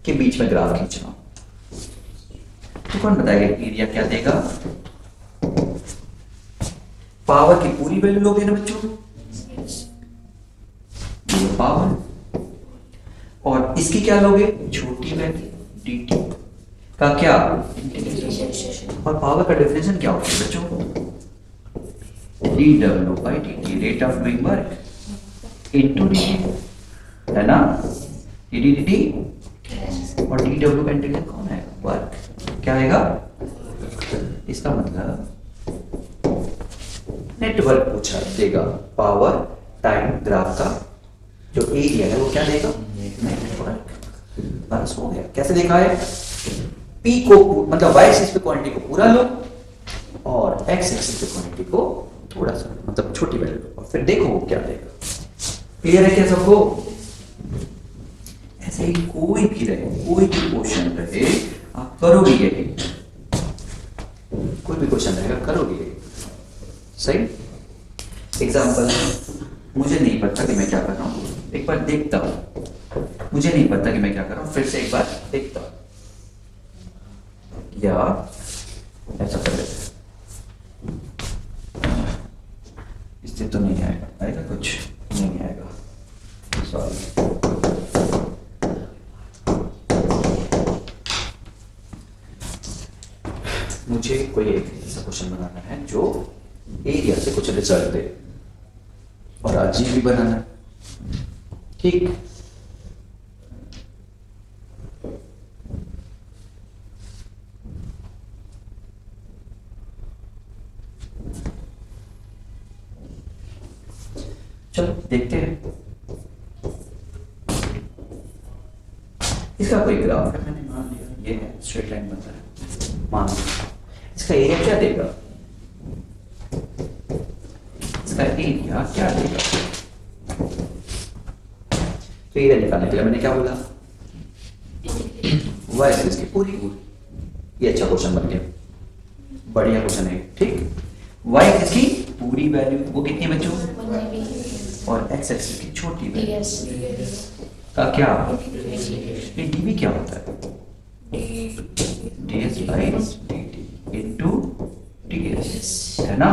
S2: के बीच में ग्राफ खींच रहा हूं, तो कौन बताएगा एरिया क्या देगा? पावर की पूरी वैल्यू लोगे ना बच्चों, ये पावर, और इसकी क्या लोगे, छोटी वैल्यू dt का क्या इंटीग्रेशन। और पावर का डेफिनेशन क्या होता है बच्चों, dw/dt, rate of doing work into dt, है ना। dt और dw का इंटीग्रेशन कौन है, वर्क, क्या आएगा? इसका मतलब नेटवर्क पूछा देगा, पावर टाइम ग्राफ का जो एरिया है वो क्या देगा, नेटवर्क। बस हो गया। कैसे देखा है, P को मतलब y एक्सिस पे क्वांटिटी को पूरा लो और x एक्सिस पे क्वांटिटी को थोड़ा सा मतलब छोटी वैल्यू लो, और फिर देखो वो क्या देगा। क्लियर है क्या सबको? ऐसे ही कोई भी रहे, कोई भी क्वेश्चन रहे, आप करोगे यही, कोई भी क्वेश्चन रहेगा करोगे यही। सही? एग्जाम्पल, मुझे नहीं पता कि मैं क्या कर रहा हूं, एक बार देखता हूं, मुझे नहीं पता कि मैं क्या कर रहा हूं, फिर से एक बार देखता हूं, या ऐसा कर लेते हैं, इससे तो नहीं आएगा, आएगा कुछ नहीं आएगा, सॉरी। मुझे कोई एक ऐसा क्वेश्चन बनाना है जो एरिया से कुछ रिजल्ट दे, और अजीब भी बनाना है, ठीक। चलो देखते हैं। इसका कोई ग्राफ है, मैंने मान लिया ये है, स्ट्रेट लाइन बनता है, मान लिया। इसका एरिया क्या देगा, इसका एरिया क्या देगा? तो एरिया निकालने के लिए मैंने क्या बोला, y एक्सिस की पूरी, ये अच्छा क्वेश्चन बन गया, बढ़िया क्वेश्चन है, ठीक। y एक्सिस की पूरी वैल्यू वो कितनी है बच्चों, और x एक्सिस की छोटी वैल्यू का क्या, ये dv क्या होता है, ds/dt इनटू ds, है ना।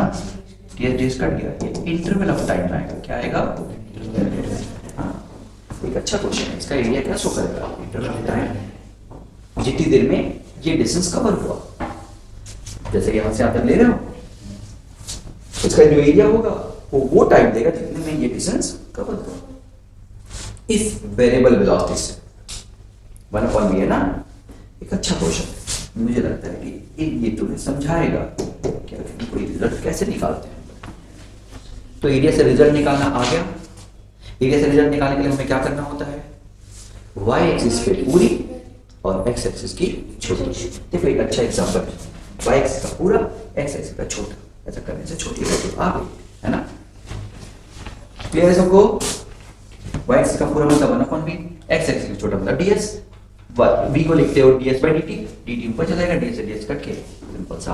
S2: ds कट गया, ये इंटरवल ऑफ टाइम आएगा, क्या आएगा, हाँ एक अच्छा क्वेश्चन है। इसका एरिया क्या शो करेगा, इंटरवल ऑफ टाइम, जितनी देर में ये डिस्टेंस कवर हुआ, जैसे यहां से आप ले रहे हो, इसका जो एरिया होगा वो टाइम देगा जितने में ये डिस्टेंस कवर हुआ, इस वेरिएबल वेलोसिटी से 1/v है ना। एक अच्छा क्वेश्चन है, मुझे लगता है कि ये तुम्हें समझाएगा क्या कोई रिजल्ट कैसे निकालते हैं। तो एरिया से रिजल्ट निकालना आ गया। एरिया से रिजल्ट निकालने के लिए हमें क्या करना होता है, y एक्सिस पे पूरी और x एक्सिस की छोटी। देखो एक अच्छा एग्जांपल है, y एक्सिस का पूरा, x एक्सिस का छोटा, ऐसा करने से छोटी वैल्यू आ गई, है ना। क्लियर है सबको? y एक्सिस का पूरा मतलब 1/v, x एक्सिस का छोटा मतलब ds, v को लिखते हो ds/dt, dt ऊपर चला जाएगा, ds से ds कट के सिंपल सा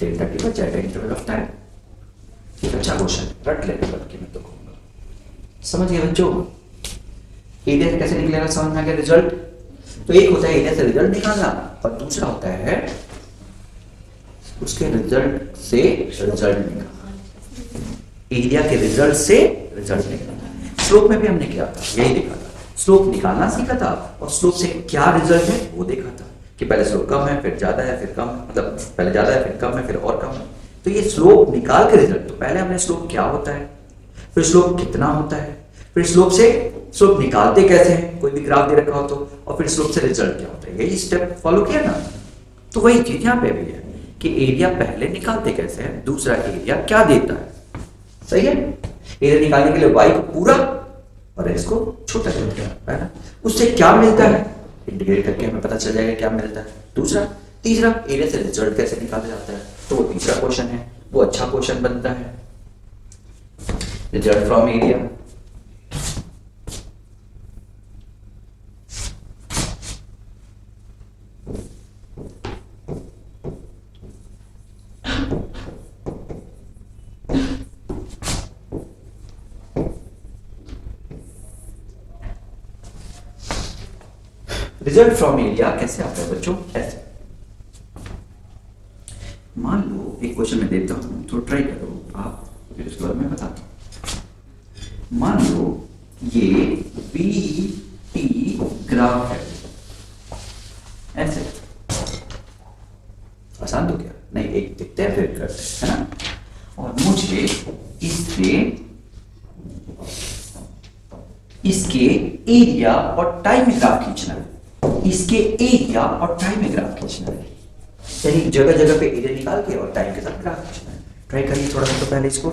S2: डेल्टा t बच जाएगा, इंटरवल ऑफ टाइम। एक अच्छा क्वेश्चन रट लेने करके मैं तो कहूंगा, समझ गए बच्चों। एरिया से कैसे निकलेगा, समझ में आ गया रिजल्ट। तो एक होता है एरिया से रिजल्ट निकालना, और दूसरा होता है उसके रिजल्ट से रिजल्ट निकालना, एरिया के रिजल्ट से रिजल्ट निकालना। स्लोप में भी हमने क्या था, यही देखा था, स्लोप निकालना सीखा था, और स्लोप से क्या रिजल्ट है वो देखा था, कि पहले स्लोप कम है फिर ज्यादा है फिर कम, मतलब पहले ज्यादा है फिर कम है फिर और कम है। तो ये स्लोप निकाल के रिजल्ट, तो पहले हमने स्लोप क्या होता है, फिर स्लोप कितना होता है, फिर स्लोप से स्लोप निकालते कैसे हैं, कोई भी ग्राफ दे रखा हो तो, और फिर स्लोप से रिजल्ट क्या होता है, यही स्टेप फॉलो किया ना।
S1: तो वही चीज यहाँ पे भी है कि एरिया पहले निकालते कैसे हैं, दूसरा एरिया क्या देता है। सही है, एरिया निकालने के लिए वाई को पूरा और एक्स को छोटा कर दिया है ना, उससे क्या मिलता है इंटीग्रेट करके हमें पता चल जाएगा क्या मिलता है। दूसरा तीसरा एरिया से रिजल्ट कैसे निकाला जाता है, तो वो तीसरा क्वेश्चन है, वो अच्छा क्वेश्चन बनता है। Result from area, result from area कैसे आता है बच्चों, ऐसे मान लो एक क्वेश्चन में देता हूं तो ट्राई करो आप, फिर उसके बाद मैं बताता हूं। मान लो ये बी टी ग्राफ है, ऐसे आसान तो क्या नहीं, एक देखते हैं फिर करते हैं ना। और मुझे इसके एरिया और टाइम में ग्राफ खींचना है, इसके एरिया और टाइम में ग्राफ खींचना है, यानी जगह जगह पे एरिया निकाल के और टाइम के साथ ग्राफ खींचना है। ट्राई करिए थोड़ा सा तो पहले इसको,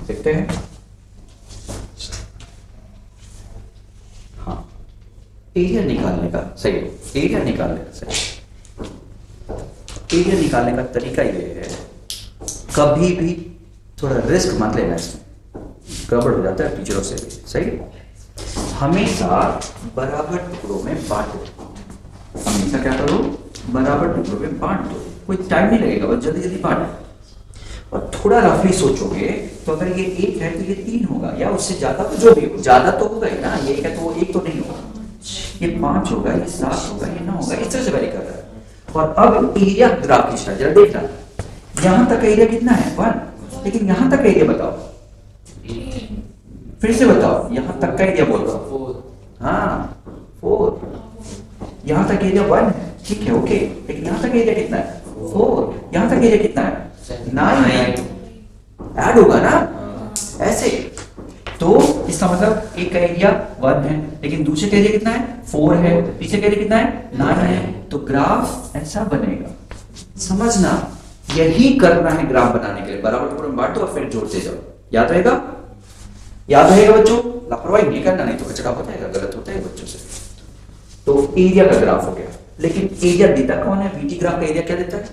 S1: देखते हैं। हाँ, एरिया निकालने का सही है, एरिया निकालने का सही, एरिया निकालने का तरीका ये है, कभी भी थोड़ा रिस्क मत लेना, इसमें गड़बड़ हो जाता है टीचरों से भी। सही है, हमेशा बराबर टुकड़ों में बांटो, हमेशा क्या करो, बराबर टुकड़ों में बांट दो, कोई टाइम नहीं लगेगा, बस जल्दी जल्दी बांटो। और थोड़ा रफली सोचोगे तो अगर ये एक है तो ये 3 होगा, या उससे ज्यादा, तो जो भी हो ज्यादा तो होगा ही ना, ये एक है तो वो 1 तो नहीं होगा, ये 5 होगा, ये 7 होगा, ये 9 होगा, इस तरह से वैरी कर रहा है। और अब एरिया ग्राफ खींचना, जरा देखना, यहां तक एरिया कितना है 1, लेकिन यहां तक एरिया बताओ, फिर से बताओ, यहां तक का एरिया बोल रहा हूं, हाँ 4, यहां तक एरिया 1 है, ठीक है ओके, लेकिन यहां तक एरिया कितना है 4, यहां तक एरिया कितना है 9, ऐड होगा ना ऐसे। तो इसका मतलब एक का एरिया 1 है, लेकिन दूसरे का एरिया कितना है 4 है, तीसरे का एरिया कितना है 9 है, तो ग्राफ ऐसा बनेगा। समझना, यही करना है ग्राफ बनाने के लिए, बराबर टुकड़ों में बांटो और फिर जोड़ते जाओ। याद रहेगा, याद रहेगा बच्चों, लापरवाही नहीं करना, नहीं तो कचरा हो जाएगा, गलत होता है बच्चों से। तो एरिया का ग्राफ हो गया, लेकिन एरिया देता कौन है, वीटी ग्राफ का एरिया क्या देता है,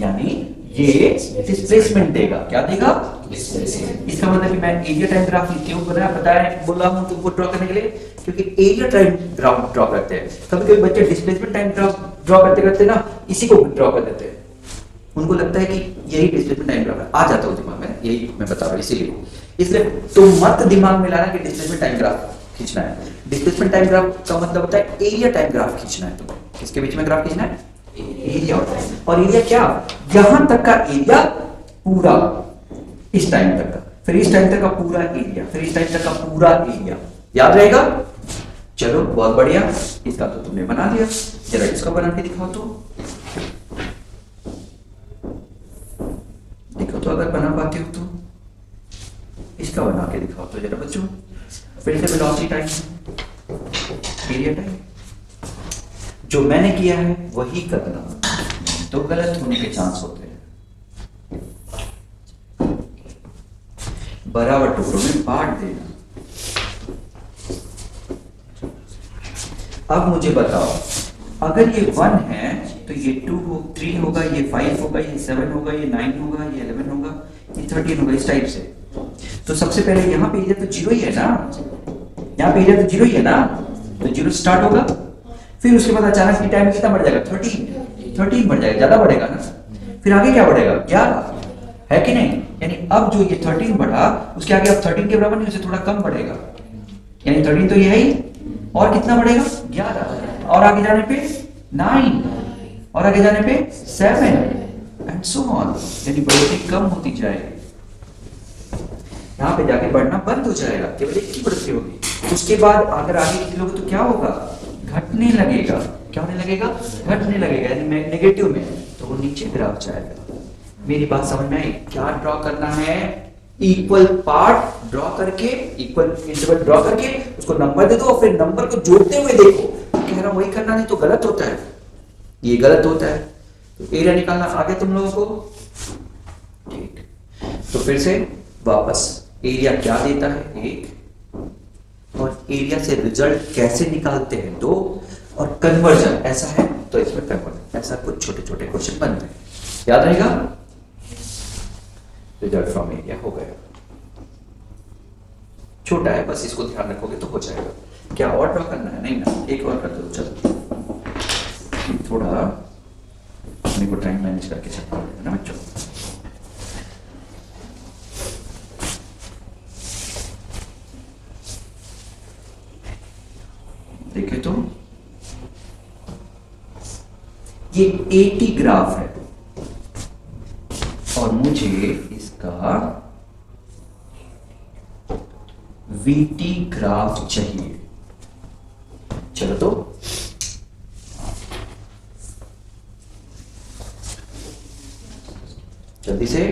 S1: यानी ये डिस्प्लेसमेंट देगा, क्या देगा, इसका मतलब कि मैं एरिया टाइम ग्राफ क्यों बताया बोला हूं तुमको ड्रॉ करने के लिए, क्योंकि एरिया टाइम ग्राफ ड्रॉ करते हैं, कभी कभी बच्चे डिस्प्लेसमेंट टाइम ग्राफ ड्रॉ करते करते ना इसी को ड्रॉ कर देते हैं, उनको लगता है कि यही डिस्प्लेसमेंट टाइम ग्राफ है, आ जाता हूं दिमाग में, यही मैं बता रहा हूं, इसलिए तुम मत दिमाग में लाना कि डिस्प्लेसमेंट टाइम ग्राफ खींचना है। डिस्प्लेसमेंट टाइम ग्राफ का मतलब होता है एरिया टाइम ग्राफ खींचना है, तुम्हें किसके बीच में ग्राफ खींचना है, एरिया और एरिया क्या, यहां तक का एरिया पूरा, इस टाइम तक का, फिर इस टाइम तक का पूरा एरिया, फिर इस टाइम तक का पूरा एरिया, याद रहेगा। चलो बहुत बढ़िया, इसका तो तुमने बना दिया, जरा इसका बना के दिखाओ तो, देखो तो अगर बना पाते हो तो, इसका बना के दिखाओ तो जरा बच्चों, फिर से वेलोसिटी टाइम, एरिया टाइम, जो मैंने किया है वही करना, तो गलत होने के चांस होते हैं। बराबर टुकड़ों में बांट देना। अब मुझे बताओ, अगर ये 1 है तो ये 3 होगा, ये 5 होगा, ये 7 होगा, ये 9 होगा, ये 11 होगा, ये 13 होगा, इस टाइप से। तो सबसे पहले यहाँ पे एरिया तो 0 ही है ना, यहाँ पे एरिया तो 0 ही है ना, तो 0 स्टार्ट होगा, फिर उसके बाद अचानक की टाइम कितना बढ़ जाएगा, 13 बढ़ जाएगा, ज्यादा बढ़ेगा ना, फिर आगे क्या बढ़ेगा 11, है कि नहीं, यानी अब जो ये 13 बढ़ा उसके आगे अब 13 के बराबर नहीं, उससे थोड़ा कम बढ़ेगा, यानी 13 तो ये है ही, और कितना बढ़ेगा 11, और आगे जाने पे 9, और आगे जाने पे 7 एंड सो ऑन, यानी बढ़ोतरी कम होती जाएगी, यहाँ पे जाके बढ़ना बंद हो जाएगा, केवल एक की बढ़ोतरी होगी। उसके बाद अगर आगे निकलोगे तो क्या होगा, घटने लगेगा, क्या होने लगेगा, घटने लगेगा, यानी नेगेटिव में, तो वो नीचे ग्राफ जाएगा। मेरी बात समझ में आई, क्या ड्रॉ करना है,
S2: इक्वल पार्ट ड्रॉ करके, इक्वल इंटरवल ड्रॉ करके उसको नंबर दे दो और फिर नंबर को जोड़ते हुए देखो। कह रहा हूं वही करना, नहीं तो गलत होता है, ये गलत होता है। तो एरिया निकालना आ गया तुम लोगों को, ठीक। तो फिर से वापस एरिया क्या देता है 1, और एरिया से रिजल्ट कैसे निकालते हैं 2, और कन्वर्जन ऐसा है तो इसमें कन्वर्जन, ऐसा कुछ छोटे छोटे क्वेश्चन बनते हैं, याद रहेगा। रिजल्ट फ्रॉम एरिया हो गया, छोटा है बस इसको ध्यान रखोगे तो हो जाएगा। क्या और ड्रॉ करना है? नहीं ना, एक और कर दो चलो, थोड़ा अपने को टाइम मैनेज करके चलना है ना बच्चों। देखे तो ये 80 ग्राफ है और मुझे इसका VT ग्राफ चाहिए। चलो तो जल्दी से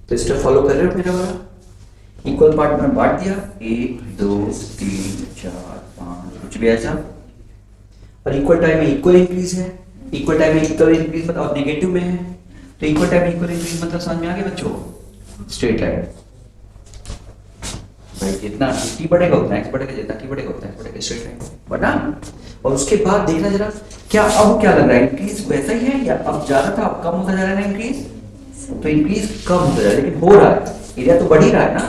S2: तो स्टेप फॉलो कर रहे हो मेरा वाला? इक्वल पार्ट में बांट दिया, 1 2 3 4 5 कुछ भी ऐसा, और इक्वल टाइम में इक्वल इंक्रीज है, इक्वल टाइम में इक्वल इंक्रीज मतलब और नेगेटिव में है, तो इक्वल टाइम में इक्वल इंक्रीज मतलब समझ में आ गया बच्चों? स्ट्रेट लाइन भाई, जितना t बढ़ेगा उतना x बढ़ेगा, जितना t बढ़ेगा उतना x बढ़ेगा, स्ट्रेट लाइन बना। और उसके बाद देखना जरा, क्या अब क्या लग रहा है, इंक्रीज वैसा ही है या अब ज्यादा था अब कम होता जा रहा है ना इंक्रीज? तो इंक्रीज कम होता जा रहा है लेकिन हो रहा है, एरिया तो बढ़ ही रहा है ना,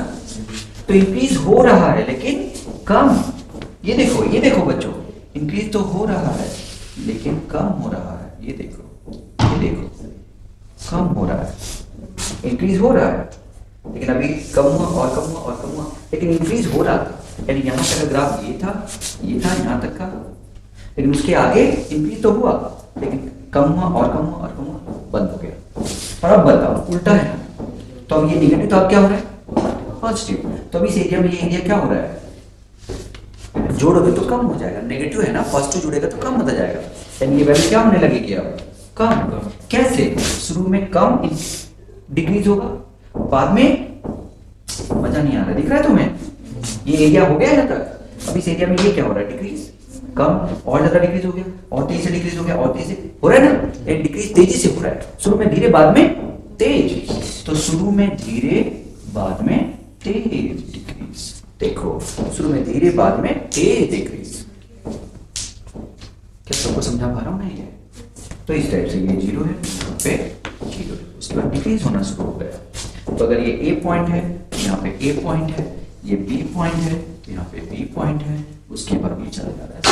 S2: तो इंक्रीज हो रहा है लेकिन कम। ये देखो बच्चों, इंक्रीज तो हो रहा है लेकिन कम हो रहा है, ये देखो कम हो रहा है, इंक्रीज हो रहा है लेकिन अभी कम हुआ और कम हुआ और कम हुआ, लेकिन इंक्रीज हो रहा था। यानी यहाँ तक का ग्राफ ये था यहाँ तक का, लेकिन उसके आगे इंक्रीज तो हुआ लेकिन कम हुआ और कम हुआ और कम हुआ, बंद हो गया। और अब बताओ उल्टा है ना, तो अब ये निगेटिव तो अब क्या हो रहा है पॉजिटिव, तो अभी इस एरिया में ये एरिया क्या हो रहा है, जोड़ोगे तो कम हो जाएगा, नेगेटिव है ना, पॉजिटिव जुड़ेगा तो कम होता जाएगा, यानी ये वैल्यू क्या होने लगेगी अब कम। कैसे? शुरू में कम डिक्रीज होगा, बाद में मजा नहीं आ रहा, दिख रहा है तुम्हें? ये एरिया हो गया यहाँ तक, अब इस एरिया में ये क्या हो रहा है डिक्रीज, कम और ज्यादा डिक्रीज हो गया, और तेजी से डिक्रीज हो गया, और तेजी से हो रहा है ना, एक डिक्रीज तेजी से हो रहा है, शुरू में धीरे बाद में तेज, तो शुरू में धीरे बाद में तेज डिक्रीज, देखो शुरू में धीरे बाद में तेज डिक्रीज। क्या सबको समझा पा रहा हूं ना ये? तो इस टाइप से ये 0 है, यहाँ पे 0 है, उसके बाद डिक्रीज होना शुरू हो गया। तो अगर ये A पॉइंट है, यहाँ पे A पॉइंट है, ये B पॉइंट है, यहाँ पे B पॉइंट है, उसके बाद ये चला जा रहा है,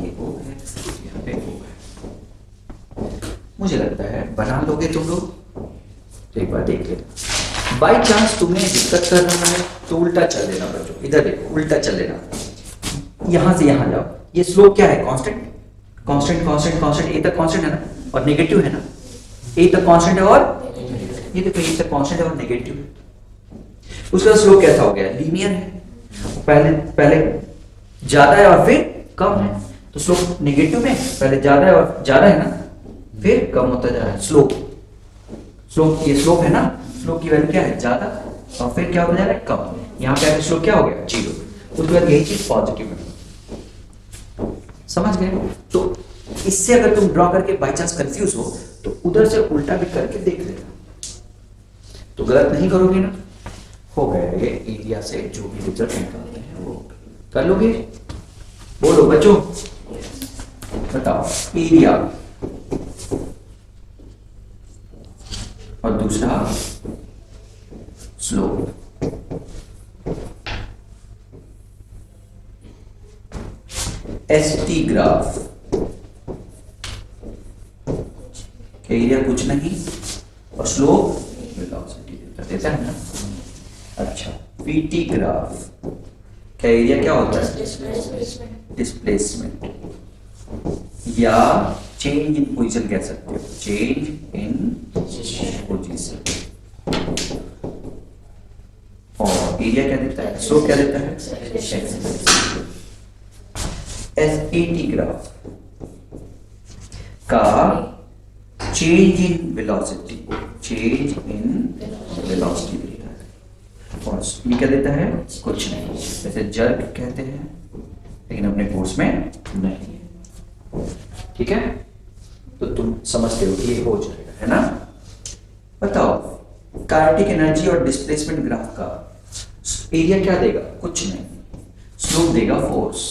S2: ये O है, यहाँ पे O है। मुझे लगता है बना लोगे तुम लोग, तो एक बार देख लेना। बाई चांस तुम्हें दिक्कत कर रहा है तो उल्टा चल लेना बच्चों, इधर देखो उल्टा चल लेना, यहां से यहां जाओ। ये स्लोप क्या है? कांस्टेंट, कांस्टेंट कांस्टेंट कांस्टेंट, ए तक कांस्टेंट है ना और नेगेटिव है ना, ए तक कांस्टेंट है और ये देखो ए तक कांस्टेंट है और नेगेटिव है। उसका स्लोप कैसा हो गया? लीनियर है, पहले ज्यादा है और फिर कम है, तो स्लोप नेगेटिव में पहले ज्यादा है और ज्यादा है ना, फिर कम होता जा रहा है। स्लोप ये स्लोप है ना, स्लोप की वैल्यू क्या है? ज्यादा, और फिर क्या होता जा रहा है? कम। यहाँ पे स्लोप क्या हो गया? 0। उसके बाद यही चीज पॉजिटिव है, समझ गए? तो इससे अगर तुम ड्रॉ करके बाई चांस कंफ्यूज हो तो उधर से उल्टा भी करके देख लेना, तो गलत नहीं करोगे ना। हो गए एरिया से जो भी रिजल्ट निकालते हैं वो कर लोगे। बोलो बच्चों, बताओ एरिया और दूसरा स्लोप। ST ग्राफ, एरिया कुछ नहीं और स्लोप वेलोसिटी देता है ना। अच्छा, PT ग्राफ, क्या एरिया क्या होता है?
S3: डिस्प्लेसमेंट
S2: डिस्प्लेसमेंट या चेंज इन पोजीशन कह सकते हो, चेंज इन पोजीशन। और एरिया क्या देता है? स्लोप क्या देता है? एसएटी ग्राफ का change in velocity, change in velocity देता है। और ये क्या देता है? कुछ नहीं, जैसे जर्क कहते हैं, लेकिन अपने कोर्स में नहीं है। ठीक है, तो तुम समझते हो कि ये हो जाएगा, है ना? बताओ, काइनेटिक एनर्जी और डिस्प्लेसमेंट ग्राफ का एरिया क्या देगा? कुछ नहीं, स्लोप देगा फोर्स।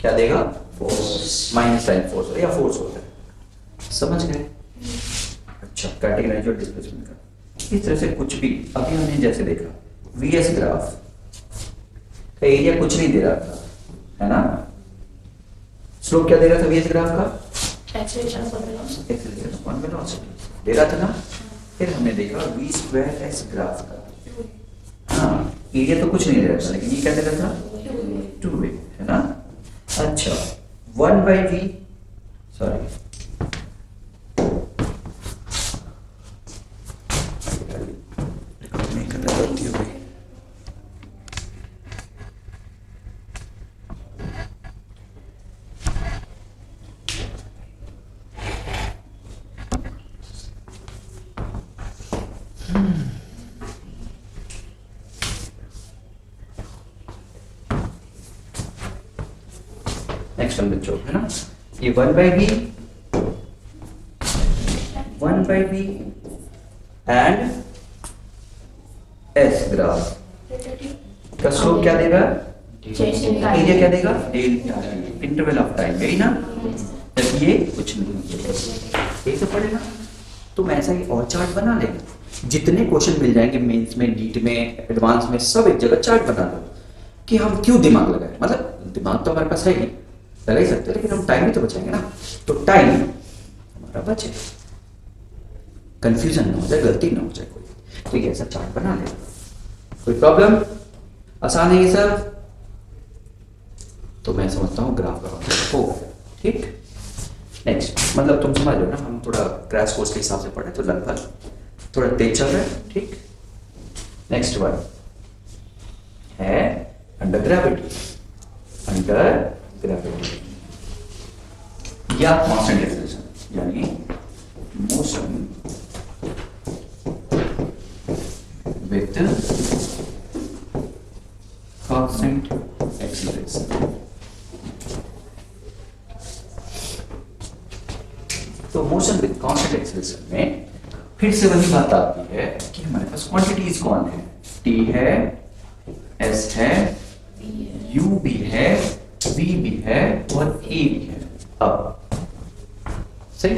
S2: क्या देगा? फोर्स, माइनस साइन फोर्स या फोर्स होता है। समझ गए? अच्छा, काइनेटिक एनर्जी और डिस्प्लेसमेंट का इस तरह से कुछ भी, अभी हमने जैसे देखा वीएस ग्राफ का एरिया कुछ नहीं दे रहा था, है ना? स्लोप क्या दे रहा था वीएस ग्राफ का?
S3: एक्सेलरेशन पर वेलोसिटी
S2: एक्सेलरेशन अपॉन वेलोसिटी दे रहा था ना। फिर हमने देखा वी स्क्वायर एस ग्राफ का, हाँ, एरिया तो कुछ नहीं दे रहा था, लेकिन ये क्या दे रहा था? 2a, है ना? अच्छा, 1/v, सॉरी, नेक्स्ट वन बच्चों, है ना? ये 1/v एंड एस ग्राफ का स्लोप क्या देगा? एरिया क्या देगा? डेल्टा, इंटरवल ऑफ टाइम, यही ना? जब ये कुछ नहीं, यही तो पढ़ेगा। तुम ऐसा ही और चार्ट बना ले, जितने क्वेश्चन मिल जाएंगे मेंस में, नीट में, एडवांस में, सब एक जगह चार्ट बना लो कि हम क्यों दिमाग लगाए। मतलब दिमाग तो हमारे पास है ही, लगा ही सकते हैं, लेकिन हम टाइम भी तो बचाएंगे ना। तो टाइम हमारा बचे, कंफ्यूजन ना हो जाए, गलती ना हो जाए कोई, तो ये ऐसा चार्ट बना ले। कोई प्रॉब्लम? आसान है ये सब। तो मैं समझता हूँ ग्राफ का हो, ठीक। नेक्स्ट, मतलब तुम समझ लो ना, हम थोड़ा क्रैश कोर्स के हिसाब से पढ़े तो लगभग थोड़ा तेज चल रहा है, ठीक। नेक्स्ट वन है अंडर ग्रेविटी, अंडर ग्रेविटी या कांस्टेंट एक्सेलरेशन, यानी मोशन विथ कांस्टेंट एक्सेलरेशन। तो मोशन विथ कांस्टेंट एक्सेलरेशन में फिर से वही बात आती है कि हमारे पास क्वांटिटीज कौन है? टी है, एस है, यू भी है, वी भी है और ए भी है। अब सही।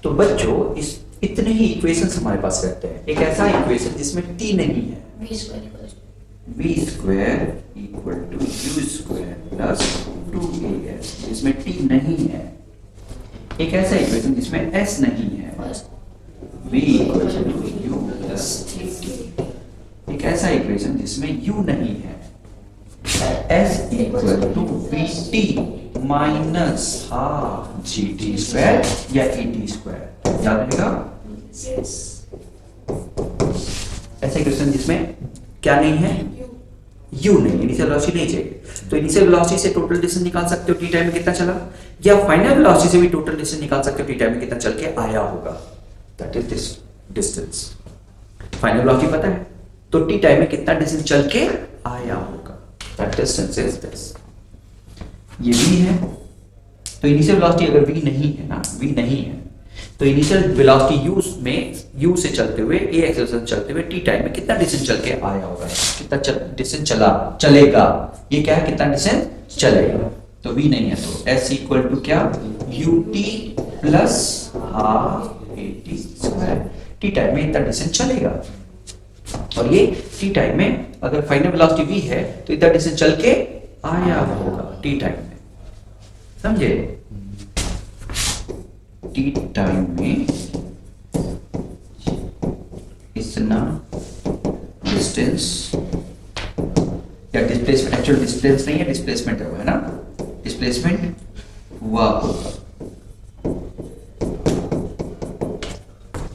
S2: तो बच्चों, इस इतने ही इक्वेशंस हमारे पास रहते हैं। एक ऐसा इक्वेशन जिसमें टी नहीं है, v square equal to U square plus 2as, जिसमें टी नहीं है। एक ऐसा इक्वेशन जिसमें s नहीं है, v equal to U plus t। एक ऐसा इक्वेशन जिसमें u नहीं है, s equal to V T minus half G T square या ए टी स्क्वायर। याद रहेगा? ऐसा इक्वेशन जिसमें क्या नहीं है? u नहीं, इनिशियल वेलोसिटी नहीं चाहिए। तो इनिशियल वेलोसिटी से टोटल डिस्टेंस निकाल सकते हो टी टाइम में कितना चला, या फाइनल वेलोसिटी से भी टोटल डिस्टेंस निकाल सकते हो टी टाइम में कितना चल के आया होगा। That is this distance. Final velocity पता है, तो टी टाइम में कितना डिस्टेंस चल के आया होगा, दैट डिस्टेंस इज दिस। ये v है, तो इनिशियल वेलोसिटी अगर v नहीं है ना, v नहीं है, तो इनिशियल वेलोसिटी u में, u से चलते हुए a एक्सेलरेशन चलते हुए t टाइम में कितना डिस्टेंस चल के आया होगा, कितना डिस्टेंस चलेगा। ये क्या है? कितना डिस्टेंस चलेगा। तो v नहीं है, तो s इक्वल टू क्या? ut plus half at square. t time में इतना डिस्टेंस चलेगा, और ये t टाइम में अगर फाइनल वेलोसिटी v है तो इतना डिस्टेंस चल के आया होगा t टाइम में। समझे? टी टाइम में इतना डिस्टेंस या डिस्प्लेसमेंट, एक्चुअल डिस्प्लेस नहीं है, डिस्प्लेसमेंट है वो, है ना, डिस्प्लेसमेंट हुआ होगा,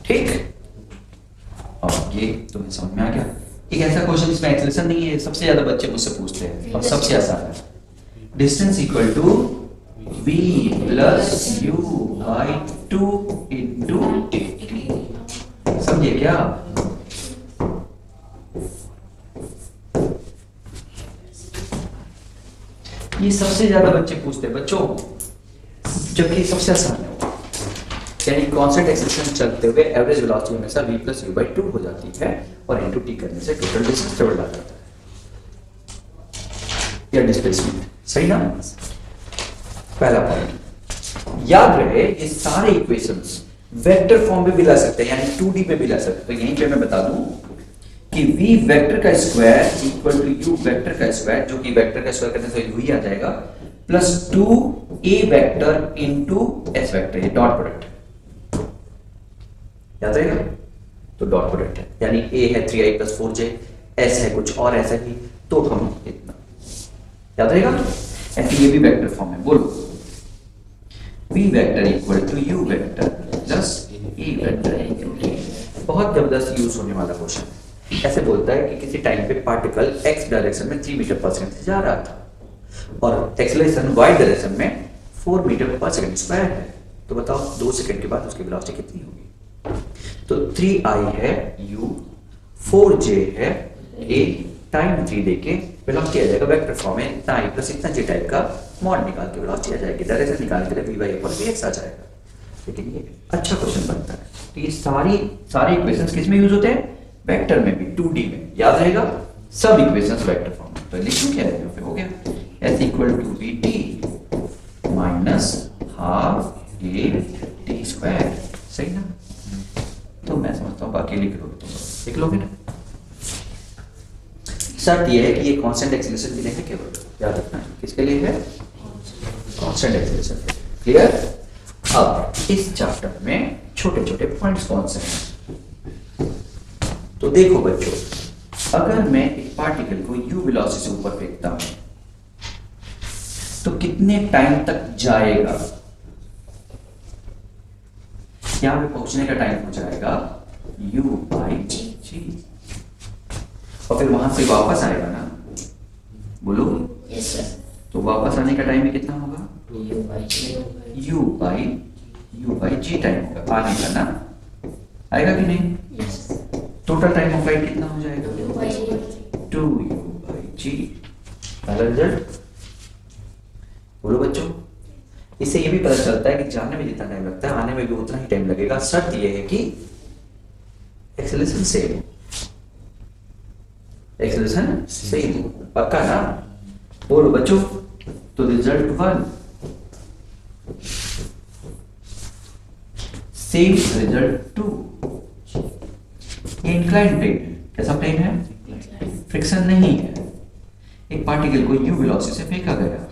S2: ठीक। और ये तुम्हें समझ में आ गया। एक ऐसा क्वेश्चन इसमें एक्सेलेरेशन नहीं है, सबसे ज्यादा बच्चे मुझसे पूछते हैं और सबसे आसान है। Distance equal to v plus u by 2 into T, समझे क्या? ये सबसे ज्यादा बच्चे पूछते हैं बच्चों, जबकि सबसे आसान है वो। यानी कांस्टेंट एक्सेलरेशन चलते हुए एवरेज वेलोसिटी हमेशा v प्लस u बाई 2 हो जाती है और इंटू टी करने से टोटल डिस्टेंस ट्रेवल्ड आ जाता है, या डिस्प्लेसमेंट, सही ना? पहला पॉइंट याद रहे, ये सारे इक्वेशंस वेक्टर फॉर्म में भी ला सकते हैं, यानी 2D में भी ला सकते हैं। तो यहीं पे मैं बता दूं कि v वेक्टर का square equal to u vector का स्क्वायर, जो कि वेक्टर का स्क्वायर करने से वही आ जाएगा, plus 2a vector into s vector, ये डॉट प्रोडक्ट है, याद रहेगा? तो डॉट प्रोडक्ट है, यानी a है 3i प्लस 4j, s है कुछ और ऐसा ही, तो हम इतना, याद रहेगा? ऐसे ये भी वेक्टर फॉर्म है, बोलो v vector equal to u vector plus e vector equal to, बहुत जबरदस्त यूज होने वाला क्वेश्चन। ऐसे बोलता है कि किसी टाइम पे पार्टिकल x डायरेक्शन में 3 मीटर पर सेकंड से जा रहा था और एक्सेलरेशन y डायरेक्शन में 4 मीटर पर सेकंड स्क्वायर है, तो बताओ 2 सेकंड के बाद उसकी वेलोसिटी कितनी होगी? तो 3i है u, 4j है a, टाइम 3 देके वेलोसिटी आ जाएगा वेक्टर फॉर्म में, इतना i प्लस इतना j टाइप का मॉड निकाल के वेलोसिटी आ जाएगी, डायरेक्शन निकाल के v बाई अपॉन vx आ जाएगा। लेकिन ये अच्छा क्वेश्चन बनता है। तो ये सारे इक्वेशंस किस में यूज होते हैं? वेक्टर में भी, 2D में, याद रहेगा? सब इक्वेशंस वेक्टर फॉर्म में। तो लिखूं क्या है, फिर हो गया s equal to vt minus half a t square, सही ना? तो मैं समझता हूँ बाकी लिख लोगे, तुम लिख लोगे ना? शर्त ये है कि ये कांस्टेंट एक्सेलरेशन के लिए है, केवल याद रखना है, किसके लिए है? Constant acceleration, clear? अब इस चैप्टर में छोटे छोटे पॉइंट्स कौन से हैं? तो देखो बच्चों, अगर मैं एक पार्टिकल को u वेलोसिटी से ऊपर फेंकता हूं तो कितने टाइम तक जाएगा? यहां पे पहुंचने का टाइम हो जाएगा u बाई g, और फिर वहां से वापस आएगा ना, बोलो?
S3: Yes sir.
S2: तो वापस आने का टाइम कितना होगा?
S3: u बाई
S2: g टाइम होगा आने का ना, आएगा कि नहीं?
S3: Yes.
S2: Total time of flight कितना हो जाएगा?
S3: u by
S2: 2u by g। पहला रिजल्ट, बोलो बच्चों। इससे ये भी पता चलता है कि जाने में जितना टाइम लगता है आने में भी उतना ही टाइम लगेगा, शर्त ये है कि एक्सेलरेशन सेम हो, एक्सेलरेशन सेम हो, पक्का ना? बोलो बच्चों। तो रिजल्ट 1, सेम रिजल्ट 2। ये इंक्लाइन प्लेन है, कैसा प्लेन है? फ्रिक्शन नहीं है। एक पार्टिकल को u वेलोसिटी से फेंका गया,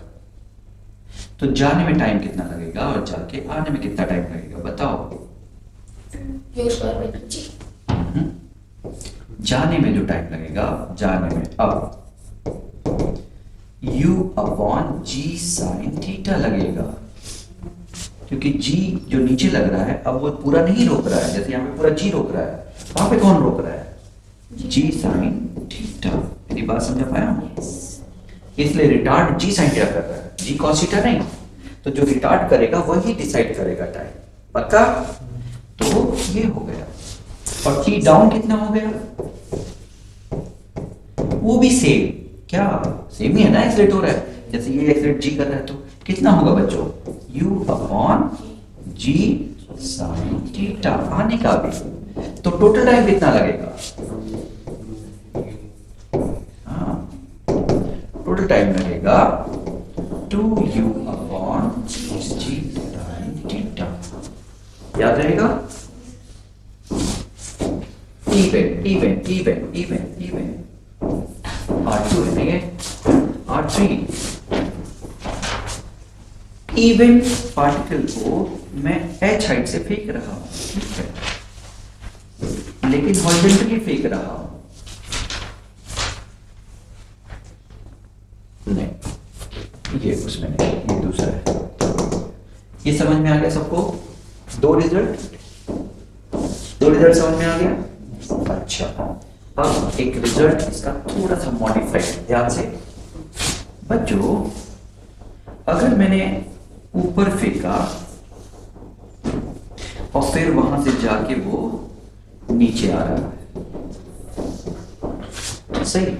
S2: तो जाने में टाइम कितना लगेगा और जाके आने में कितना टाइम लगेगा, बताओ?
S3: u square by 2g।
S2: जाने में जो टाइम लगेगा, जाने में, अब u upon g sine theta लगेगा, क्योंकि g जो नीचे लग रहा है अब वो पूरा नहीं रोक रहा है, जैसे यहाँ पे पूरा g रोक रहा है, वहां पे कौन रोक रहा है? g sine theta. मेरी बात समझ पाया हूं? इसलिए रिटार्ड g साइन थीटा कर रहा है, g cos थीटा नहीं। तो जो रिटार्ड करेगा वही डिसाइड करेगा टाइम, पक्का? तो ये हो गया। और t डाउन कितना हो गया? वो भी सेम, क्या सेम ही है ना? एक्सलेट हो रहा है, जैसे ये एक्सलेट g कर रहा है, तो कितना होगा बच्चों? u upon g sine theta, आने का भी। तो टोटल टाइम कितना लगेगा? हाँ, टोटल टाइम लगेगा 2u upon g sine theta, याद रहेगा? इवन R2 है ये, R3। इवन पार्टिकल को मैं h हाइट से फेंक रहा हूं, ठीक है, लेकिन हॉरिजॉन्टली फेंक रहा हूं। ये समझ में आ गया सबको? दो रिजल्ट समझ में आ गया? अच्छा, अब एक रिजल्ट इसका थोड़ा सा मॉडिफाइड, ध्यान से बच्चों। अगर मैंने ऊपर फेंका और फिर वहां से जाके वो नीचे आ रहा है, सही,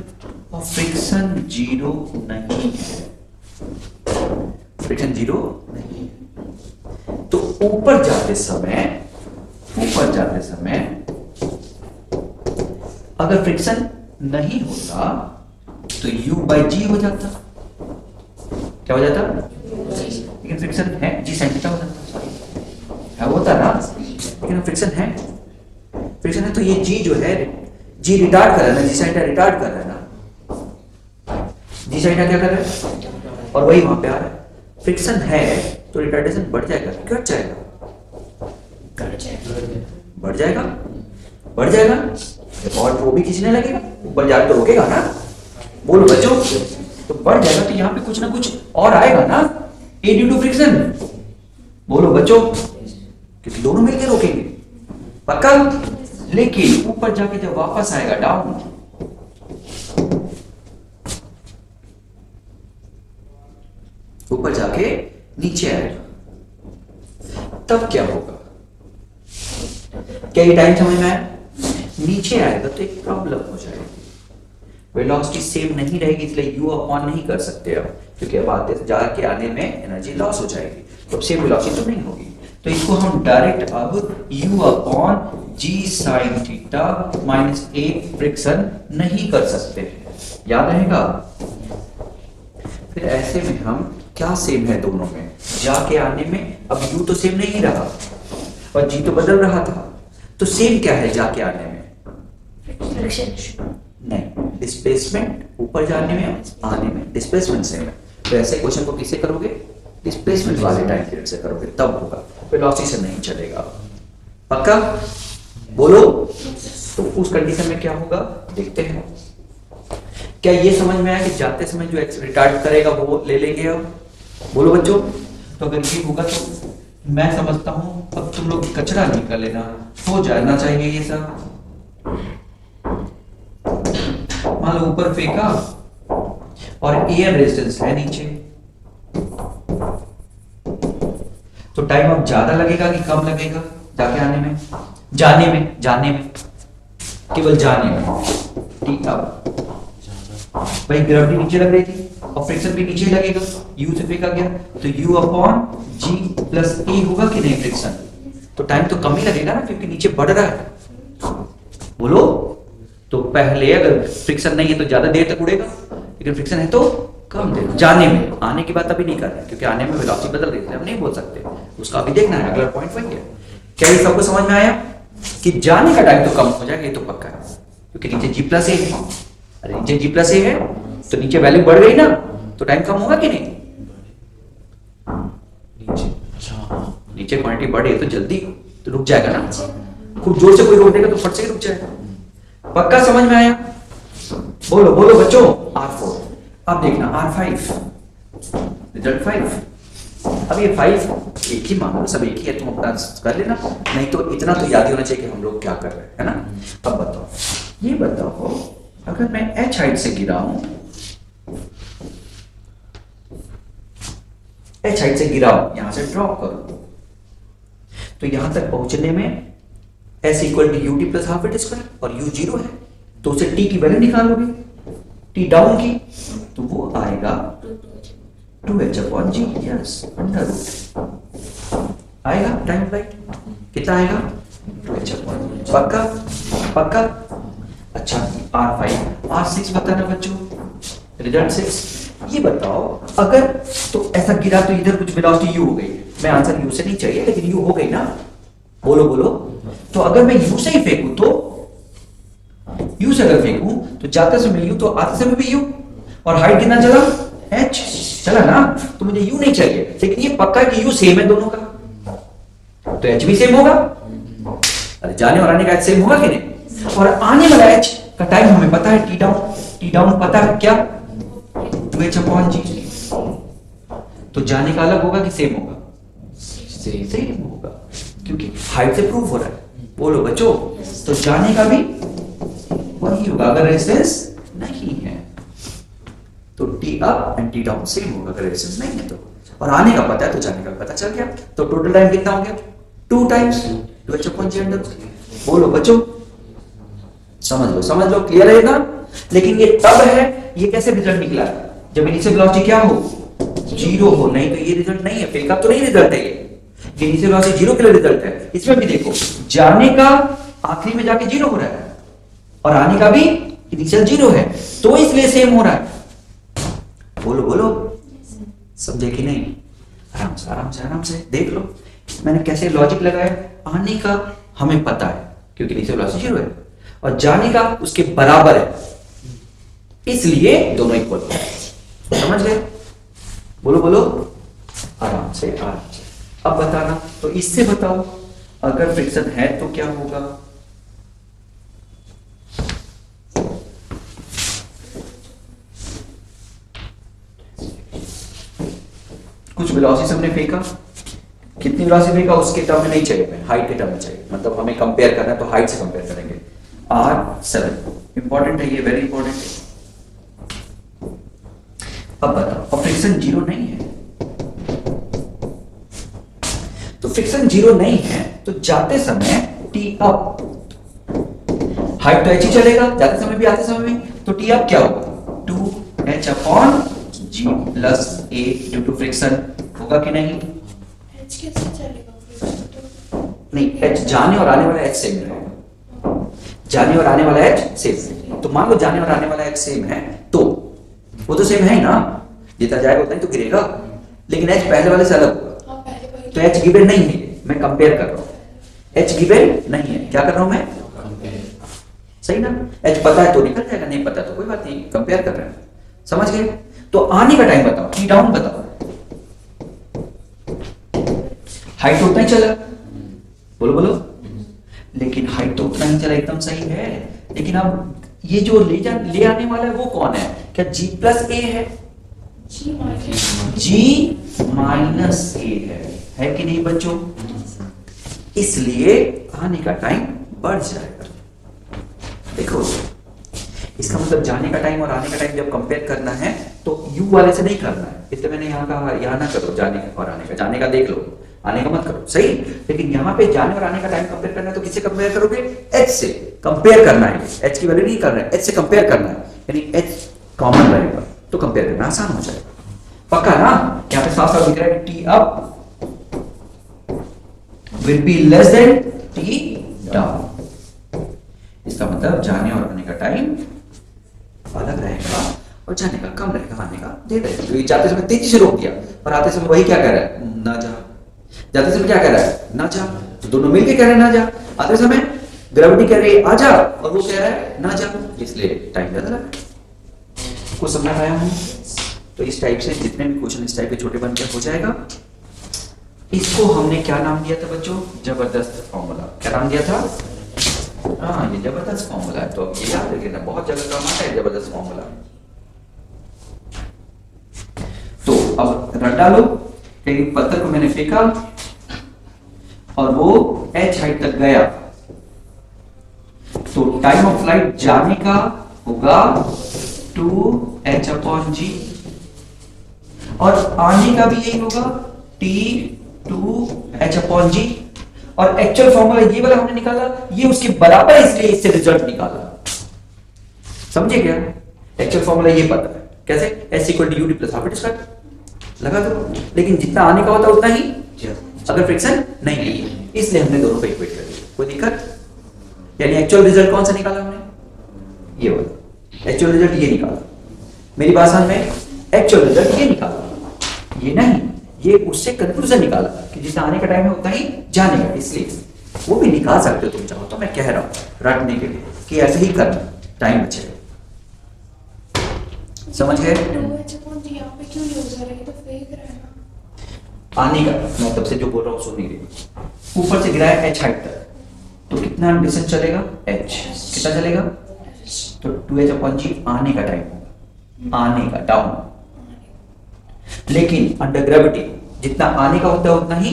S2: और फ्रिक्शन जीरो नहीं है, फ्रिक्शन जीरो नहीं है, तो ऊपर जाते समय अगर फ्रिक्शन नहीं होता तो u बाई जी हो जाता। क्या हो जाता? लेकिन फ्रिक्शन है, जी साइन थीटा हो जाता, सॉरी है, होता ना, लेकिन फ्रिक्शन है तो ये जी जो है, जी रिटार्ड कर रहा है ना, जी साइन थीटा रिटार्ड कर रहा है ना, जी साइन थीटा क्या कर रहा है, और वही वहां पे आ रहा है। फ्रिक्शन है तो रिटार्डेशन बढ़ जाएगा, घट जाएगा, बढ़ जाएगा, और वो भी खींचने लगेगा, ऊपर जाके तो रोकेगा ना, बोलो बच्चों, तो बढ़ जाएगा, तो यहाँ पे कुछ ना कुछ और आएगा ना, ए ड्यू टू फ्रिक्शन, बोलो बच्चों, क्योंकि दोनों मिलकर रोकेंगे, पक्का। लेकिन ऊपर जाके जब वापस आएगा डाउन, ऊपर जाके नीचे आएगा, तब क्या होगा? क्या ये टाइम समझ में आया? नीचे आएगा तो एक प्रॉब्लम हो जाएगी, वेलोसिटी सेम नहीं रहेगी, इसलिए u अपॉन नहीं कर सकते अब, क्योंकि अब आते जाके आने में एनर्जी लॉस हो जाएगी, तो सेम वेलोसिटी तो नहीं होगी। तो इसको हम डायरेक्ट अब u अपॉन जी साइन थीटा माइनस ए फ्रिक्शन नहीं कर सकते हैं, याद रहेगा। फिर ऐसे में हम क्या सेम है दोनों में, जाके आने में अब u तो सेम नहीं रहा और g तो बदल रहा था, तो सेम क्या है जाके आने में? नहीं, डिस्प्लेसमेंट, ऊपर जाने में आने में डिस्प्लेसमेंट सेम है। तो ऐसे क्वेश्चन को किससे करोगे? डिस्प्लेसमेंट वाले टाइम पीरियड से करोगे, तब होगा, वेलोसिटी से नहीं चलेगा, पक्का, बोलो। तो उस कंडीशन में क्या होगा देखते हैं। क्या ये समझ में आया कि जाते समय जो रिटार्ड करेगा वो ले लेंगे अब, बोलो बच्चों। तो अगर ये होगा तो मैं समझता हूं अब तुम लोग कचरा निकाल लेना, हो जाना चाहिए ये सब। मान लो ऊपर फेंका और एयर रेजिस्टेंस है नीचे, तो टाइम अब ज्यादा लगेगा कि कम लगेगा जाके आने में? जाने में केवल जाने में, ठीक है। भाई ग्रेविटी नीचे लग रही थी और फ्रिक्शन भी नीचे लगेगा, u से फेंका गया तो u अपॉन जी प्लस ए होगा कि नहीं फ्रिक्शन, तो टाइम तो कम ही लगेगा ना, क्योंकि नीचे बढ़ रहा है, बोलो। तो पहले अगर फ्रिक्शन नहीं है तो ज्यादा देर तक उड़ेगा, लेकिन फ्रिक्शन है तो कम देर, जाने में, आने की बात अभी नहीं कर रहे क्योंकि आने में वेलोसिटी बदल रही है, हम नहीं बोल सकते, उसका अभी देखना है, अगला पॉइंट वही है। क्या ये सबको समझ में आया कि जाने का टाइम तो कम हो जाएगा, ये तो पक्का है, क्योंकि नीचे जी प्लस ए है, अरे नीचे जी प्लस ए है तो नीचे वैल्यू बढ़ गई ना, तो टाइम कम होगा कि नहीं? नीचे क्वांटिटी बढ़े तो जल्दी तो रुक जाएगा ना, खूब जोर से कोई रोक देगा तो फट से रुक जाएगा, पक्का समझ में आया? बोलो बोलो बच्चों। R4, अब देखना R5, रिजल्ट 5। अब ये 5 एक ही मान लो, सब एक ही है, तुम अपना कर लेना, नहीं तो इतना तो याद ही होना चाहिए कि हम लोग क्या कर रहे हैं, है ना। अब बताओ, ये बताओ अगर मैं h हाइट से गिरा हूं, h हाइट से गिरा हूं, यहां से ड्रॉप करो, तो यहां तक पहुंचने में s equal to ut plus half it square, और u 0 है तो उसे t की वैल्यू निकालोगे, t डाउन की, तो वो आएगा 2h अपॉन जी, यस, अंडर रूट आएगा, टाइम फ्लाइट कितना आएगा? 2h अपॉन, पक्का पक्का। अच्छा R5, R6 बताना बच्चों, रिजल्ट 6। ये बताओ अगर तो ऐसा गिरा तो इधर कुछ वेलोसिटी u हो गई, मैं आंसर u से नहीं चाहिए लेकिन u हो गई ना, बोलो बोलो। तो अगर मैं u से ही फेंकूं तो, u से अगर फेंकूं तो जाते समय u तो आते समय भी u, और हाइट कितना चला? h चला ना, तो मुझे u नहीं चाहिए, लेकिन ये पक्का है कि u सेम है दोनों का, तो h भी सेम होगा, अरे जाने और आने का h सेम होगा कि नहीं? और आने वाला h का टाइम हमें पता है, t डाउन पता है क्या? 2h अपॉन जी। तो जाने का अलग होगा कि सेम होगा? सेम होगा, क्योंकि हाइट से प्रूव हो रहा है। बोलो बच्चों, तो जाने का भी वही होगा अगर रेजिस्टेंस नहीं है तो T up and T down same होगा अगर रेजिस्टेंस नहीं है तो। और आने का पता है तो जाने का पता चल गया, तो टोटल टाइम कितना हो गया 2 टाइम्स 2h/g। बोलो बच्चों, समझ लो, क्लियर है ना। लेकिन ये तब है, ये कैसे रिजल्ट निकला जब इनिशियल वेलोसिटी क्या हो 0 हो, नहीं तो ये रिजल्ट नहीं है, फेक अप तो नहीं रिजल्ट है ये इनिशियल वेलोसिटी 0 के लिए रिजल्ट है। इसमें भी देखो जाने का आखिरी में जाके 0 हो रहा है और आने का भी इनिशियल 0 है, तो इसलिए सेम हो रहा है। बोलो समझे कि नहीं? आराम से देख लो मैंने कैसे लॉजिक लगाया। आने का हमें पता है क्योंकि इनिशियल वेलोसिटी 0 है और जाने का उसके बराबर है, इसलिए दोनों इक्वल है। समझ गए? बोलो आराम से। अब बताना, तो इससे बताओ अगर फ्रिक्शन है तो क्या होगा। कुछ वेलोसिटी हमने फेंका, कितनी वेलोसिटी फेंका उसके टर्म में नहीं चाहिए, हमें हाइट के टर्म में चाहिए, मतलब हमें कंपेयर करना है तो हाइट से कंपेयर करेंगे। R7 इंपॉर्टेंट है, ये वेरी इंपॉर्टेंट है। अब बताओ, और फ्रिक्शन 0 नहीं है, तो फ्रिक्शन 0 नहीं है तो जाते समय टी अप, हाइट तो h ही चलेगा जाते समय भी आते समय भी, तो टी अप क्या होगा 2h/g plus a due to friction होगा कि नहीं?
S3: H कैसे चलेगा?
S2: नहीं, h जाने और आने वाला h सेम रहेगा, जाने और आने वाला h सेम। तो मान लो जाने और आने वाला h सेम है तो वो तो सेम है ही ना, जितना जाएगा उतना ही तो गिरेगा, लेकिन h पहले वाले से अलग होगा।
S3: हाँ, पहले वही
S2: तो h गिवन नहीं है, मैं कंपेयर कर रहा हूं, h गिवन नहीं है, क्या कर रहा हूं मैं? सही ना, h पता है तो निकल जाएगा, नहीं पता तो कोई बात नहीं, कंपेयर कर रहे हैं। समझ गए? तो आने का टाइम बताओ, टी डाउन बताओ। हाइट तो उतना ही चला, बोलो, लेकिन हाइट तो उतना ही चला, एकदम सही है। लेकिन अब ये जो ले आने वाला है वो कौन है? क्या g प्लस a है?
S3: G minus
S2: g minus a है कि नहीं बच्चों? इसलिए आने का टाइम बढ़ जाएगा। देखो इसका मतलब जाने का टाइम और आने का टाइम जब कंपेयर करना है तो u वाले से नहीं करना है, इसलिए मैंने यहाँ कहा यहाँ ना करो जाने का और आने का, जाने का देख लो, आने का मत करो, सही। लेकिन यहाँ पे जाने और आने का टाइम कंपेयर करना है तो किससे कंपेयर करोगे? h से कंपेयर करना है, h की वैल्यू नहीं करना है, h से कंपेयर करना है, यानी h कॉमन रहेगा तो कंपेयर करना आसान हो जाएगा। पक्का ना? यहाँ पे साफ साफ दिख रहा है T up will be less than t down, इसका मतलब जाने और आने का टाइम अलग रहेगा और जाने का कम रहेगा, आने का दे रहेगा। तो ये जाते समय तेजी से रोक दिया और आते समय वही क्या कह रहा है? ना जा। जाते समय क्या कह रहा है? ना जा। तो दोनों मिलके कह रहे हैं ना जा, आते समय ग्रेविटी कह रही है आ जा और वो कह रहा है ना जा, इसलिए टाइम ज्यादा लगा। कुछ समझ आया हूँ? तो इस टाइप से जितने भी क्वेश्चन इस टाइप के छोटे बन के हो जाएगा। इसको हमने क्या नाम दिया था बच्चों? जबरदस्त फॉर्मूला। क्या नाम दिया था? हाँ, ये जबरदस्त फॉर्मूला है, तो अब ये याद रखिए ना, बहुत जगह काम आता है जबरदस्त फॉर्मूला। तो अब रट डालो, एक पत्थर को मैंने फेंका और वो h हाइट तक गया, तो टाइम ऑफ फ्लाइट जाने का होगा 2h/g और आने का भी यही होगा t2h/g। और एक्चुअल फॉर्मूला ये वाला हमने निकाला, ये उसके बराबर है, इसलिए इससे रिजल्ट निकाला। समझे क्या? एक्चुअल फॉर्मूला ये पता है कैसे, s = ud + ½ स्क्वायर लगा दो, लेकिन जितना आने का होता है उतना ही अगर फ्रिक्शन नहीं है, इसलिए हमने दोनों को इक्वेट कर दिया। कोई दिक्कत? यानी एक्चुअल रिजल्ट कौन सा निकाला हमने? ये वाला एक्चुअल रिजल्ट ये निकाला। मेरी भाषा में एक्चुअल रिजल्ट ये निकाला, ये नहीं, ये उससे कंक्लूजन निकाला कि जितना आने का टाइम है उतना ही जाने का, इसलिए वो भी निकाल सकते हो तुम चाहो तो, मैं कह रहा हूं रटने के लिए कि ऐसे ही करना, टाइम बचेगा। समझ गए?
S3: 2h/g यहाँ पे क्यों यूज हो रहा है? ये तो फेक रहा है ना।
S2: आने का मैं तब से जो बोल रहा हूँ सुन नहीं रही। ऊपर से गिरा है h हाइट तक, तो कितना डिस्टेंस चलेगा? h कितना चलेगा? तो 2h/g आने का टाइम होगा, आने का डाउन। लेकिन अंडर ग्रेविटी जितना आने का होता है उतना ही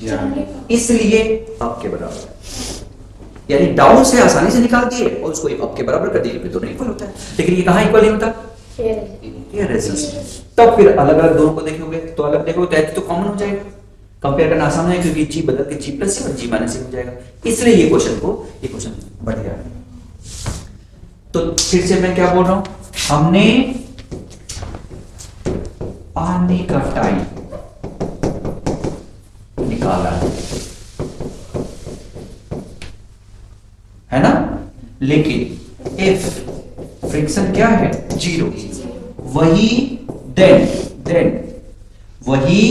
S3: जाने का
S2: इसलिए अप के बराबर है। यानी डाउन से आसानी से निकाल दिए और उसको अप के बराबर कर दिए, फिर दोनों इक्वल होता है। लेकिन ये कहाँ इक्वल नहीं होता? ये रेजिस्टेंस। तब फिर अलग अलग दोनों को देखोगे तो अलग देखोगे तो कॉमन हो जाएगा, कंपेयर करना आसान है, क्योंकि जी बदल के जी प्लस और जी माइनस हो जाएगा। इसलिए ये क्वेश्चन बढ़िया है। तो फिर से मैं क्या बोल रहा हूं, हमने आने का टाइम निकाला है ना, लेकिन इफ फ्रिक्शन क्या है? 0, वही देन वही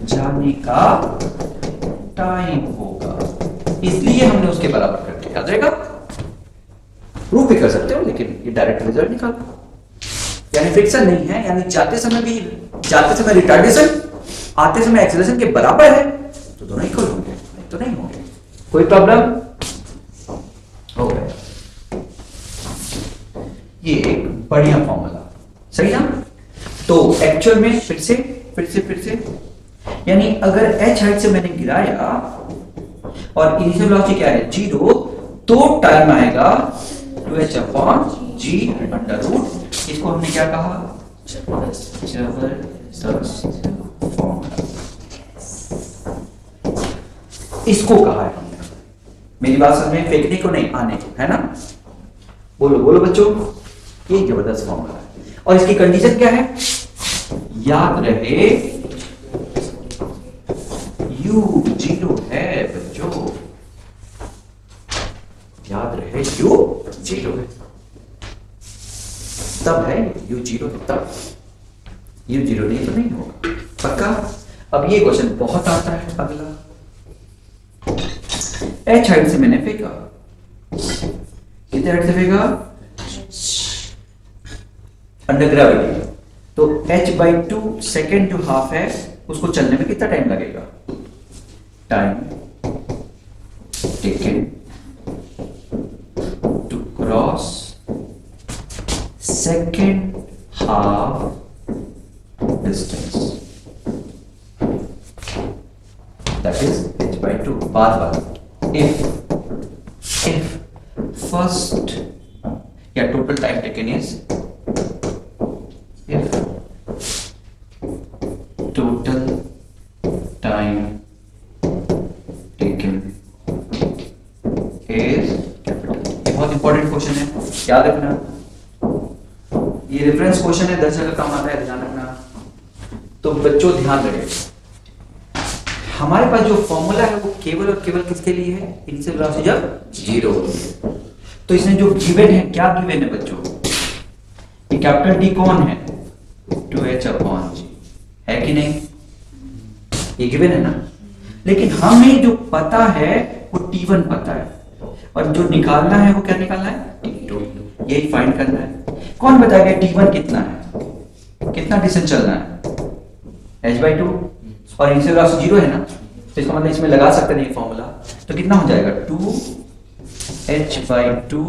S2: जाने का टाइम होगा, इसलिए हमने उसके बराबर कर दिया। याद रहेगा, प्रूफ भी कर सकते हो, लेकिन ये डायरेक्ट रिजल्ट निकालो। यानी फ्रिक्शन नहीं है, यानी जाते समय रिटार्डेशन, आते समय एक्सेलरेशन के बराबर है, तो दोनों इक्वल होंगे, नहीं तो नहीं होंगे। कोई प्रॉब्लम हो गया? ये एक बढ़िया फॉर्मूला, सही ना? तो एक्चुअल में फिर से यानी अगर h हाइट से मैंने गिराया और इनिशियल वेलोसिटी क्या है? 0, तो टाइम आएगा 2h upon g under root. इसको हमने क्या कहा? जबरदस्त फॉर्मूला, इसको कहा है हमने। मेरी बात समझ में? फेंकने को नहीं, आने को, है ना? बोलो बच्चों, ये जबरदस्त फॉर्मूला है। और इसकी कंडीशन क्या है? याद रहे u 0 है बच्चों, याद रहे u 0 है, तब है u 0 है, तब u 0 नहीं तो नहीं होगा, पक्का? अब ये क्वेश्चन बहुत आता है। अगला h हाइट से मैंने फेंका, कितने हाइट से फेंका? अंडर ग्रेविटी, तो h/2 सेकेंड जो हाफ है उसको चलने में कितना टाइम लगेगा? Time taken to cross second half distance, that is h/2। बात if first या total time taken is, if total time taken is capital, ये बहुत इंपॉर्टेंट क्वेश्चन है, याद रखना। ये रेफरेंस क्वेश्चन है, 10 जगह काम आता है, ध्यान रखना। तो बच्चों ध्यान रखें, हमारे पास जो फॉर्मूला है वो केवल और केवल किसके लिए है? इनिशियल वेलोसिटी जब 0 होती है। तो इसमें जो गिवन है, क्या गिवन है बच्चों? ये कैपिटल डी कौन है? 2h अपॉन g, है कि नहीं? ये गिवन है ना। लेकिन हमें जो पता है वो t1 पता है, और जो निकालना है वो क्या निकालना है? t2, यही फाइंड करना है। कौन बताएगा t1 कितना है, कितना डिस्टेंस चलना है? h/2, और इनिशियल वेलोसिटी 0 है ना, तो इसका मतलब इसमें लगा सकते हैं ये फॉर्मूला, तो कितना हो जाएगा? 2h/2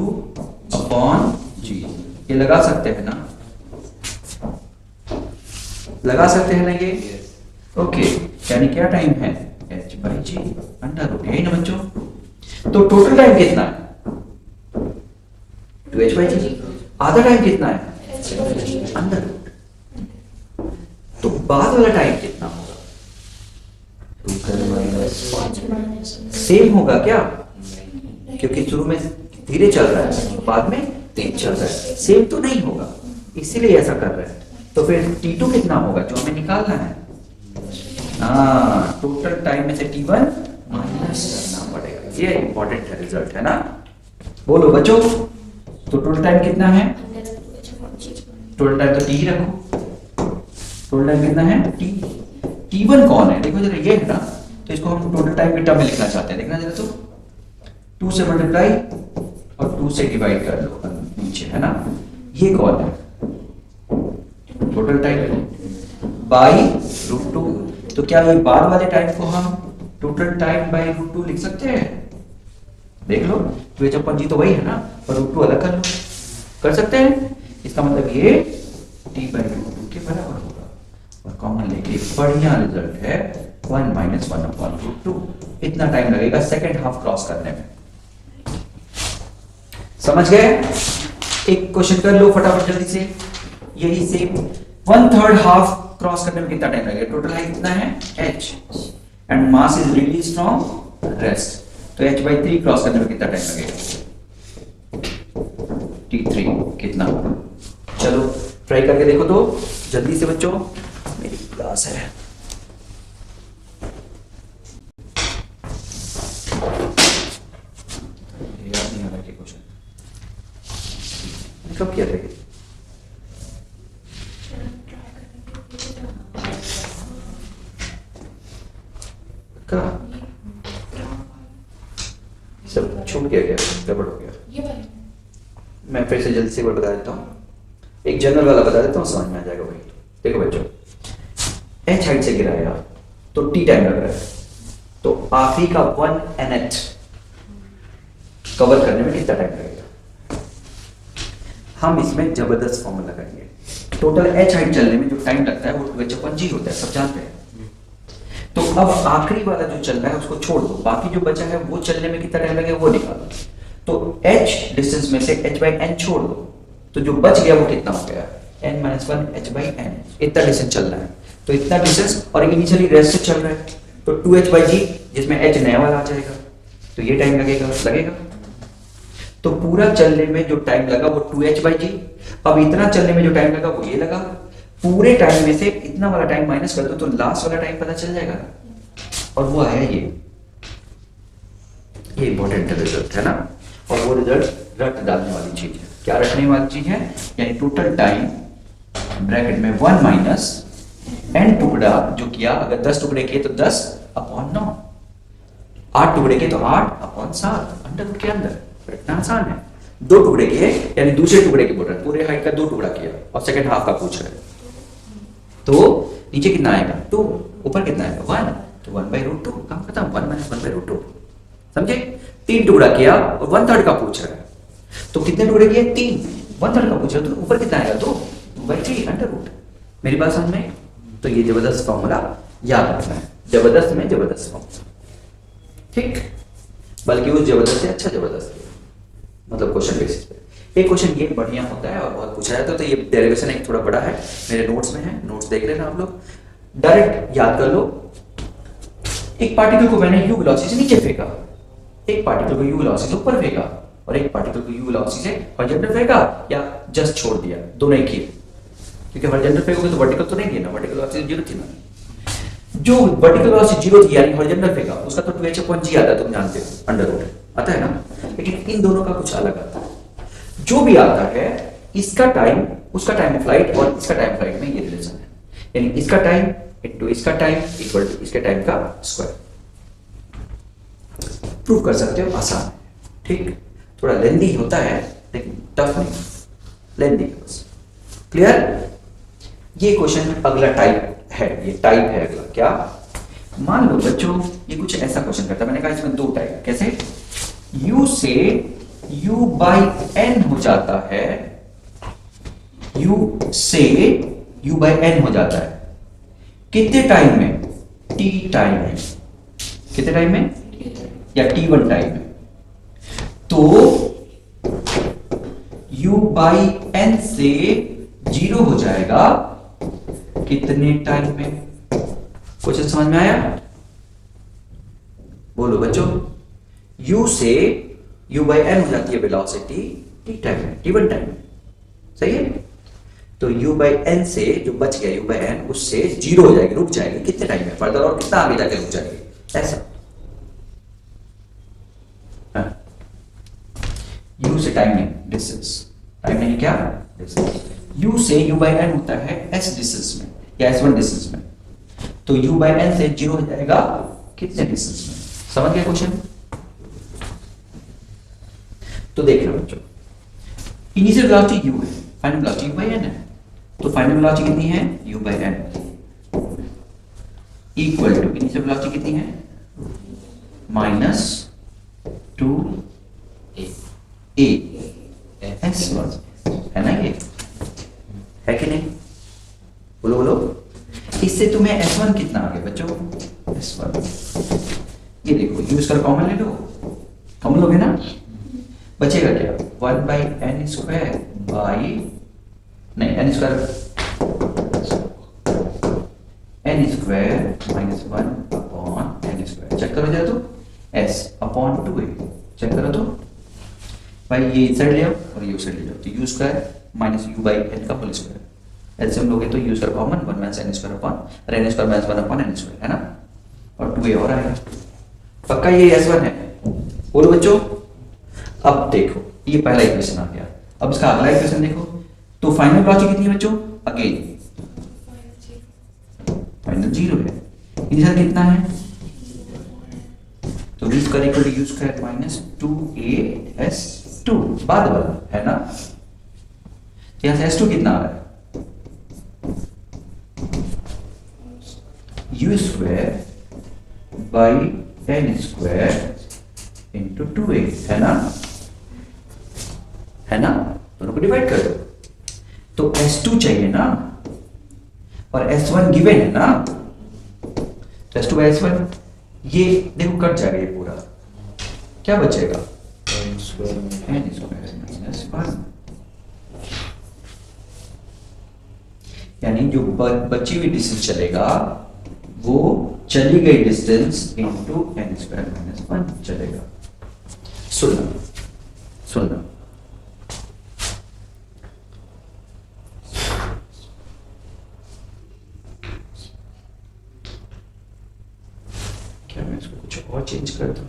S2: अपॉन g, ये लगा सकते हैं ना, लगा सकते हैं ना ये? ओके, यानी क्या टाइम है? h/g अंडर रूट, यही ना बच्चों? तो टोटल टाइम कितना है? 2h/g। आधा टाइम कितना है? Under root. तो बाद वाला टाइम कितना होगा? सेम होगा क्या? क्योंकि शुरू में धीरे चल रहा है, बाद में तेज चल रहा है, सेम तो नहीं होगा, इसीलिए ऐसा कर रहा है। तो फिर t2 कितना होगा जो हमें निकालना है? टोटल टाइम में से t1 माइनस करना पड़ेगा, ये इंपॉर्टेंट है, रिजल्ट है ना। बोलो बच्चों, तो टोटल टाइम कितना है? टोटल टाइम तो t ही रखो, टोटल टाइम कितना है? t। t1 कौन है? देखो जरा, ये है ना, तो इसको हम टोटल टाइम के टर्म में लिखना चाहते हैं। देखना जरा, तो 2 से मल्टीप्लाई और 2 से डिवाइड कर लो नीचे, है ना। ये कौन है? Total time by √2। तो क्या ये बाद वाले टाइम को हम टोटल टाइम बाई √2 लिख सकते हैं? देख लो, 2h/g तो वही है ना, और √2 अलग कर लो, कर सकते हैं। इसका मतलब ये t/√2 के बराबर होगा, और कॉमन लेके बढ़िया रिजल्ट है 1 माइनस 1/√2। इतना टाइम लगेगा सेकेंड हाफ क्रॉस करने में। समझ गए? एक क्वेश्चन कर लो फटाफट जल्दी से, यही सेम 1/3 हाफ क्रॉस करने में कितना टाइम लगेगा? टोटल हाइट कितना है h and mass is release from rest, तो h/3 क्रॉस करने में कितना टाइम लगेगा? t3 कितना? चलो ट्राई करके देखो तो जल्दी से बच्चों, मेरी क्लास है। याद नहीं आ रहा कि क्वेश्चन कब किया था? सब छूट गया, क्या गड़बड़ हो गया?
S3: ये वाली
S2: मैं फिर से जल्दी से बता देता हूँ, एक जनरल वाला बता देता हूँ, समझ में आ जाएगा वही। देखो बच्चों, h हाइट से गिराया तो t टाइम लग रहा है, तो आखिरी का 1 nth कवर करने में कितना टाइम लगेगा? हम इसमें जबरदस्त फॉर्मूला लगाएंगे। टोटल h हाइट चलने में जो टाइम लगता है वो 2h/g होता है, सब जानते हैं। तो अब आखिरी वाला जो चल रहा है उसको छोड़ दो, बाकी जो बचा है वो चलने में कितना टाइम लगेगा वो निकालो। तो h डिस्टेंस में से h/n छोड़ दो, तो जो बच गया वो कितना हो गया? n-1 h/n। इतना डिस्टेंस चल रहा है, तो इतना डिस्टेंस, और इनिशियली रेस्ट से चल रहा है, तो 2h/g जिसमें h नया वाला आ जाएगा, तो ये टाइम लगेगा। तो पूरा चलने में जो टाइम लगा वो 2h/g, अब इतना चलने में जो टाइम लगा वो ये लगा, पूरे टाइम में से इतना वाला टाइम माइनस कर दो तो लास्ट वाला टाइम पता चल जाएगा, और वो आया ये इंपॉर्टेंट रिजल्ट है ना। और वो रिजल्ट रट डालने वाली चीज है। क्या रखने वाली चीज है? यानी टोटल टाइम ब्रैकेट में 1 माइनस n टुकड़ा जो किया, अगर 10 टुकड़े किए तो 10/9, 8 टुकड़े किए तो 8/7 अंडर के अंदर। इतना आसान है। 2 टुकड़े किए यानी दूसरे टुकड़े की बोल रहे हैं, पूरे हाइट का 2 टुकड़ा किया और सेकंड हाफ का पूछ रहे हैं, तो नीचे कितना आएगा 2, ऊपर कितना आएगा 1, तो 1/√2 काम खत्म, 1 माइनस 1/√2। समझे? 3 टुकड़ा किया और 1/3 का पूछ रहा है, तो कितने टुकड़े किए? 3, 1/3 का पूछ रहा है, तो ऊपर कितना आएगा 2/3 अंडर रूट। मेरी बात समझ में? तो ये जबरदस्त फॉर्मूला याद रखना है, जबरदस्त में जबरदस्त फॉर्मूला, ठीक, बल्कि उस जबरदस्त से अच्छा जबरदस्त, मतलब क्वेश्चन बेसिस पे। एक क्वेश्चन ये बढ़िया होता है और बहुत पूछा जाता है, तो ये डेरिवेशन एक थोड़ा बड़ा है, मेरे नोट्स में है, नोट्स देख लेना आप लोग, डायरेक्ट याद कर लो। एक पार्टिकल को मैंने u वेलोसिटी से नीचे फेंका, एक पार्टिकल को u वेलोसिटी से ऊपर फेंका, और एक पार्टिकल को u वेलोसिटी से हॉरिजॉन्टल फेंका, या जस्ट छोड़ दिया, दोनों एक ही, क्योंकि हॉरिजॉन्टल फेंकोगे तो वर्टिकल तो नहीं थी ना, वर्टिकल वेलोसिटी 0 थी ना। जो वर्टिकल वेलोसिटी 0 थी यानी हॉरिजॉन्टल फेंका, उसका तो 2h/g आता है, तुम जानते हो, अंडर रूट आता है ना, लेकिन इन दोनों का कुछ अलग आता है। जो भी आता है, इसका टाइम उसका टाइम ऑफ फ्लाइट और इसका टाइम फ्लाइट में ये रिलेशन है, यानी इसका टाइम इनटू इसका टाइम इक्वल टू इसके टाइम का स्क्वायर। प्रूव कर सकते हो, आसान है, ठीक, थोड़ा लेंदी होता है लेकिन टफ नहीं, लेंदी है बस। क्लियर? ये क्वेश्चन अगला टाइप है, ये टाइप है अगला। क्या? मान लो बच्चों ये कुछ ऐसा क्वेश्चन करता है, मैंने कहा इसमें 2 टाइप, कैसे? u से u/n हो जाता है, u से u/n हो जाता है, कितने टाइम में? t टाइम में। कितने टाइम में? या t1 टाइम में। तो u/n से 0 हो जाएगा कितने टाइम में? क्वेश्चन समझ में आया? बोलो बच्चों। u से u/n हो जाती है वेलोसिटी t टाइम में, t1 टाइम में, सही है? तो u/n से जो बच गया u/n उससे 0 हो जाएगी, रुक जाएगी कितने टाइम में? फर्दर और कितना आगे जाके रुक जाएगी, ऐसा। u से टाइम नहीं, डिस्टेंस, टाइम नहीं, क्या डिस्टेंस। u से u/n होता है s डिस्टेंस में या s1 डिस्टेंस में, तो u/n से 0 हो जाएगा कितने डिस्टेंस में? समझ गए क्वेश्चन? तो देख लो बच्चों, इनिशियल वेलोसिटी u है, फाइनल वेलोसिटी u/n है, तो फाइनल वेलोसिटी कितनी है? u/n equal to initial velocity कितनी है? -2a s1 है ना, ये है कि नहीं? बोलो बोलो। इससे तुम्हें s1 कितना आ गया बच्चों? S1 ये देखो यूज कर कॉमन ले लो, कॉमन लोगे ना, बचेगा क्या 1 बाई एन स्क्वायर बाई नहीं N square minus 1 upon N square, check करो जरा तो s अपॉन 2a, चेक करो तो भाई ये इस साइड ले आओ और ये उस साइड ले जाओ, तो U square minus U by N का होल स्क्वायर, एलसीएम लोगे तो U square common 1 minus N square upon N square minus 1 upon N square, है ना, और 2a और आएगा, पक्का ये s1 है, बोलो बच्चों। अब देखो ये पहला इक्वेशन आ गया, अब इसका अगला इक्वेशन देखो, तो फाइनल वेलोसिटी कितनी है बच्चों, अगेन फाइनल 0 है, इनिशियल कितना है, तो v square equal to U square minus 2as2 बाद वाला है ना, तो यहां से s2 कितना आ रहा है, U square by N square into 2a, है ना, दोनों को डिवाइड कर दो, तो s2 चाहिए ना, और s1 गिवन है ना, तो s2 बाई s1 ये देखो कट जाएगा ये पूरा, क्या बचेगा n स्क्वायर माइनस 1, यानी जो बची हुई डिस्टेंस चलेगा वो चली गई distance into N square minus 1 चलेगा। सुनना क्या मैं इसको कुछ और चेंज कर दूं,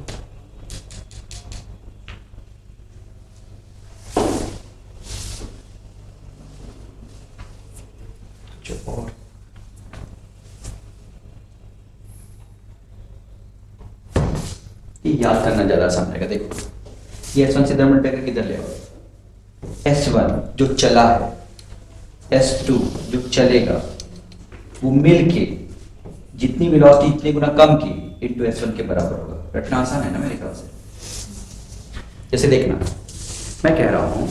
S2: कुछ और, ये याद करना ज्यादा आसान रहेगा। देखो ये S1 से मल्टीप्लाई करके इधर ले आओ, S1 जो चला है S2 जो चलेगा वो मिलके जितनी वेलोसिटी इतने गुना कम की इंटू S1 के बराबर होगा, रटना आसान है ना मेरे ख्याल से। जैसे देखना मैं कह रहा हूं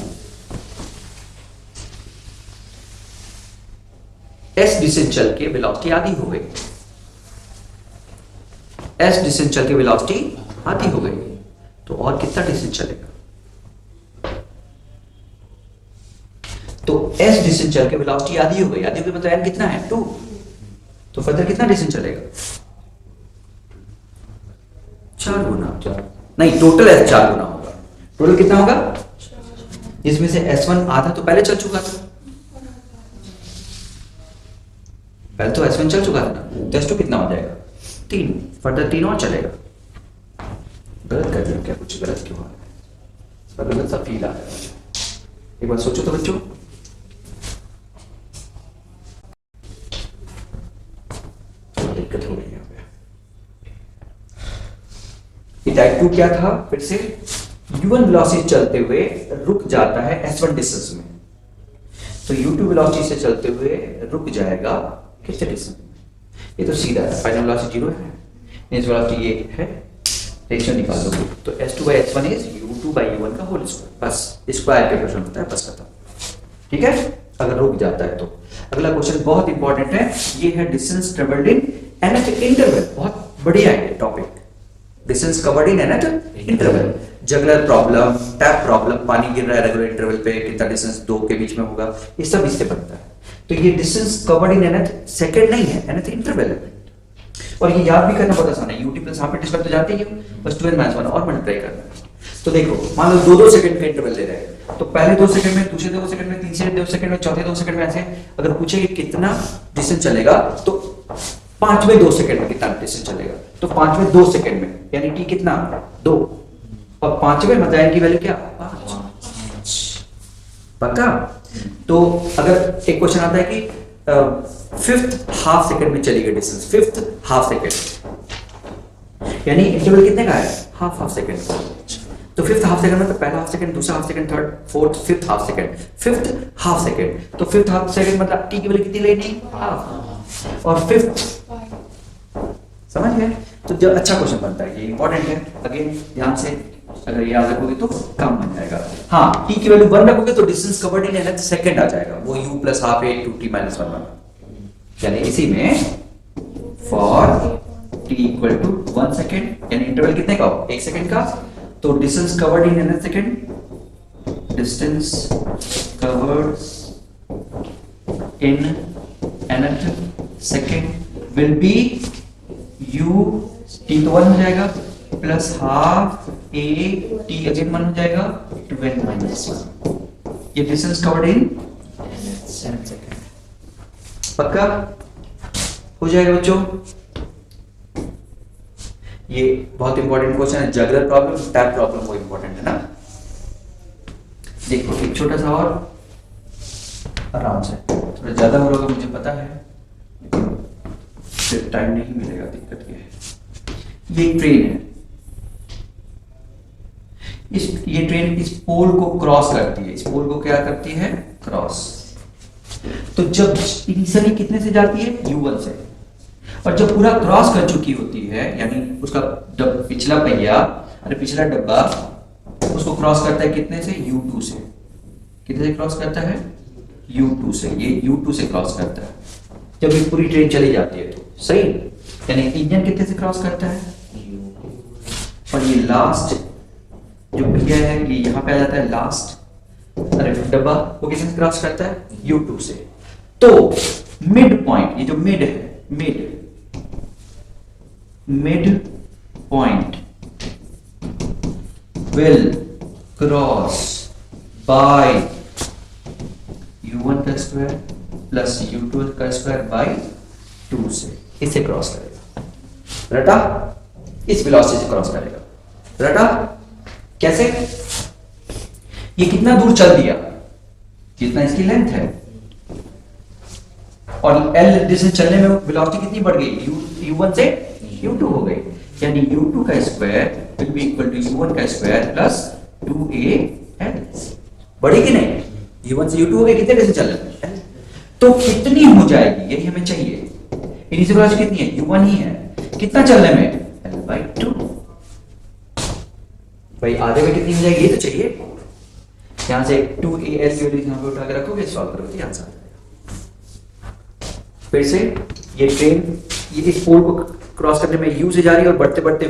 S2: S डिस्टेंस चल के वेलोसिटी आधी हो गई, S डिस्टेंस चल के वेलोसिटी आधी हो गई, तो और कितना डिस्टेंस चलेगा, तो S डिस्टेंस चल के वेलोसिटी आधी हो गई, आधी हो गई मतलब n कितना है 2, तो फर्दर कितना डिस्टेंस चलेगा 4 गुना, नहीं टोटल S 4 गुना होगा, टोटल कितना होगा, जिसमें से S1 आधा तो पहले चल चुका था, पहले तो S1 चल चुका था ना, तो S2 कितना हो जाएगा 3, फर्दर 3 और चलेगा। गलत कर दिया क्या, कुछ गलत क्यों आ रहा है, इसका गलत सा फील आ रहा है, एक बार सोचो तो बच्चों, दिक्कत हो रही है ये टाइप 2 क्या था, फिर से u1 वेलोसिटी चलते हुए रुक जाता है S1 डिस्टेंस में, तो u2 वेलोसिटी से चलते हुए रुक जाएगा कितने डिस्टेंस में, ये तो सीधा है, फाइनल वेलोसिटी 0 है, इस वेलोसिटी ये है, रेशियो निकाल लो, तो S2 by S1 is u2 by u1 का होल स्क्वायर, बस स्क्वायर का क्वेश्चन होता है, बस खत्म, ठीक है, अगर रुक जाता है तो। अगला क्वेश्चन बहुत इंपॉर्टेंट है, ये है distance travelled in nth interval, बहुत बढ़िया है topic, distance covered in nth interval, juggler problem, tap problem, पानी गिर रहा है रेगुलर इंटरवल पे, कितना डिस्टेंस दो के बीच में होगा, ये सब इससे बनता है, तो ये distance covered in nth second नहीं है, nth इंटरवल है, और ये याद भी करना बहुत आसान है, ut प्लस हाफ इंटू तो जानते ही हो, बस 2n - 1 और मल्टीप्लाई करना है। तो देखो मान लो 2-2 सेकंड का इंटरवल ले रहे हैं, तो पहले 2 सेकंड में, दूसरे 2 सेकंड में, तीसरे 2 सेकंड में, चौथे 2 सेकंड में, ऐसे अगर पूछे कि कितना डिस्टेंस चलेगा, तो पांचवें 2 सेकंड में कितना डिस्टेंस चलेगा, तो पांचवें 2 सेकंड में यानी t कितना 2, और पांचवें मतलब की वैल्यू क्या 5, पक्का। तो अगर एक क्वेश्चन आता है कि फिफ्थ हाफ सेकंड में चली गई डिस्टेंस, फिफ्थ हाफ सेकंड यानी इंटरवल कितने का है, हाफ सेकंड, तो फिफ्थ हाफ सेकंड मतलब पहला हाफ सेकंड, दूसरा half second, third, fourth, fifth half second, fifth half second, तो फिफ्थ हाफ सेकंड मतलब t की वैल्यू कितनी लेनी, हाफ, और फिफ्थ, समझ गए। तो जो अच्छा क्वेश्चन बनता है, ये इंपॉर्टेंट है, अगेन ध्यान से अगर याद रखोगे तो कम बन जाएगा। हाँ, t की वैल्यू 1 रखोगे तो distance covered in nth second आ जाएगा, वो u plus half a 2t - 1 यानी इसी में for t equal to 1 second, यानी इंटरवल कितने का हो, 1 सेकेंड का। तो distance covered in N second, distance covered in N second will be u, t तो 1 हो जाएगा, plus half a t again 1 हो जाएगा, 12 माइनस 1। ये डिस्टेंस कवर्ड इन सेकेंड। पक्का हो जाएगा बच्चों। ये बहुत इंपॉर्टेंट क्वेश्चन है, जगलर प्रॉब्लम, टैप प्रॉब्लम वो इंपॉर्टेंट है ना। देखो एक छोटा सा और, आराम से, थोड़ा ज्यादा हो रहा होगा मुझे पता है, लेकिन फिर टाइम नहीं मिलेगा, दिक्कत ये है। ये एक ट्रेन है, ये ट्रेन इस पोल को क्रॉस करती है, इस पोल को क्या करती है, क्रॉस। तो जब इनिशियली कितने से जाती है, u1 से, और जब पूरा क्रॉस कर चुकी होती है, यानी उसका पिछला पहिया, अरे पिछला डब्बा उसको क्रॉस करता है कितने से, u2 से। कितने से क्रॉस करता है, u2 से। ये u2 से क्रॉस करता है जब ये पूरी ट्रेन चली जाती है तो, सही। यानी इंजन कितने से क्रॉस करता है, और ये लास्ट जो पहिया है ये यहां पे आ जाता है लास्ट, अरे डब्बा वो किससे क्रॉस करता है, u2 से। तो मिड पॉइंट, ये जो मिड है, mid point will cross bye u1 का स्क्वायर प्लस u2 का स्क्वायर बाय 2 से, इससे क्रॉस करेगा। रटा, इस वेलोसिटी से क्रॉस करेगा। रटा कैसे, ये कितना दूर चल दिया, कितना इसकी लेंथ है, और l डिस्टेंस चलने में वेलोसिटी कितनी बढ़ गई, u1 से u2 हो गई, यानी u2 का square will be equal to u1 का स्क्वायर प्लस 2al। बढ़ी कि नहीं, u1 से u2 हो गई, कितने डिस्टेंस चल रहे हैं, तो कितनी हो जाएगी, यही हमें चाहिए। इनिशियल वेलोसिटी कितनी है, u1 ही है, कितना चलने में, l/2। भाई आधे में कितनी हो जाएगी, ये तो चाहिए। यहां से 2al की वैल्यू यहां पे उठा के रखोगे, सॉल्व करोगे, यहां से आ जाएगा। फिर से ये ट्रेन ये इस पोल को क्रॉस करने में u से जा रही है, और बढ़ते बढ़ते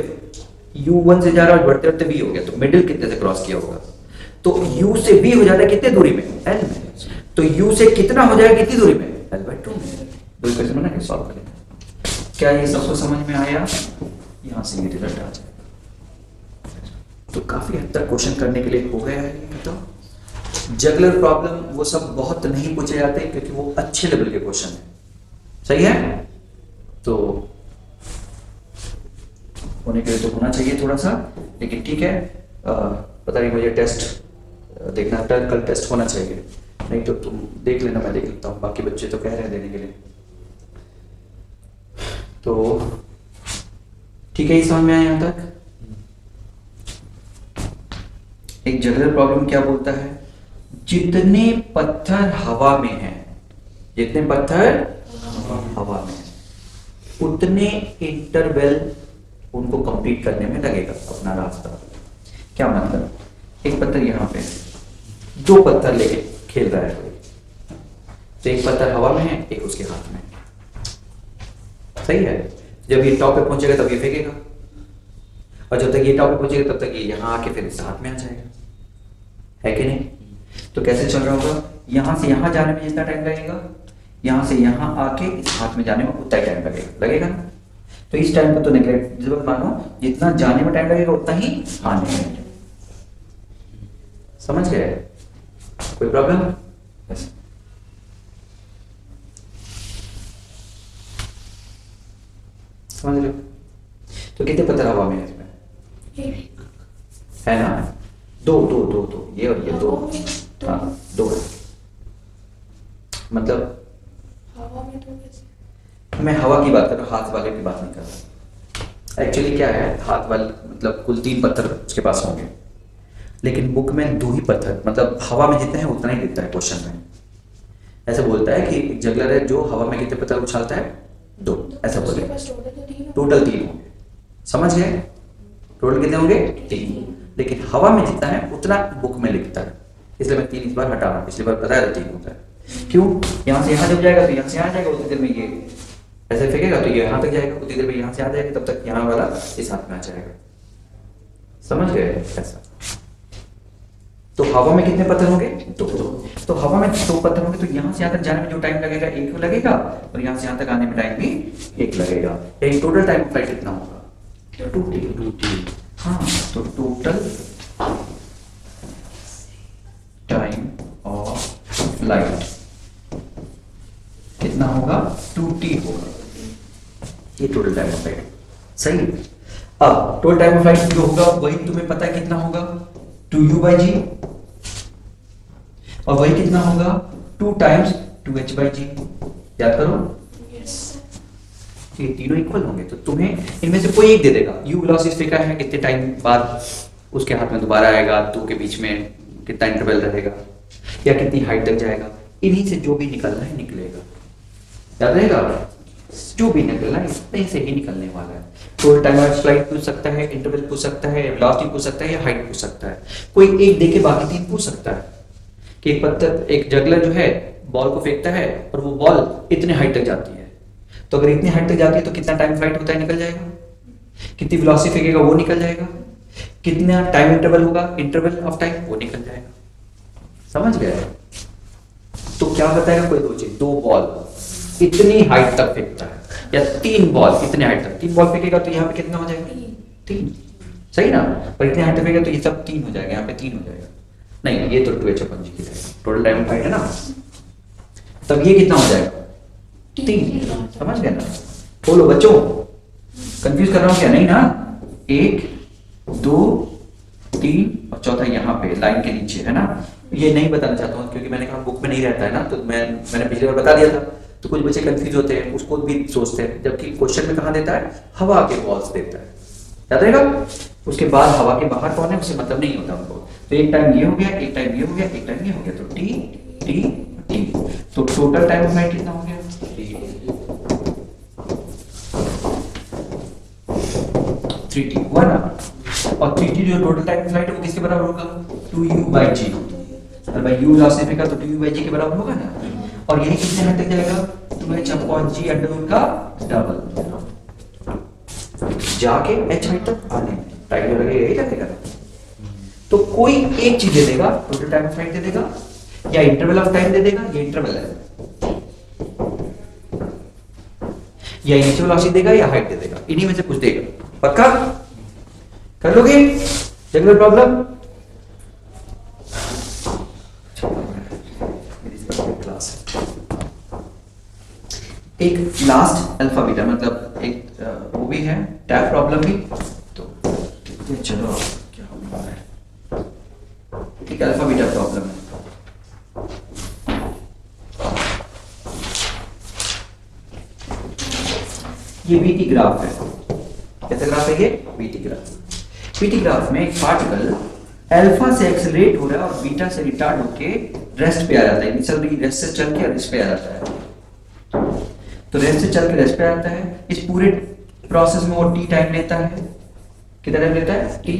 S2: u1 से जा रहा है, और बढ़ते बढ़ते v हो गया, तो मिडिल कितने से क्रॉस किया होगा, तो u से v हो जाता है कितने दूरी में, l में। तो u से कितना हो जाएगा, कितनी दूरी में, l/2 में। दो इक्वेशन बना के सॉल्व करेंगे। क्या ये सबको समझ में आया, यहां से ये रिजल्ट आ जाएगा। तो काफी हद तक क्वेश्चन करने के लिए हो गया है। तो जगलर प्रॉब्लम वो सब बहुत नहीं पूछे जाते, क्योंकि वो अच्छे लेवल के क्वेश्चन है, सही है। तो होने के लिए तो होना चाहिए थोड़ा सा, लेकिन ठीक है। पता नहीं, मुझे टेस्ट देखना, कल टेस्ट होना चाहिए, नहीं तो तुम देख लेना, मैं देख लेता हूँ, बाकी बच्चे तो कह रहे हैं देने के लिए। तो ठीक है, ये समझ में आया यहाँ तक। एक जगलर प्रॉब्लम क्या बोलता है, जितने पत्थर हवा में हैं, जितने पत्थर हवा में हैं, उतने इंटरवल उनको कंप्लीट करने में लगेगा अपना रास्ता। क्या मतलब, एक पत्थर यहाँ पे, दो पत्थर लेके खेल रहा है कोई, तो एक पत्थर हवा में है, एक उसके हाथ में, सही है। जब ये टॉप पे पहुंचेगा तब ये फेंकेगा, और जब तक ये टॉप पे पहुंचेगा तब तक ये यहाँ आके फिर इस हाथ में आ जाएगा, है कि नहीं। तो कैसे चल रहा होगा, यहां से यहां जाने में जितना टाइम लगेगा, यहां से यहां आके इस हाथ में जाने में उतना टाइम लगेगा ना। तो इस टाइम को तो नेग्लेक्ट मानो, जितना जाने में टाइम लगेगा उतना ही आने में। समझ गए, कोई प्रॉब्लम, yes. समझ लो। तो कितने पत्थर हवा में है इसमें, है ना, दो दो दो दो, ये और ये दो, हाँ दो, मतलब
S3: हवा में तो कैसे,
S2: मैं हवा की बात कर रहा हूँ, हाथ वाले की बात नहीं कर रहा। एक्चुअली क्या है, हाथ वाले मतलब कुल 3 पत्थर उसके पास होंगे, लेकिन बुक में 2 ही पत्थर, मतलब हवा में जितने हैं उतना ही दिखता है क्वेश्चन में। ऐसा बोलता है कि एक जगलर है जो हवा में कितने पत्थर उछालता है, 2, ऐसा बोले। टोटल 3 होंगे, समझ गए, टोटल कितने होंगे, 3। लेकिन हवा में जितना है उतना बुक में लिखता है, इसलिए मैं 3 इस बार हटा रहा हूँ, पिछली बार बताया था 3 होता है। क्यों, यहाँ से यहाँ जब जाएगा तो यहाँ से यहाँ जाएगा, उतनी देर में ये ऐसे फेंकेगा तो ये यहाँ तक जाएगा, उतनी देर में यहाँ से आ जाएगा, तब तक यहाँ वाला इस हाथ में आ जाएगा। समझ गए? ऐसा। तो हवा में कितने पत्थर होंगे? दो। तो हवा में दो पत्थर होंगे तो यहाँ से यहाँ तक जाने में जो टाइम लगेगा एक लगेगा, और यहाँ से यहाँ तक आने में टाइम भी एक लगेगा। यानी टोटल टाइम फ्लाइट कितना होगा? 2t। हाँ, तो टोटल टाइम ऑफ फ्लाइट कितना होगा? 2t होगा। ये टोटल टाइम ऑफ फ्लाइट। सही। अब टोटल टाइम ऑफ फ्लाइट जो होगा वही तुम्हें पता है कितना होगा? 2u/g, और वही कितना होगा? 2 टाइम्स 2h/g। याद करो,
S3: यस
S2: ये तीनों इक्वल होंगे, तो तुम्हें इनमें से कोई एक दे देगा। u वेलोसिटी फेंका है, कितने टाइम बाद उसके हाथ में दोबारा आएगा, दो के बीच में कितना इंटरवल रहेगा, या कितनी हाइट तक जाएगा। इन्हीं से जो भी निकलना है निकलेगा। याद रहेगा? जो भी निकलना है इतने से ही निकलने वाला है। टोटल टाइम ऑफ फ्लाइट पूछ सकता है, इंटरवल पूछ सकता है, वेलोसिटी पूछ सकता है, या हाइट पूछ सकता है। कोई एक देके बाकी तीन पूछ सकता है कि एक जगलर जो है बॉल को फेंकता है और वो बॉल इतने हाइट तक जाती है, तो अगर इतनी हाइट तक जाती है तो कितना टाइम फ्लाइट होता है? निकल जाएगा। कितनी वेलोसिटी फेंकेगा वो निकल जाएगा। कितना टाइम इंटरवल होगा, इंटरवल ऑफ टाइम, वो निकल जाएगा। समझ गए? तो क्या बताएगा? कोई दो चीज, दो बॉल इतनी हाइट तक फेंकता है, या तीन बॉल इतने हाइट तक। तीन बॉल फेंकेगा तो यहाँ पे कितना हो जाएगा? 3। सही ना? पर इतने हाइट तक फेंकेगा तो ये सब 3 हो जाएगा, यहाँ पे 3 हो जाएगा। नहीं, ये तो 2h/g की जाएगा। टोटल टाइम फ्लाइट है ना, तब ये कितना हो जाएगा? 3। समझ गए ना? बोलो बच्चों, कंफ्यूज कर रहा हूं क्या? नहीं ना? 1 2 3 और चौथा यहाँ पे लाइन के नीचे है ना। ये नहीं बताना चाहता हूँ क्योंकि मैंने कहा बुक में नहीं रहता है ना, तो मैंने पिछली बार बता दिया था, तो कुछ बच्चे कंफ्यूज होते हैं, उसको भी सोचते हैं, जबकि क्वेश्चन में कहाँ देता है? हवा के बॉल्स देता है। याद रहेगा? उसके बाद हवा के बाहर कौन है उससे मतलब नहीं होता उनको। तो एक टाइम ये हो गया, एक टाइम ये हो गया, एक टाइम ये हो गया, तो टी टी टी। तो टोटल टाइम ऑफ फ्लाइट कितना हो गया? 3t हुआ ना। और 3t जो टोटल टाइम फ्लाइट है वो किसके बराबर होगा? 2u/g। और भाई u वेलोसिटी फेंका तो 2u/g के बराबर होगा ना। और यही कितने हाइट तक जाएगा? 2h/g अंडरवुड का डबल जाके h हाइट तक आने में टाइम जो लगेगा यही लगेगा। तो कोई एक चीज दे देगा, टोटल टाइम ऑफ फ्लाइट दे देगा, या इंटरवल ऑफ टाइम दे देगा, ये इंटरवल है, या इनिशियल वेलोसिटी देगा, या हाइट दे देगा। इन्हीं में से कुछ देगा। पक्का? कर लोगे जनरल प्रॉब्लम? एक लास्ट अल्फा बीटा, मतलब एक वो भी है टैप प्रॉब्लम भी। तो चलो क्या हो रहा है, एक अल्फा बीटा प्रॉब्लम है। ये बीटी ग्राफ है। कैसा ग्राफ है ये? BT graph. बीटी ग्राफ में एक पार्टिकल अल्फा से एक्सेलरेट हो रहा है और बीटा से रिटार्ड होके रेस्ट पे आ जाता है। इनिशियल रेस्ट से चल के रेस्ट पे आ जाता है। तो रेस्ट से चल के रेस्ट पे आता है। इस पूरे प्रोसेस में वो टी टाइम लेता है। कितना टाइम लेता है? टी।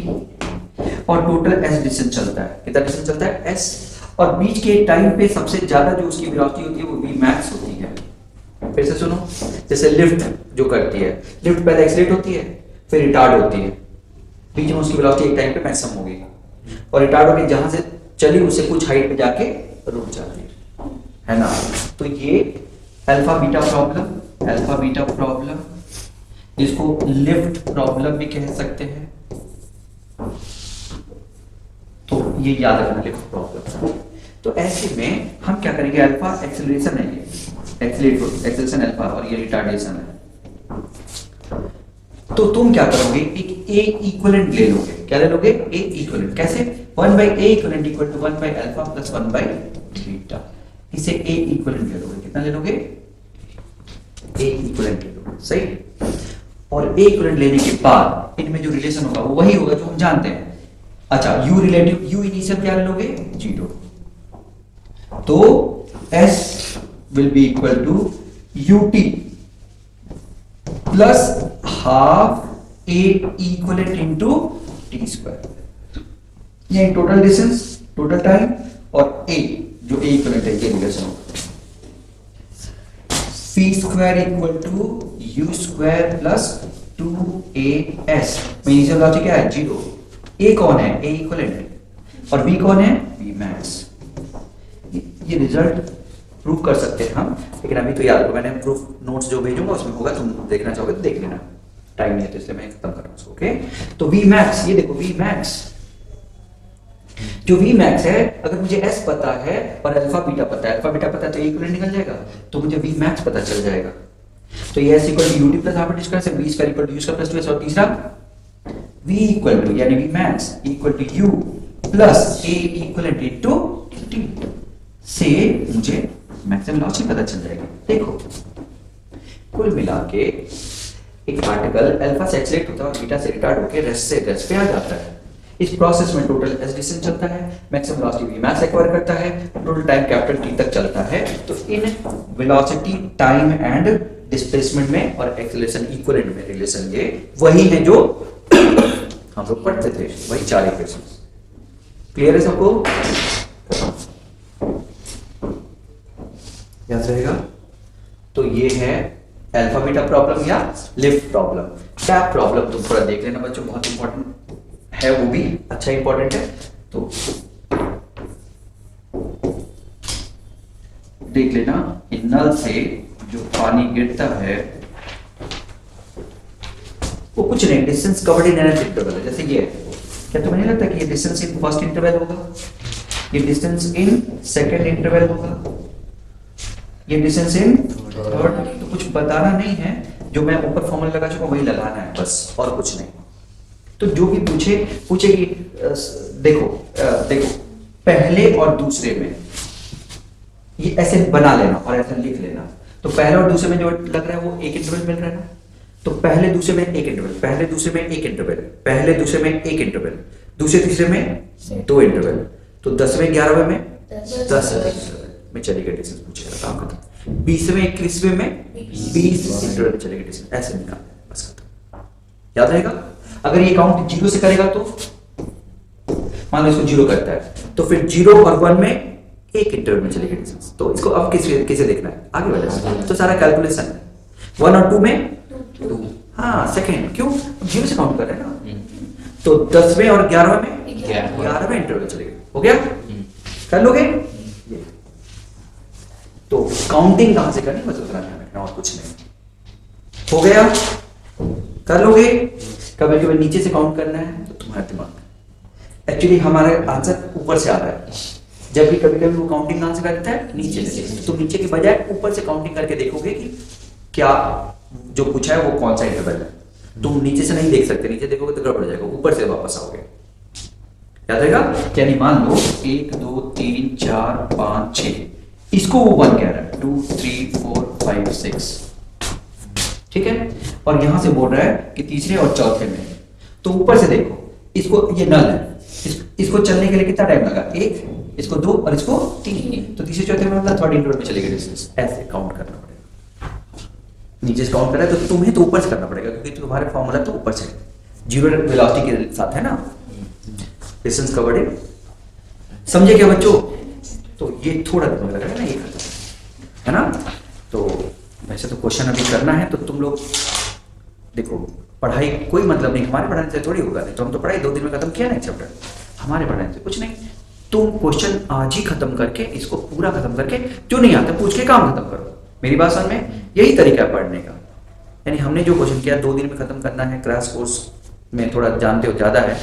S2: और टोटल एस डिस्टेंस चलता है। कितना डिस्टेंस चलता है? एस। और बीच के टाइम पे सबसे ज्यादा जो उसकी वेलोसिटी होती है वो वी मैक्स होती है। फिर से सुनो, जैसे लिफ्ट जो करती है, लिफ्ट पहले एक्सेलरेट होती है फिर रिटार्ड होती है, बीच में उसकी वेलोसिटी एक टाइम पे मैक्सिमम होगी, और रिटार्ड होकर जहां से चली उससे कुछ हाइट पे जाके रुक जाती है ना। तो ये अल्फा बीटा प्रॉब्लम, इसको लिफ्ट प्रॉब्लम भी कह सकते हैं। तो ये याद रखना, लिफ्ट प्रॉब्लम। तो ऐसे में हम क्या करेंगे? अल्फा एक्सेलरेशन है, ये एक्सेलरेशन अल्फा, और ये रिटार्डेशन है। तो तुम क्या करोगे? एक ए इक्विवेलेंट ले लोगे। क्या ले लोगे? A equivalent. कैसे? 1/a इक्विवेलेंट इक्वल टू 1/अल्फा प्लस 1/बीटा। इसे ए इक्विवेलेंट ले लोगे। कितना ले लोगे? ए इक्विवेलेंट ले लोगे। सही। और ए इक्विवेलेंट लेने के बाद इनमें जो रिलेशन होगा वो वही होगा जो हम जानते हैं। अच्छा, u रिलेटिव, u इनिशियल क्या ले लोगे? 0। तो s will be equal to ut plus half a equivalent into t square। ये टोटल डिस्टेंस, टोटल टाइम, और a जो a इक्विवेलेंट है, ये रिलेशन होगा। v square equal to u square plus 2as। Main initial velocity क्या है? 0। a कौन है? a इक्विवेलेंट है, और v कौन है? v max. ये रिजल्ट प्रूव कर सकते हैं हम, लेकिन अभी तो याद रखो, मैंने प्रूफ नोट्स जो भेजूंगा उसमें होगा, तुम देखना चाहोगे तो देख लेना, टाइम नहीं है तो इसलिए मैं खत्म कर रहा हूं उसको। ओके, तो v मैक्स, ये देखो v मैक्स, जो v मैक्स है, अगर मुझे s पता है और अल्फा बीटा पता है, अल्फा बीटा पता है तो इक्विवेलेंट निकल जाएगा, तो मुझे v मैक्स पता चल जाएगा। तो ये s equal to ut plus half into square से v square equal to u square plus 2s, और तीसरा v इक्वल टू यानी v max equal to u plus a equivalent into t से मुझे मैक्सिमम वेलोसिटी पता चल जाएगी। देखो कुल मिला के एक पार्टिकल अल्फा से एक्सीलरेट होता है और बीटा से रिटार्ड होकर रेस्ट से रेस्ट पे आ जाता है। इस प्रोसेस में टोटल s डिस्टेंस चलता है, maximum velocity v max acquire करता है, टोटल टाइम कैपिटल T तक चलता है। तो in velocity, time and displacement में और एक्सीलरेशन इक्विवेलेंट में रिलेशन ये वही है जो हम लोग पढ़ते थे, वही 4 इक्वेशंस। क्लियर है सबको? याद रहेगा? तो ये है अल्फा बीटा प्रॉब्लम या लिफ्ट प्रॉब्लम। टैप प्रॉब्लम तुम थोड़ा देख लेना बच्चों, बहुत इंपॉर्टेंट है, वो भी अच्छा इंपॉर्टेंट है, तो देख लेना। इन नल से जो पानी गिरता है वो कुछ नहीं, डिस्टेंस कवर्ड इन एनर्जी इंटरवल है, जैसे ये है। क्या तुम्हें नहीं लगता कि ये डिस्टेंस इन फर्स्ट इंटरवल होगा, ये डिस्टेंस इन सेकंड इंटरवल होगा, ये डिस्टेंस इन थर्ड? तो कुछ बताना नहीं है, जो मैं ऊपर फॉर्मूला लगा चुका वही लगाना है बस, और कुछ नहीं। तो जो भी पूछे कि देखो पहले और दूसरे में ये ऐसे बना लेना और ऐसे लिख लेना। तो पहले और दूसरे में जो लग रहा है वो एक इंटरवल मिल रहा है ना, तो पहले दूसरे में एक इंटरवल, पहले दूसरे में एक इंटरवल, पहले दूसरे में एक इंटरवल, दूसरे तीसरे में 2 इंटरवल, तो 10वें 11वें में 10 इंटरवल में चलेगा डिस्टेंस पूछेगा, काम खत्म। 20वें 21वें में 20 इंटरवल में चलेगा डिस्टेंस, ऐसे निकालना है, बस खत्म। याद रहेगा? अगर ये काउंट 0 से करेगा तो मान लो इसको 0 करता है, तो फिर 0 और 1 में एक इंटरवल में चलेगा डिस्टेंस। तो इसको अब किसे देखना है? आगे वाले, तो सारा कैलकुलेशन है। 1 और 2 में 2, हाँ सेकंड, क्यों? 0 से काउंट कर रहे हैं ना, तो 10वें और 11वें में 11वें इंटरवल चलेगा। हो गया? कर लोगे? तो काउंटिंग कहां से करनी बस उतना ध्यान रखना, और कुछ नहीं। हो गया? कर लोगे? कभी कभी नीचे से काउंट करना है तो तुम्हारा दिमाग, एक्चुअली हमारा आंसर ऊपर से आ रहा है, जब भी कभी कभी वो काउंटिंग कहां से करता है? नीचे से। तो नीचे के बजाय ऊपर से काउंटिंग करके देखोगे कि क्या जो पूछा है वो कौन सा इंटरवल है। तुम नीचे से नहीं देख सकते, नीचे देखोगे तो गड़बड़ जाएगा, ऊपर से वापस आओगे। याद रहेगा? यानी मान लो 1 2 3 4 5 6, इसको वो 1 कह रहा है, 2 3 4 5 6, ठीक है? और यहां से बोल रहा है कि तीसरे और चौथे में, तो ऊपर से देखो, इसको ये नल है, इसको चलने के लिए कितना टाइम लगा? 1, इसको 2 और इसको 3, तो तीसरे चौथे में मतलब थर्ड इंटरवल में चलेगा डिस्टेंस। ऐसे काउंट करना पड़ेगा, नीचे से काउंट कर रहा है तो तुम्हें तो ऊपर से करना पड़ेगा, क्योंकि तुम्हारे फॉर्मूला तो ऊपर से 0 वेलोसिटी के साथ है ना, डिस्टेंस कवर्ड इन। समझे क्या बच्चों? तो ये थोड़ा दिमाग लगा ना, ये खत्म है ना। तो वैसे तो क्वेश्चन अभी करना है, तो तुम लोग देखो, पढ़ाई कोई मतलब नहीं, हमारे पढ़ाने से थोड़ी होगा, नहीं तो हम तो पढ़ाई 2 दिन में खत्म किया ना चैप्टर, हमारे पढ़ाने से कुछ नहीं। तुम क्वेश्चन आज ही खत्म करके, इसको पूरा खत्म करके, जो नहीं आता पूछ के काम खत्म करो। मेरी बात समझ में? यही तरीका है पढ़ने का। यानी हमने जो क्वेश्चन किया 2 दिन में खत्म करना है, क्रैश कोर्स में थोड़ा जानते हो ज्यादा है,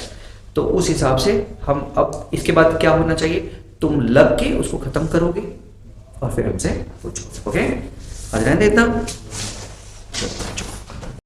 S2: तो उस हिसाब से हम अब इसके बाद क्या होना चाहिए, तुम लग के उसको खत्म करोगे और फिर हमसे पूछो। ओके, आज रहने इतना।